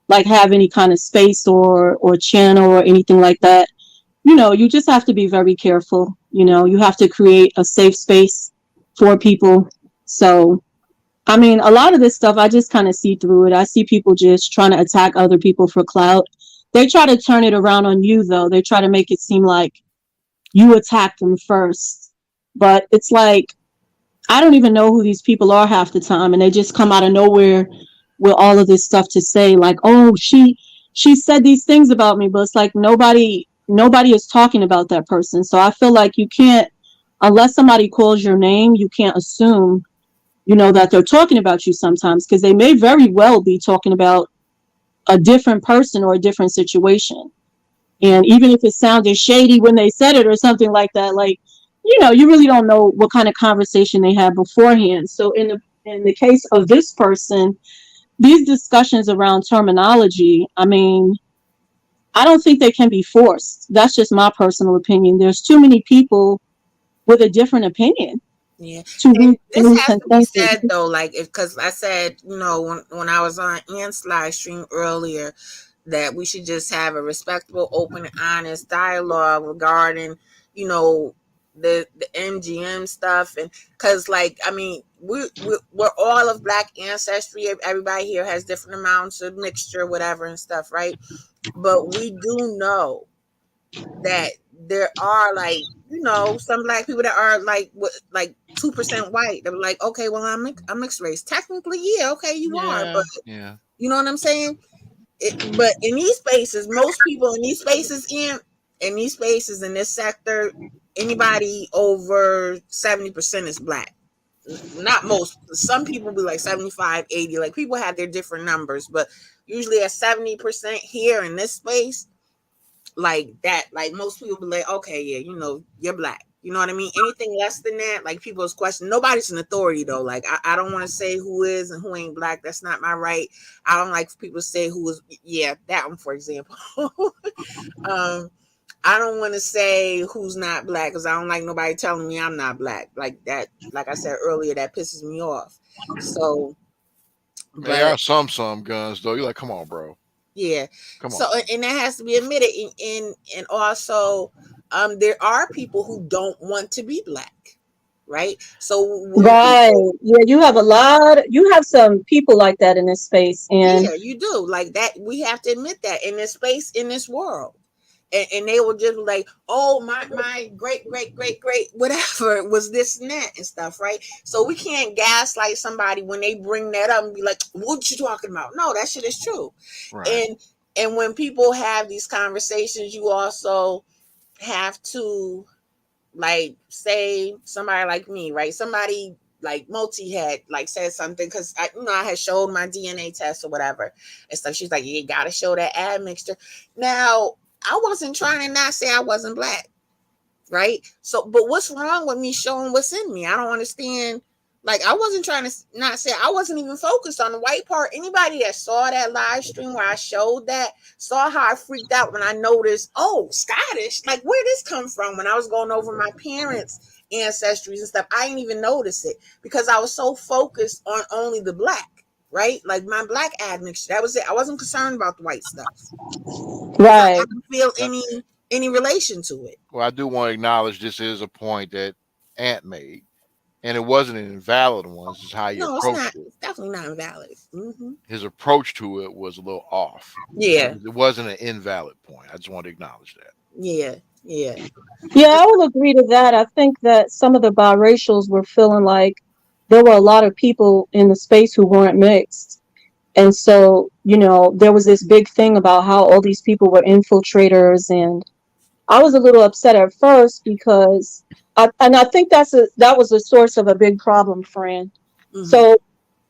like have any kind of space or channel or anything like that, you just have to be very careful. You have to create a safe space for people. So, I mean, a lot of this stuff, I just kind of see through it. I see people just trying to attack other people for clout. They try to turn it around on you, though. They try to make it seem like you attacked them first. But it's like, I don't even know who these people are half the time. And they just come out of nowhere with all of this stuff to say, like, oh, she said these things about me. But it's like nobody is talking about that person. So I feel like you can't, unless somebody calls your name, you can't assume that they're talking about you sometimes, because they may very well be talking about a different person or a different situation. And even if it sounded shady when they said it or something like that, like, you really don't know what kind of conversation they had beforehand. So in the case of this person, these discussions around terminology, I mean, I don't think they can be forced. That's just my personal opinion. There's too many people with a different opinion Yeah, to and reach this any has to be consensus. said though, like, because I said, when I was on Ant's live stream earlier, that we should just have a respectable, open, and honest dialogue regarding, you know, the MGM stuff, and because, like, I mean, we're all of Black ancestry. Everybody here has different amounts of mixture, whatever, and stuff, right? But we do know that there are, like, some Black people that are like, what, like 2% white. They're like, okay, well, I'm mixed race. Technically, yeah, okay, you are, but Yeah, yeah. you know what I'm saying? But in these spaces, most people in these spaces, in these spaces in this sector, anybody over 70% is Black. Not most. Some people be like 75, 80. Like, people have their different numbers, but usually at 70% here in this space, like that, like most people be like, okay, yeah, you're Black. You know what I mean? Anything less than that, like, people's question. Nobody's an authority though. Like, I don't want to say who is and who ain't Black. That's not my right. I don't like for people to say who is. Yeah, that one, for example. um, I don't want to say who's not Black because I don't like nobody telling me I'm not Black. Like that, like I said earlier, that pisses me off. So, There but are some guns though. You're like, come on, bro. yeah. Come So, on. and that has to be admitted. And also, there are people who don't want to be Black, right? So when Right. people, Yeah, you have some people like that in this space. And yeah, you do like that. We have to admit that in this space, in this world. And they will just be like, oh, my great whatever was this and that and stuff, right? So we can't gaslight somebody when they bring that up and be like, what you talking about? No, that shit is true. Right. And when people have these conversations, you also have to, like, say somebody like me, right? Somebody like Multi had, like, said something because I had showed my DNA test or whatever and stuff. She's like, you gotta show that admixture. Now, I wasn't trying to not say I wasn't Black, right? So, but what's wrong with me showing what's in me? I don't understand. Like, I wasn't trying to not say, I wasn't even focused on the white part. Anybody that saw that live stream where I showed that saw how I freaked out when I noticed, oh, Scottish. Like, where this come from? When I was going over my parents' ancestries and stuff, I didn't even notice it because I was so focused on only the Black, right? Like, my Black admixture. That was it. I wasn't concerned about the white stuff because I right. didn't feel Uh, any relation to it. Well, I do want to acknowledge this is a point that Ant made, and it wasn't an invalid one. It's just how he No, it's approached not. it. It's definitely not invalid. His approach to it was a little off. Yeah, It wasn't an invalid point. I just want to acknowledge that. yeah, yeah. Yeah, I will agree to that. I think that some of the biracials were feeling like there were a lot of people in the space who weren't mixed. And so, there was this big thing about how all these people were infiltrators. And I was a little upset at first because I think that was a source of a big problem, Fran. Mm-hmm, So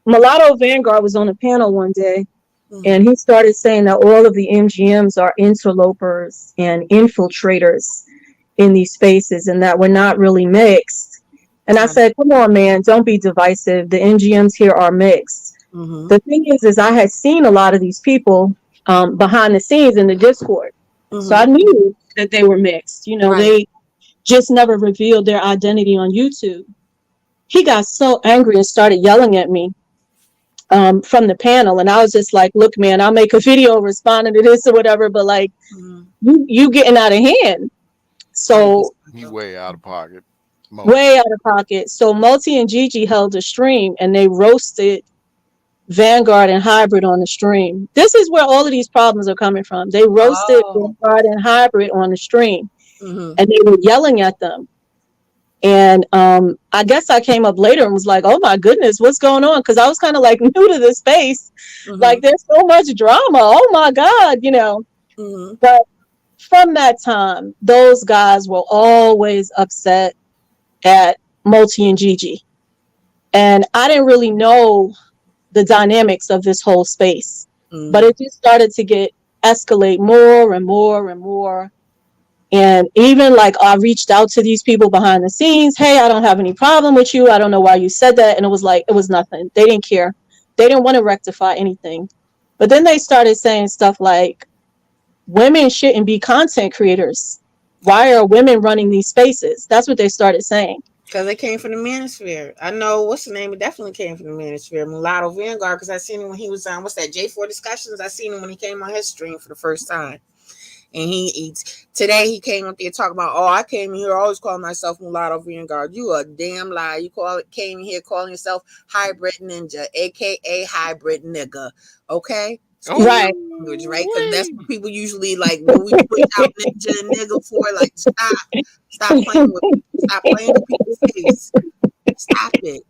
Mulatto Vanguard was on a panel one day, mm-hmm, and he started saying that all of the MGMs are interlopers and infiltrators in these spaces and that we're not really mixed. And I right. said, come on, man, don't be divisive. The MGMs here are mixed. Mm-hmm, The thing is I had seen a lot of these people behind the scenes in the Discord. So mm-hmm, I knew that they were mixed. right. They just never revealed their identity on YouTube. He got so angry and started yelling at me from the panel. And I was just like, look, man, I'll make a video responding to this or whatever. But like, Mm-hmm. you getting out of hand. Right. So He way out of pocket. Multi. way out of pocket. So Multi and Gigi held a stream and they roasted Vanguard and Hybrid on the stream. This is where all of these problems are coming from. They roasted Oh. Vanguard and Hybrid on the stream Mm-hmm. and they were yelling at them. And I guess I came up later and was like, oh my goodness, what's going on? Because I was kind of like new to the space. Mm-hmm. Like, there's so much drama. Oh my God. Mm-hmm. But from that time, those guys were always upset at Multi and Gigi. And I didn't really know the dynamics of this whole space. But Mm-hmm. it just started to escalate more and more and more. And even like I reached out to these people behind the scenes. Hey, I don't have any problem with you. I don't know why you said that. And it was like, it was nothing. They didn't care. They didn't want to rectify anything. But then they started saying stuff like, women shouldn't be content creators. Why are women running these spaces? That's what they started saying. Because they came from the manosphere. I know what's the name. It definitely came from the manosphere. Mulatto Vanguard. Because I seen him when he was on what's that J4 discussions. I seen him when he came on his stream for the first time. And today he came up there talking about, oh, I came in here always calling myself Mulatto Vanguard. You a damn lie. You came in here calling yourself hybrid ninja, aka hybrid nigga. Okay? Excuse my Right. language, right? Oh, Because that's what people usually like when we push out ninja and nigga for. Like, stop playing with people. Stop playing with people's face. Stop it.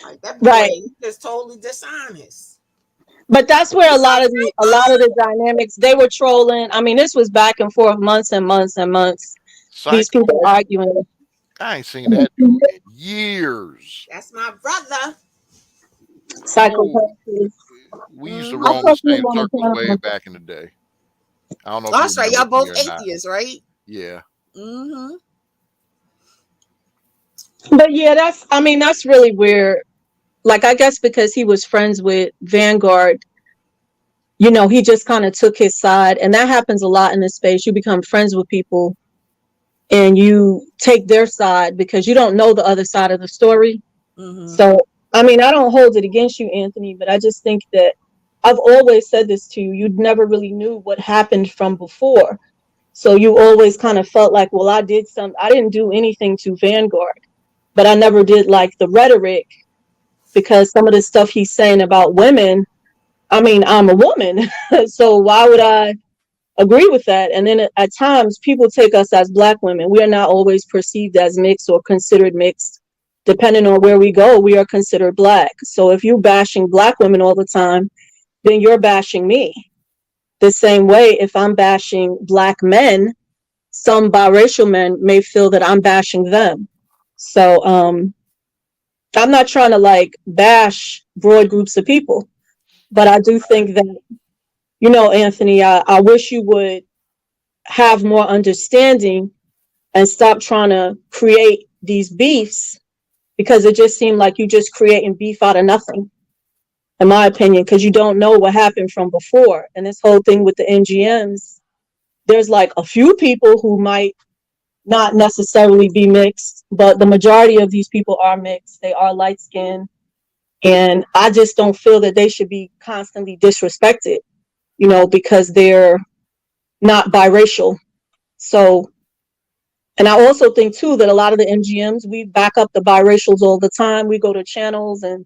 Like that boy, Right. he's just totally dishonest. But that's where It's a a lot of the dynamics, they were trolling. I mean, this was back and forth months and months and months. These Psycho. people arguing. I ain't seen that dude in years. That's my brother. Oh, Psychopaths. we used to Mm-hmm. I'll roam the talk to you same on the circles way panel. back in the day. I don't know Oh, if you that's right. remember Y'all me both or not. atheists, right? Yeah. Mm-hmm. But yeah, I mean, that's really where, like, I guess because he was friends with Vanguard, he just kind of took his side. And that happens a lot in this space. You become friends with people and you take their side because you don't know the other side of the story. Mm-hmm. So, I mean, I don't hold it against you, Anthony, but I just think that I've always said this to you. You never really knew what happened from before. So you always kind of felt like, well, I didn't do anything to Vanguard, but I never did like the rhetoric because some of the stuff he's saying about women, I mean, I'm a woman. So why would I agree with that? And then at times people take us as black women. We are not always perceived as mixed or considered mixed. Depending on where we go, we are considered black. So if you're bashing black women all the time, then you're bashing me. The same way, if I'm bashing black men, some biracial men may feel that I'm bashing them. So I'm not trying to like bash broad groups of people, but I do think that, Anthony, I wish you would have more understanding and stop trying to create these beefs because it just seemed like you just creating beef out of nothing, in my opinion, because you don't know what happened from before. And this whole thing with the NGMs, there's like a few people who might not necessarily be mixed, but the majority of these people are mixed. They are light skinned. And I just don't feel that they should be constantly disrespected, because they're not biracial. So, and I also think too that a lot of the MGMs, we back up the biracials all the time. We go to channels and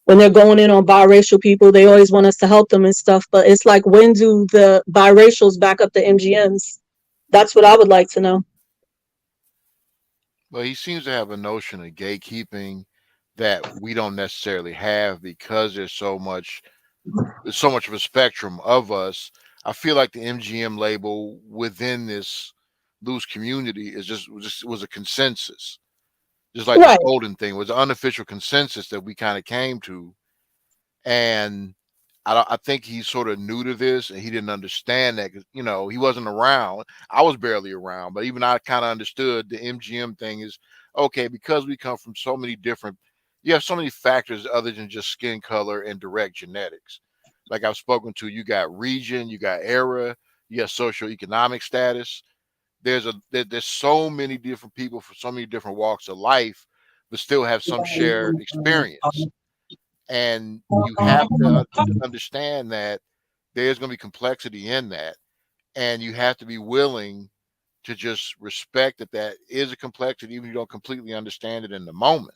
when they're going in on biracial people, they always want us to help them and stuff. But it's like, when do the biracials back up the MGMs? That's what I would like to know. Well, he seems to have a notion of gatekeeping that we don't necessarily have because there's so much of a spectrum of us. I feel like the MGM label within this loose community just was a consensus, just like the Right. golden thing was an unofficial consensus that we kind of came to. And I think he's sort of new to this and he didn't understand that because he wasn't around. I was barely around, but even I kind of understood the MGM thing is okay because we come from so many different. You have so many factors other than just skin color and direct genetics. Like I've spoken to, you got region, you got era, you got socioeconomic status. There's so many different people from so many different walks of life, but still have some shared experience. And you have to understand that there's going to be complexity in that, and you have to be willing to just respect that is a complexity, even if you don't completely understand it in the moment.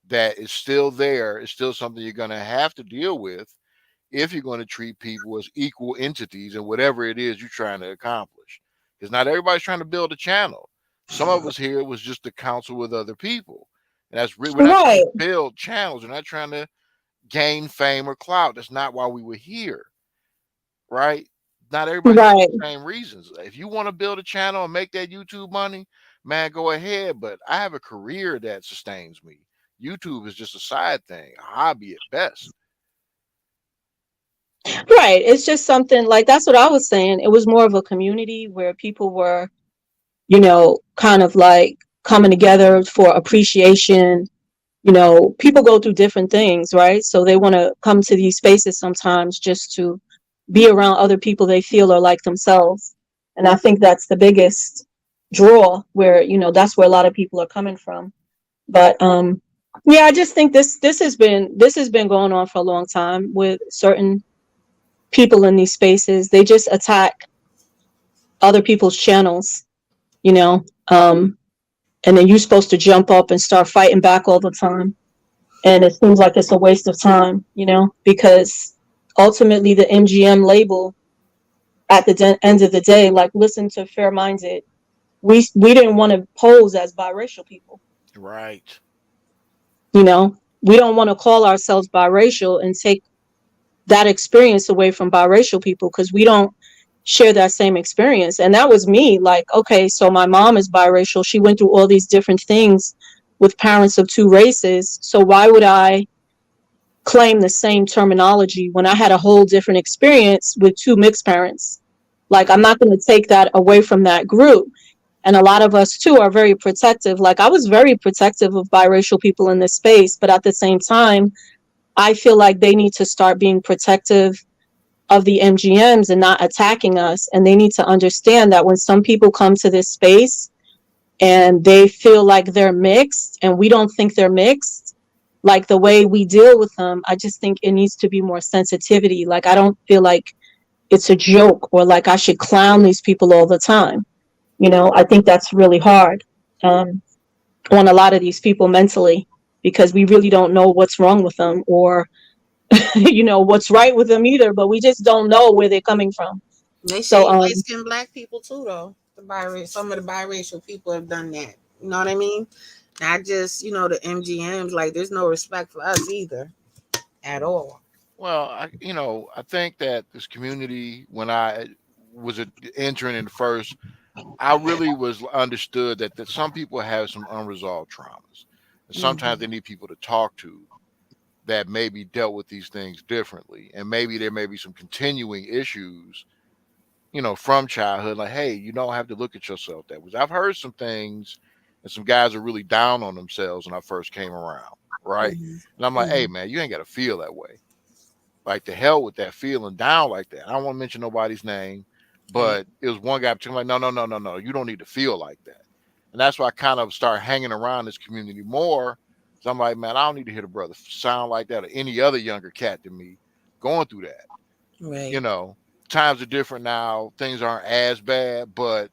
That is still there. It's still something you're going to have to deal with if you're going to treat people as equal entities in whatever it is you're trying to accomplish. Because not everybody's trying to build a channel. Some of us here was just to counsel with other people, and we're not trying Right. to build channels. We're not trying to gain fame or clout. That's not why we were here, right? Not everybody's here Right. for the same reasons. If you want to build a channel and make that YouTube money, man, go ahead. But I have a career that sustains me. YouTube is just a side thing, a hobby at best. Right. It's just something like, that's what I was saying. It was more of a community where people were, kind of like coming together for appreciation. People go through different things, right? So they want to come to these spaces sometimes just to be around other people they feel are like themselves. And I think that's the biggest draw, where, that's where a lot of people are coming from. But yeah, I just think this has been going on for a long time with certain people in these spaces. They just attack other people's channels, you know, um, and then you're supposed to jump up and start fighting back all the time. And it seems like it's a waste of time, because ultimately the MGM label, at the end of the day, like, listen to Fair Minded, we didn't want to pose as biracial people. Right. We don't want to call ourselves biracial and take that experience away from biracial people, because we don't share that same experience. And that was me. Like, okay, so my mom is biracial. She went through all these different things with parents of two races. So why would I claim the same terminology when I had a whole different experience with two mixed parents? Like, I'm not going to take that away from that group. And a lot of us too are very protective. Like, I was very protective of biracial people in this space, but at the same time, I feel like they need to start being protective of the MGMs and not attacking us. And they need to understand that when some people come to this space and they feel like they're mixed and we don't think they're mixed, like, the way we deal with them, I just think it needs to be more sensitivity. Like, I don't feel like it's a joke, or like I should clown these people all the time. I think that's really hard, on a lot of these people mentally, because we really don't know what's wrong with them, or what's right with them either, but we just don't know where they're coming from. They So shade light skinned black people too, though. Some of the biracial people have done that. You know what I mean? Not just the MGMs. Like, there's no respect for us either, at all. Well, I think that this community, when I was entering in first, I really was understood that some people have some unresolved traumas. And sometimes they Hmm. need people to talk to that maybe dealt with these things differently. And maybe there may be some continuing issues, from childhood. Like, hey, you don't have to look at yourself that way. I've heard some things, and some guys are really down on themselves when I first came around. Right. Hmm. And I'm like, hey, Hmm. man, you ain't got to feel that way. Like, the hell with that, feeling down like that. I don't want to mention nobody's name, Right. but it was one guy particularly like, no, no, no, no, no. You don't need to feel like that. And that's why I kind of start hanging around this community more. So I'm like, man, I don't need to hear the brother sound like that or any other younger cat than me going through that. You Right. know, times are different now. Things aren't as bad, but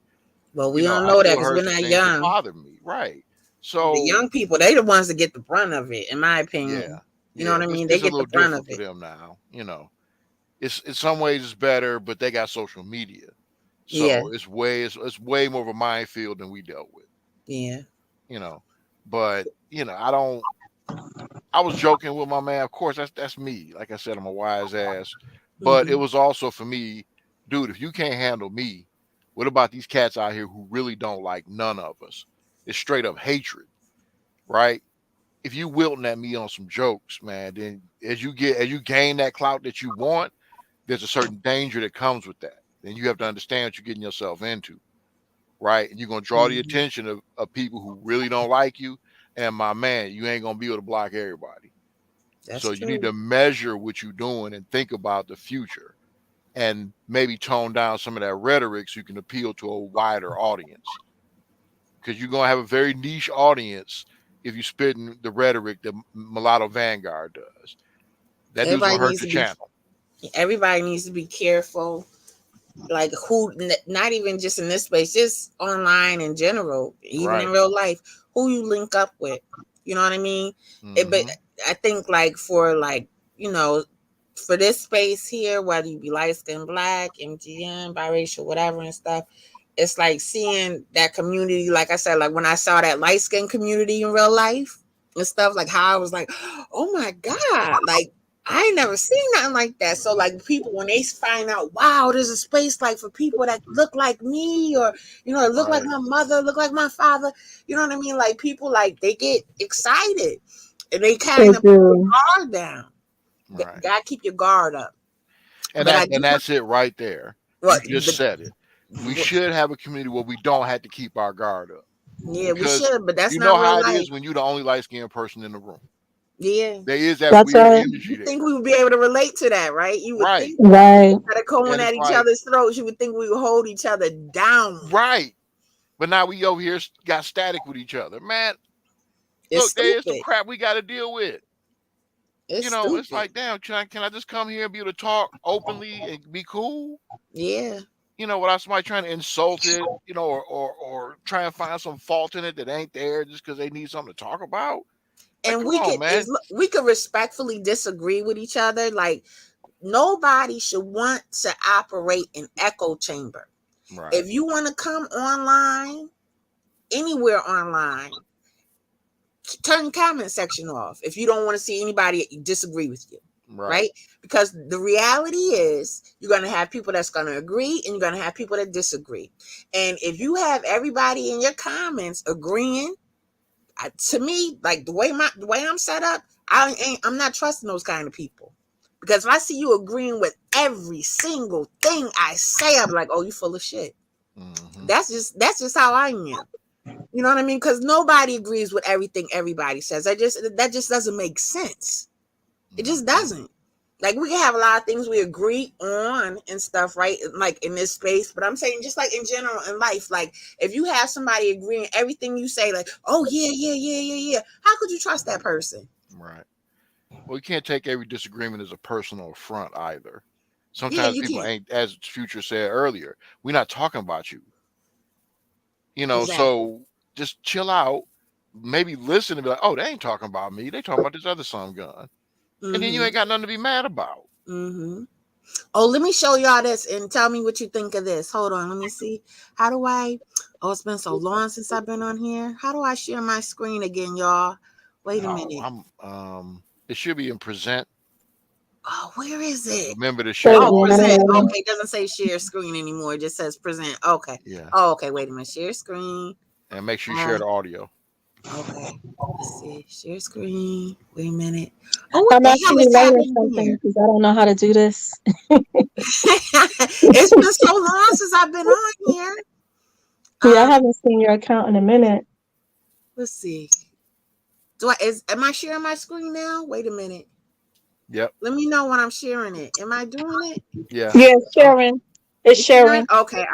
But we don't I know that still because heard we're some not things that young. bother me. Right. The So young people, they the ones that get the brunt of it, in my yeah, opinion. You know yeah, what I it's, mean? They it's a get the little brunt of different for it. them now. It's in some ways it's better, but they got social media, Yeah. so it's way more of a minefield than we dealt with. Yeah. You know, but I don't. I was joking with my man. Of course, that's me. Like I said, I'm a wise ass, but it Hmm. was also for me, dude. If you can't handle me, what about these cats out here who really don't like none of us? It's straight up hatred, right? If you wilting at me on some jokes, man, then as you gain that clout that you want, there's a certain danger that comes with that. Then you have to understand what you're getting yourself into, right? And you're gonna draw the Hmm. attention of people who really don't like you. And my man, you ain't gonna be able to block everybody. That's So you need true. to measure what you're doing and think about the future and maybe tone down some of that rhetoric so you can appeal to a wider audience. Because you're gonna have a very niche audience if you spit in the rhetoric that Mulatto Vanguard does. That dude's Everybody gonna hurt needs your to be. channel. Everybody needs to be careful. Like, who? Not even just in this space, just online in general, even in Right. real life. Who you link up with? You know what I mean? But Mm-hmm. I think, like, you know for this space here, whether you be light skinned, black, MGM, biracial, whatever and stuff, it's like seeing that community. Like I said, like when I saw that light skinned community in real life and stuff, like how I was like, oh my God, like I ain't never seen nothing like that. So like people when they find out, wow, there's a space like for people that look like me or look like Right. my mother, look like my father, you know what I mean? Like people like they get excited and they they kind of put their do. guard down. Right. Gotta keep your guard up. And But I that do and want that's it right there. what You just said it. We what should have a community where we don't have to keep our guard up. yeah, we Because should, but that's you not know real how it life. is when you're the only light skinned person in the room. Yeah. There is that That's weird right. energy You there. think we would be able to relate to that, right? You would Right. think Right. instead of going And at it's each like, other's throats, you would think we would hold each other down. right. But now we over here got static with each other. Man, It's look, there is some stupid. crap we got to deal with. It's You know, it's stupid. like, damn, can I just come here and be able to talk openly and be cool? Yeah. You know, without somebody trying to insult it, you know, or try and find some fault in it that ain't there just because they need something to talk about. Like, And come on, man. we could respectfully disagree with each other. Like, nobody should want to operate an echo chamber. Right. If you want to come online, anywhere online, turn the comment section off if you don't want to see anybody disagree with you. Right? Because the reality is you're going to have people that's going to agree and you're going to have people that disagree. And if you have everybody in your comments agreeing, to me, like the way I'm set up, I'm not trusting those kind of people. Because if I see you agreeing with every single thing I say, I'm like, oh, you full of shit. Mm-hmm. That's just how I am. You know what I mean? Because nobody agrees with everything everybody says. That just doesn't make sense. It just doesn't. Like, we can have a lot of things we agree on and stuff, right? Like in this space, but I'm saying just like in general in life, like if you have somebody agreeing everything you say, like, oh yeah, how could you trust that person? Right. Well, you can't take every disagreement as a personal affront either. Yeah, Sometimes you people can't. ain't, as Future said earlier, we're not talking about you. You know, Exactly. so just chill out, maybe listen and be like, oh, they ain't talking about me. They talking about this other son gun. And then you ain't got nothing to be mad about. Mm-hmm. Oh, let me show y'all this and tell me what you think of this. Hold on, let me see. How do I? Oh, it's been so long since I've been on here. How do I share my screen again, y'all? Wait a minute. It should be in present. Oh, where is it? Remember to share the Oh, audio. present. Okay, it doesn't say share screen anymore. It just says present. Okay. Yeah. Oh, okay. Wait a minute. Share screen. And make sure you share the audio. Okay. Let's see. Share screen. Wait a minute. Oh, what I'm the hell actually is learning happening something here? because I don't know how to do this. It's been so long since I've been on here. Yeah, I haven't seen your account in a minute. Let's see. Am I sharing my screen now? Wait a minute. Yep. Let me know when I'm sharing it. Am I doing it? Yeah. Yeah, sharing. It's sharing. Okay.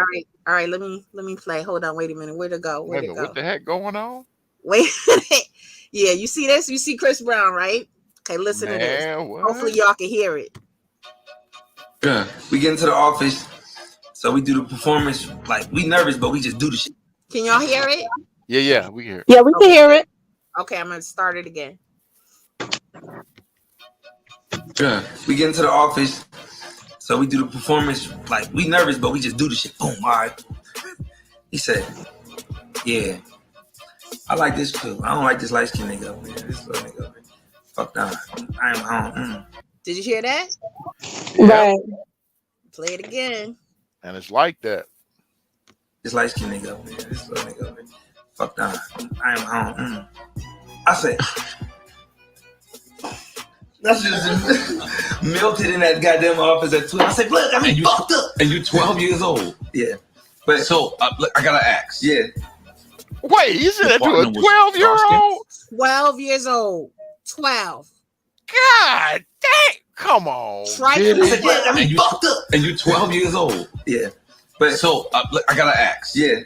All right. Let me play. Hold on. Wait a minute. Where'd it go? Wait a minute. What the heck going on? Wait a minute. Yeah, you see this? You see Chris Brown, right? Okay, listen to this. What? Hopefully y'all can hear it. Yeah, we get into the office, so we do the performance. Like, we nervous, but we just do the shit. Can y'all hear it? Yeah, we hear it. Yeah, we can hear it. Okay, I'm gonna start it again. Yeah, we get into the office, so we do the performance. Like, we nervous, but we just do the shit. Boom, all right. He said, yeah, I like this too. I don't like this light skinned nigga over here. This little nigga over here. Fuck that. I don't. Did you hear that? Yeah. Right. Play it again. And it's like that. This light skinned nigga over here. This little nigga over here. Fuck that. I don't. I said, that's just melted in that goddamn office at 12. I said, look, I mean, you fucked up. And you're 12 years old. Yeah. But so, look, I gotta ask. Yeah. Wait, you said that to a 12-year-old? 12 years old. 12. God dang. Come on. I mean, fucked up. And you're 12 years old. Yeah. But so, look, I gotta ask. Yeah.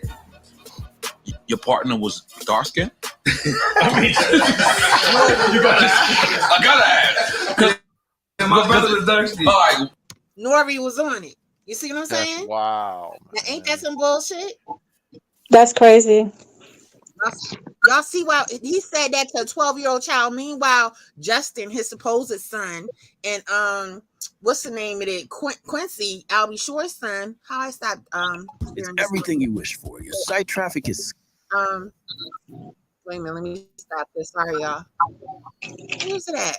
Your partner was dark skinned? I mean, I gotta ask. My brother was dark skinned. All right. Nori was on it. You see what I'm saying? That's wow. Now, ain't that some bullshit? That's crazy. Y'all see why he said that to a 12-year-old child. Meanwhile, Justin, his supposed son, and what's the name of it? Quincy, Albie Shore's son. How I stopped it's everything you wish for. Your site traffic is wait a minute, let me stop this. Sorry, y'all. Where's it at?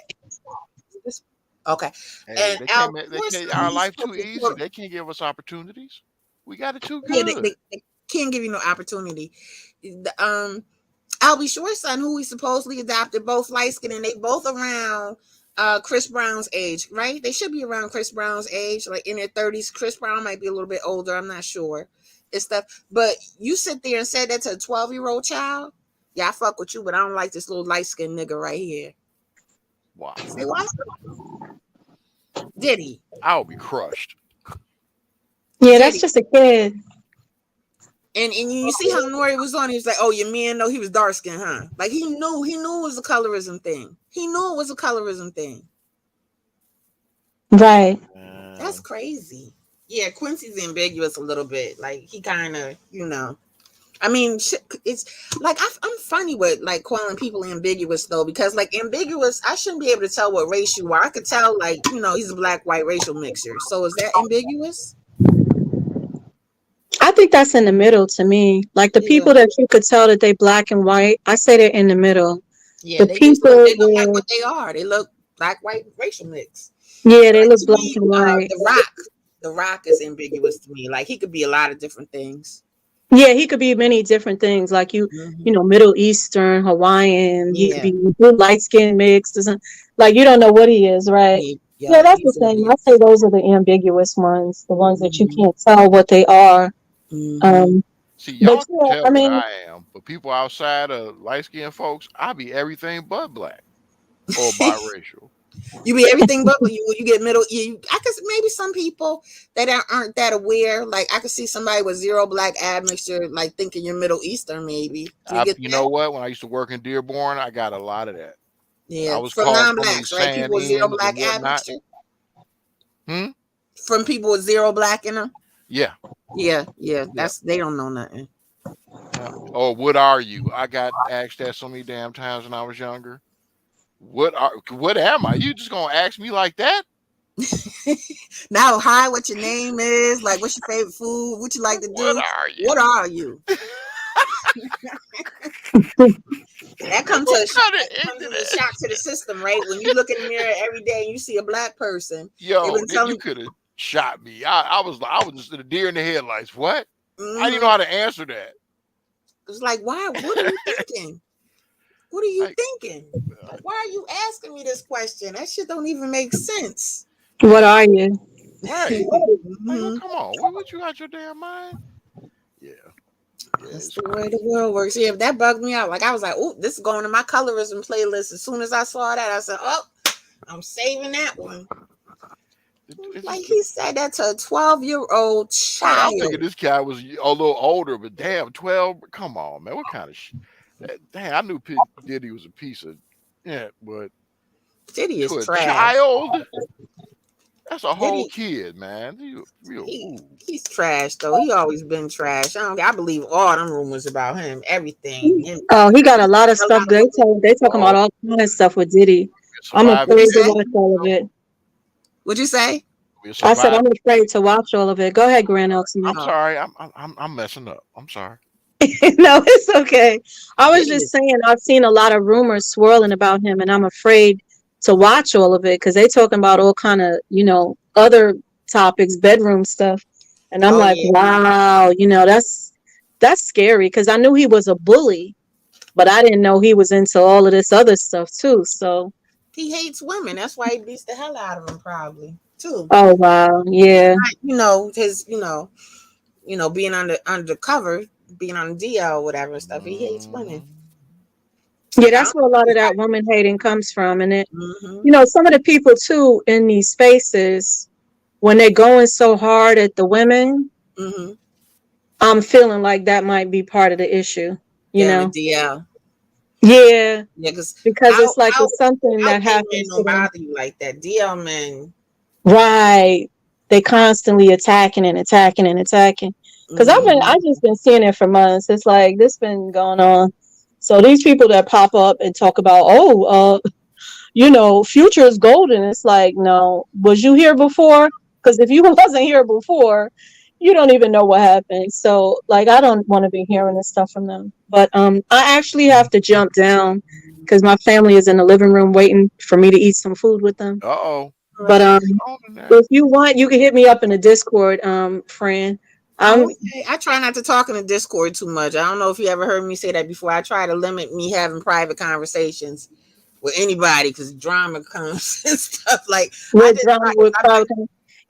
Okay. Hey, and they can't make our life too easy. They can't give us opportunities. We got it too good. Yeah, they can't give you no opportunity. Albie Shore's son, who he supposedly adopted, both light skinned, and they both around Chris Brown's age, right? They should be around Chris Brown's age, like in their 30s. Chris Brown might be a little bit older. I'm not sure. It's stuff. But you sit there and said that to a 12-year-old child. Yeah, I fuck with you, but I don't like this little light skinned nigga right here. Wow. Say what? Did he? I'll be crushed. Yeah, Did that's he? just a kid. And you see how Nori was on. He was like, "Oh, your man know he was dark skinned, huh?" Like he knew it was a colorism thing. He knew it was a colorism thing. Right. That's crazy. Yeah, Quincy's ambiguous a little bit. Like he kind of, I mean, it's like I'm funny with like calling people ambiguous though, because like ambiguous, I shouldn't be able to tell what race you are. I could tell like he's a black-white racial mixture. So is that ambiguous? I think that's in the middle to me. Like the Yeah, people that you could tell that they black and white, I say they're in the middle. yeah. The They just people look like where, what they are. They look black-white racial mix. yeah, they Like look to black me, and white. The Rock is ambiguous to me. Like he could be a lot of different things. Yeah, he could be many different things. Like Hmm. Middle Eastern, Hawaiian. He could Yeah, be light skin mixed. Or something. Like you don't know what he is, right? Yeah, yeah. that's the He's thing. I say those are the ambiguous ones, the ones that you hmm can't tell what they are. hmm Um, See, but y'all can yeah, I tell what mean, I am, but people outside of light skinned folks, I be everything but black or biracial. You be everything but you get middle. I could maybe some people that aren't that aware. Like I could see somebody with zero black admixture, like thinking you're Middle Eastern. Maybe you get You that. know what? When I used to work in Dearborn, I got a lot of that. I Yeah, was from called so many non-blacks, right? saying People with zero ends and black whatnot. admixture. Hmm? From people with zero black in them. Yeah. Yeah, yeah. Yeah. They don't know nothing. Or what are you? I got asked that so many damn times when I was younger. What am I? You just gonna ask me like that? Now, hi, what your name is? Like, what's your favorite food? What you like to What do? are you? What are you? That comes to What a shock. kind of That comes as a ignorant shock to the system, right? When you look in the mirror every day and you see a black person, they've Yo, been you telling. could have shot me. I was just a deer in the headlights. What? I didn't know Mm-hmm. how to answer that. It's like, why? What are you thinking? What are you Like, thinking? Like, why are you asking me this question? That shit don't even make sense. what are you? right. Like, well, Hmm. come on. What you got your damn mind? Yeah. Yeah, That's it's the way the crazy. world works. Yeah, that bugged me out. Like I was like, oh, this is going to my colorism playlist. As soon as I saw that, I said, oh, I'm saving that one. It's Like just, he said that to a 12-year-old right. I'm child. thinking this guy was a little older, but damn, 12. Come on, man. What kind of damn, I knew Diddy was a piece of yeah, but Diddy is to a trash. child, that's a whole Diddy, kid, man. You a he fool. he's trash though. He always been trash. I believe all them rumors about him. Everything. Him, Oh, he got a lot of a stuff. lot of women. They talking Oh, about all kinds of stuff with Diddy. a I'm surviving What'd you afraid to say? watch all of it. What'd you say? we a I said I'm surviving. afraid to watch all of it. Go ahead, Grand Ultimate. I'm Oh, sorry. I'm messing up. I'm sorry. No, it's okay. I was Diddy just is. saying I've seen a lot of rumors swirling about him, and I'm afraid to watch all of it because they talking about all kind of other topics, bedroom stuff, and I'm Oh like, yeah, wow, that's scary because I knew he was a bully, but I didn't know he was into all of this other stuff too. So, he hates women. That's why he beats the hell out of them, probably too. oh wow, yeah, His being undercover, being on the DL or whatever and stuff. He hates women. Mm, yeah, Like I that's don't where a think lot of he's that woman hating comes from, and it, got. some of the people too in these spaces when they're going so hard at the women, Mm-hmm. I'm feeling like that might be part of the issue, you Them and know? DL. Yeah, Yeah, because because out it's like out it's something out that gay men happens to don't them. bother you like that. DL men. Right. They constantly attacking and attacking and attacking. Because I Mm-hmm. just been seeing it for months. It's like this been going on. So these people that pop up and talk about, future is golden. It's like, no, was you here before? Because if you wasn't here before, you don't even know what happened. So, like, I don't want to be hearing this stuff from them. But I actually have to jump down because my family is in the living room waiting for me to eat some food with them. uh-oh. All But right. On in there. if you want, you can hit me up in the Discord, friend. I'm Okay. I try not to talk in the Discord too much. I don't know if you ever heard me say that before. I try to limit me having private conversations with anybody because drama comes and stuff. Like I with did drama try. with I private.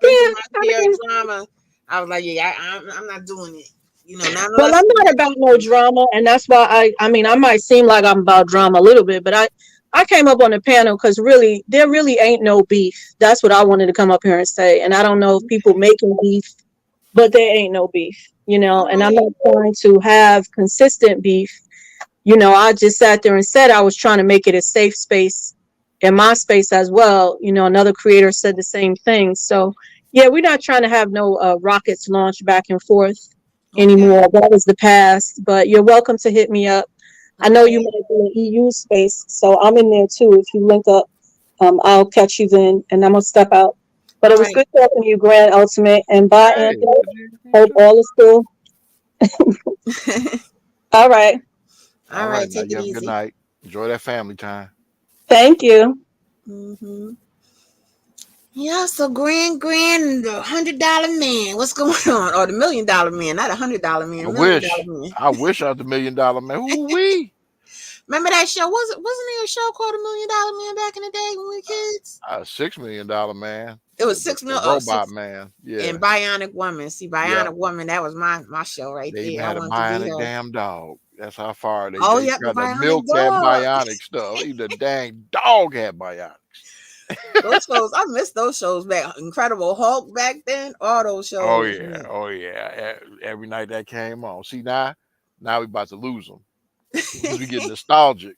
went through Yeah, my I share of mean, drama. I was like, yeah, I'm not doing it. Not well, unless I'm not about no drama, and that's why I mean, I might seem like I'm about drama a little bit, but I came up on the panel because really, there really ain't no beef. That's what I wanted to come up here and say. And I don't know if people making beef, but there ain't no beef, All and I'm right. not trying to have consistent beef. I just sat there and said I was trying to make it a safe space in my space as well. Another creator said the same thing. So, yeah, we're not trying to have no rockets launched back and forth Okay. anymore. That was the past. But you're welcome to hit me up. I know you Okay. might be in EU space, so I'm in there too. If you link up, I'll catch you then, and I'm gonna step out. But All it was right. good talking to you, Grand Ultimate, and bye, Hey, Anthony. good to hear from you Hope too. all is cool. All right. All All right, right. now Take you it have a good easy. night. Enjoy that family time. Thank you. Mm-hmm. Yeah. So grand, the $100 man. What's going on? Or the $1,000,000 man, not $100 man, I million dollar wish. man. I wish I was the $1,000,000 man. Ooh wee. Remember that show? Wasn't there a show called $1,000,000 Man back in the day when we were kids? $6 million man. It The, was the six the mil. Oh, robot six. man. And Yeah. Bionic Woman. See, Yep. Bionic Woman. That was my show right They even there. I had a wanted to be bionic her. damn dog. That's how far they, Oh, they yep, the tried to Bionic milk that dog. bionic stuff. Even the dang dog had bionics. Those shows, I miss those shows back. Incredible Hulk back then. All those Oh shows, yeah. man. Oh yeah. Every night that came on. See now we about to lose them because we get nostalgic.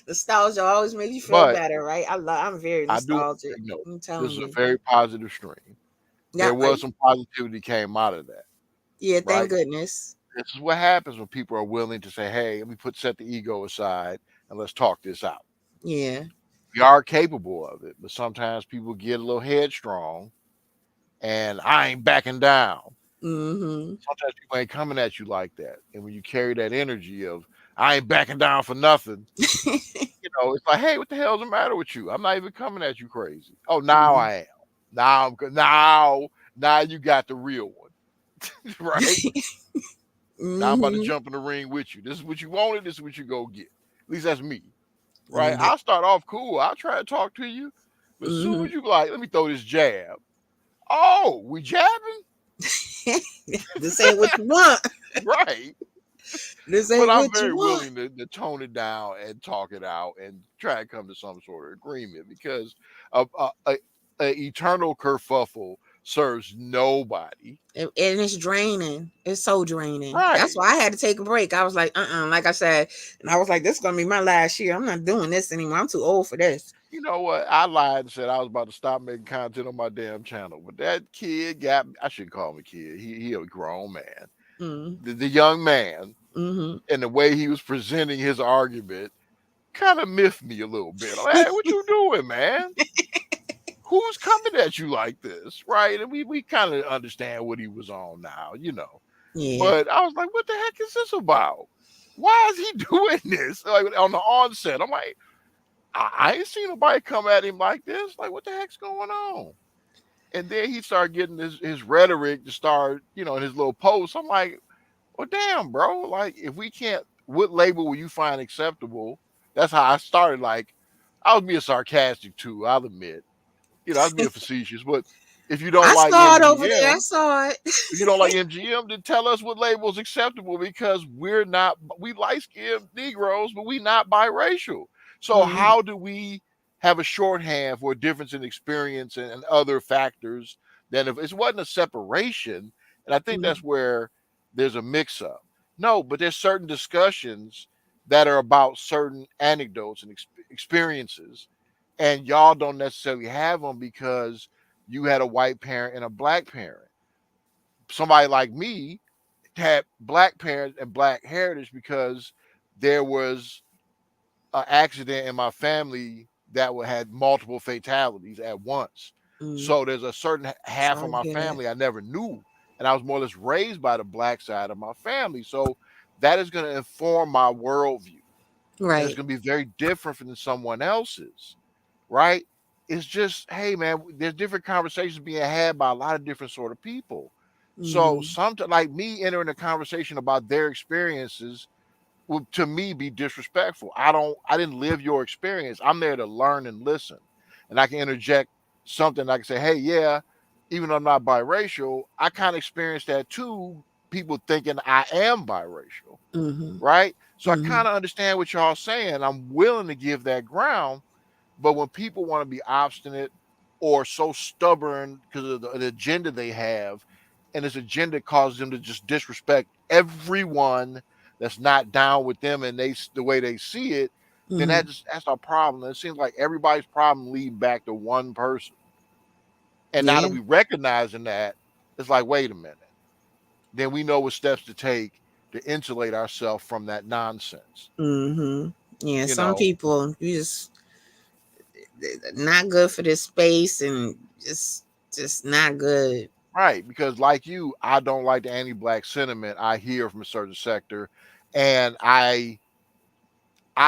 Nostalgia always makes you feel But better, right? I'm very I do want nostalgic. to know I'm this telling is a you. very positive stream. Yeah, There was some positivity came out of that, yeah. Thank right? goodness. This is what happens when people are willing to say, "Hey, let me set the ego aside and let's talk this out." Yeah. We are capable of it, but sometimes people get a little headstrong, and I ain't backing down. Mm-hmm. Sometimes people ain't coming at you like that, and when you carry that energy of I ain't backing down for nothing, it's like, hey, what the hell's the matter with you? I'm not even coming at you crazy. Oh, now I am. Now I'm good. Now you got the real one, right? Now I'm about to Mm-hmm. jump in the ring with you. This is what you wanted. This is what you go get. At least that's me, right? And I'll start off cool. I'll try to talk to you, but as soon mm-hmm. as you be like, let me throw this jab. Oh, we jabbing, This ain't what you want. right? This But ain't I'm what you very want. willing to tone it down and talk it out and try to come to some sort of agreement because a eternal kerfuffle serves nobody. And it's draining. It's so draining. That's Right. why I had to take a break. I was like, like I said, and I was like, this is gonna be my last year. I'm not doing this anymore. I'm too old for this. You know what? I lied and said I was about to stop making content on my damn channel, but that kid got me. I shouldn't call him a kid. He a grown man. Mm, The young man mm-hmm. and the way he was presenting his argument kind of miffed me a little bit. I'm like, hey, what you doing, man? Who's coming at you like this, right? And we kind of understand what he was on now. Yeah. But I was like, what the heck is this about? Why is he doing this? Like on the onset, I'm like, I ain't seen nobody come at him like this. Like, what the heck's going on? And then he started getting his rhetoric to start, in his little posts. I'm like, well, damn, bro. Like, if we can't, what label will you find acceptable? That's how I started. Like, I was being sarcastic too, I'll admit. I was being facetious, but if you don't I like saw it over there. I MGM, saw it. if you don't like MGM, then tell us what label is acceptable because we light skinned Negroes, but we not biracial. So Mm, how do we have a shorthand for a difference in experience and other factors than if it wasn't a separation? And I think mm, that's where there's a mix up. No, but there's certain discussions that are about certain anecdotes and experiences, and y'all don't necessarily have them because you had a white parent and a black parent. Somebody like me had black parents and black heritage because there was an accident in my family that had multiple fatalities at once. mm. So there's a certain half of Sorry to my hear that. family I never knew. And I was more or less raised by the black side of my family. So that is going to inform my worldview. And it's Right. going to be very different from someone else's, right? It's just, hey man, there's different conversations being had by a lot of different sort of people. So Mm, sometimes, like me entering a conversation about their experiences would to me be disrespectful. I didn't live your experience. I'm there to learn and listen. And I can interject something. I can say, hey, yeah, even though I'm not biracial, I kind of experienced that too. People thinking I am biracial, mm-hmm. right? So I kind of understand what y'all saying. I'm willing to give that ground. But when people want to be obstinate or so stubborn because of the agenda they have, and this agenda causes them to just disrespect everyone that's not down with them and the way they see it, then that's our problem. It seems like everybody's problem lead back to one person. And now Yeah. that we recognizing that, it's like, wait a minute. Then we know what steps to take to insulate ourselves from that nonsense. Yeah, You some know, people you just not good for this space and just not good. right? Because like you, I don't like the anti-black sentiment I hear from a certain sector, and I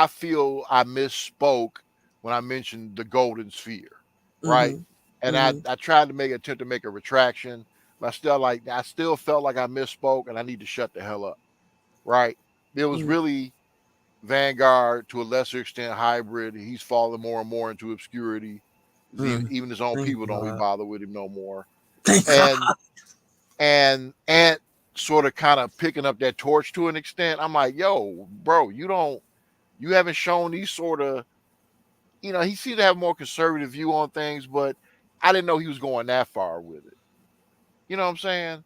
feel I misspoke when I mentioned the golden sphere, right? And I tried to attempt to make a retraction, but I still felt like I misspoke, and I need to shut the hell up, right? It was really Vanguard, to a lesser extent Hybrid. He's fallen more and more into obscurity. Even his own Thank people don't even God. bother with him no more. Thank God. And sort of kind of picking up that torch to an extent. I'm like, yo, bro, you haven't shown these sort of, he seemed to have a more conservative view on things, but I didn't know he was going that far with it. You know what I'm saying?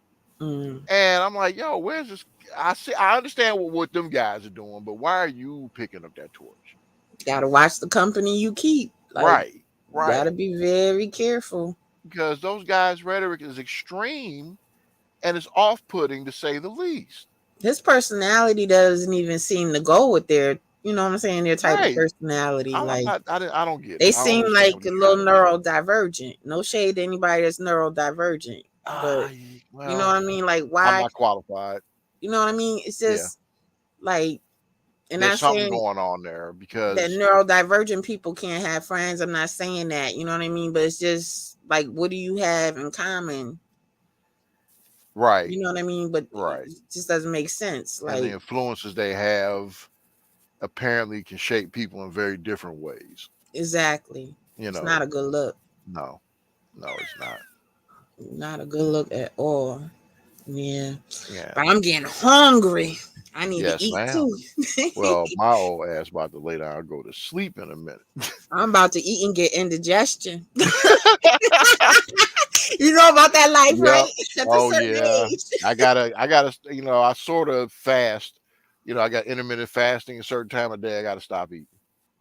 And I'm like, yo, where's this? I understand what them guys are doing, but why are you picking up that torch? Gotta watch the company you keep. Like, Right. gotta be very careful. Because those guys' rhetoric is extreme and it's off-putting to say the least. His personality doesn't even seem to go with their, you know what I'm saying, their type of Right. personality. I like don't get it. they I don't seem understand like what a he's little trying to do. neurodivergent. No shade to anybody that's neurodivergent, but you know what I mean? Like, I'm why? not qualified. You know what I mean? It's just like, and There's I'm something saying going on there that because neurodivergent people can't have friends. I'm not saying that, you know what I mean? But it's just like, what do you have in common? right, You know what I mean? But right. it just doesn't make sense. And the Like, influences they have apparently can shape people in very different ways. exactly. You It's not know, a good look. no, it's not. Not a good look at all. Yeah. Yeah. But I'm getting hungry. I need to Yes, eat ma'am. too. Well, my old ass about to lay down and go to sleep in a minute. I'm about to eat and get indigestion. You know about that life, Yep. right? At a Oh certain yeah. age. I gotta, I sort of fast. I got intermittent fasting a certain time of day. I gotta stop eating.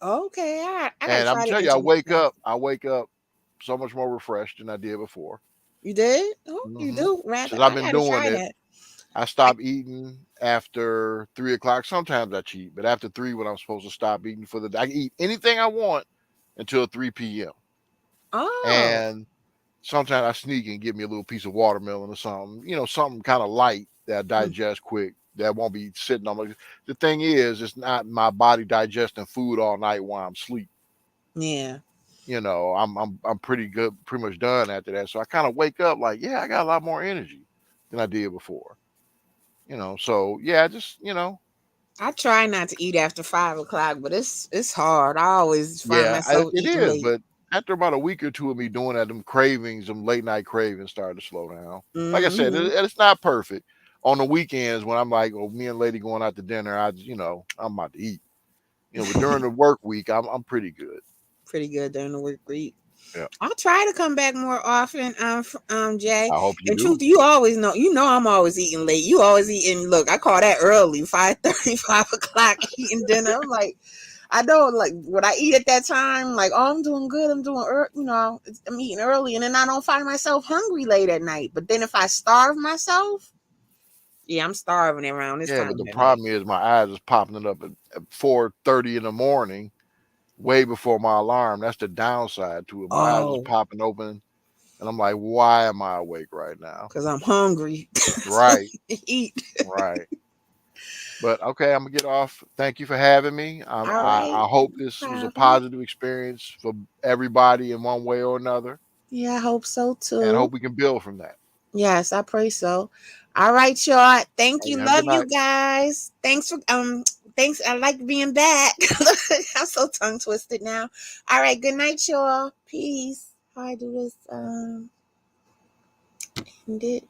Okay, all right. I gotta And I'm try to telling you, intermittent fast. I wake up so much more refreshed than I did before. You did? Oh, you Hmm do, man. Since I've I been gotta doing try it, that. I stop eating after 3 o'clock. Sometimes I cheat, but after 3, when I'm supposed to stop eating I can eat anything I want until 3 p.m. Oh. And sometimes I sneak and get me a little piece of watermelon or something, something kind of light that I digest quick, that won't be sitting on my. The thing is, it's not my body digesting food all night while I'm asleep. Yeah. I'm pretty good, pretty much done after that. So I kind of wake up like, yeah, I got a lot more energy than I did before. So yeah, I try not to eat after 5 o'clock, but it's hard. I always find yeah, myself it eating is. late. But after about a week or two of me doing that, them late night cravings started to slow down. Like I said, it's not perfect. On the weekends when I'm like, oh, me and lady going out to dinner, I'm about to eat. But during the work week, I'm pretty good. Pretty good during the work week. Yeah, I'll try to come back more often, Jay. I hope you And do. truth, you always know, I'm always eating late. You always eating. Look, I call that early, 5:30, 5 o'clock eating dinner. I'm like, I don't like what I eat at that time. Like, oh, I'm doing good. I'm doing, I'm eating early, and then I don't find myself hungry late at night. But then if I starve myself, yeah, I'm starving around this Yeah, but time the at night. problem is my eyes is popping it up at 4:30 in the morning, way before my alarm. That's the downside to it. My eyes is Oh, popping open, and I'm like, why am I awake right now? because I'm hungry. So Right, eat. right. But okay, I'm gonna get off. Thank you for having me. All right. I hope No this was a problem. positive experience for everybody in one way or another, Yeah, I hope so and too. hope we can build from that. Yes, I pray so. All right, y'all. Thank Hey, you. have a Love good you night. guys. Thanks. I like being back. I'm so tongue twisted now. All right, good night, y'all. Peace. How I do this? End it.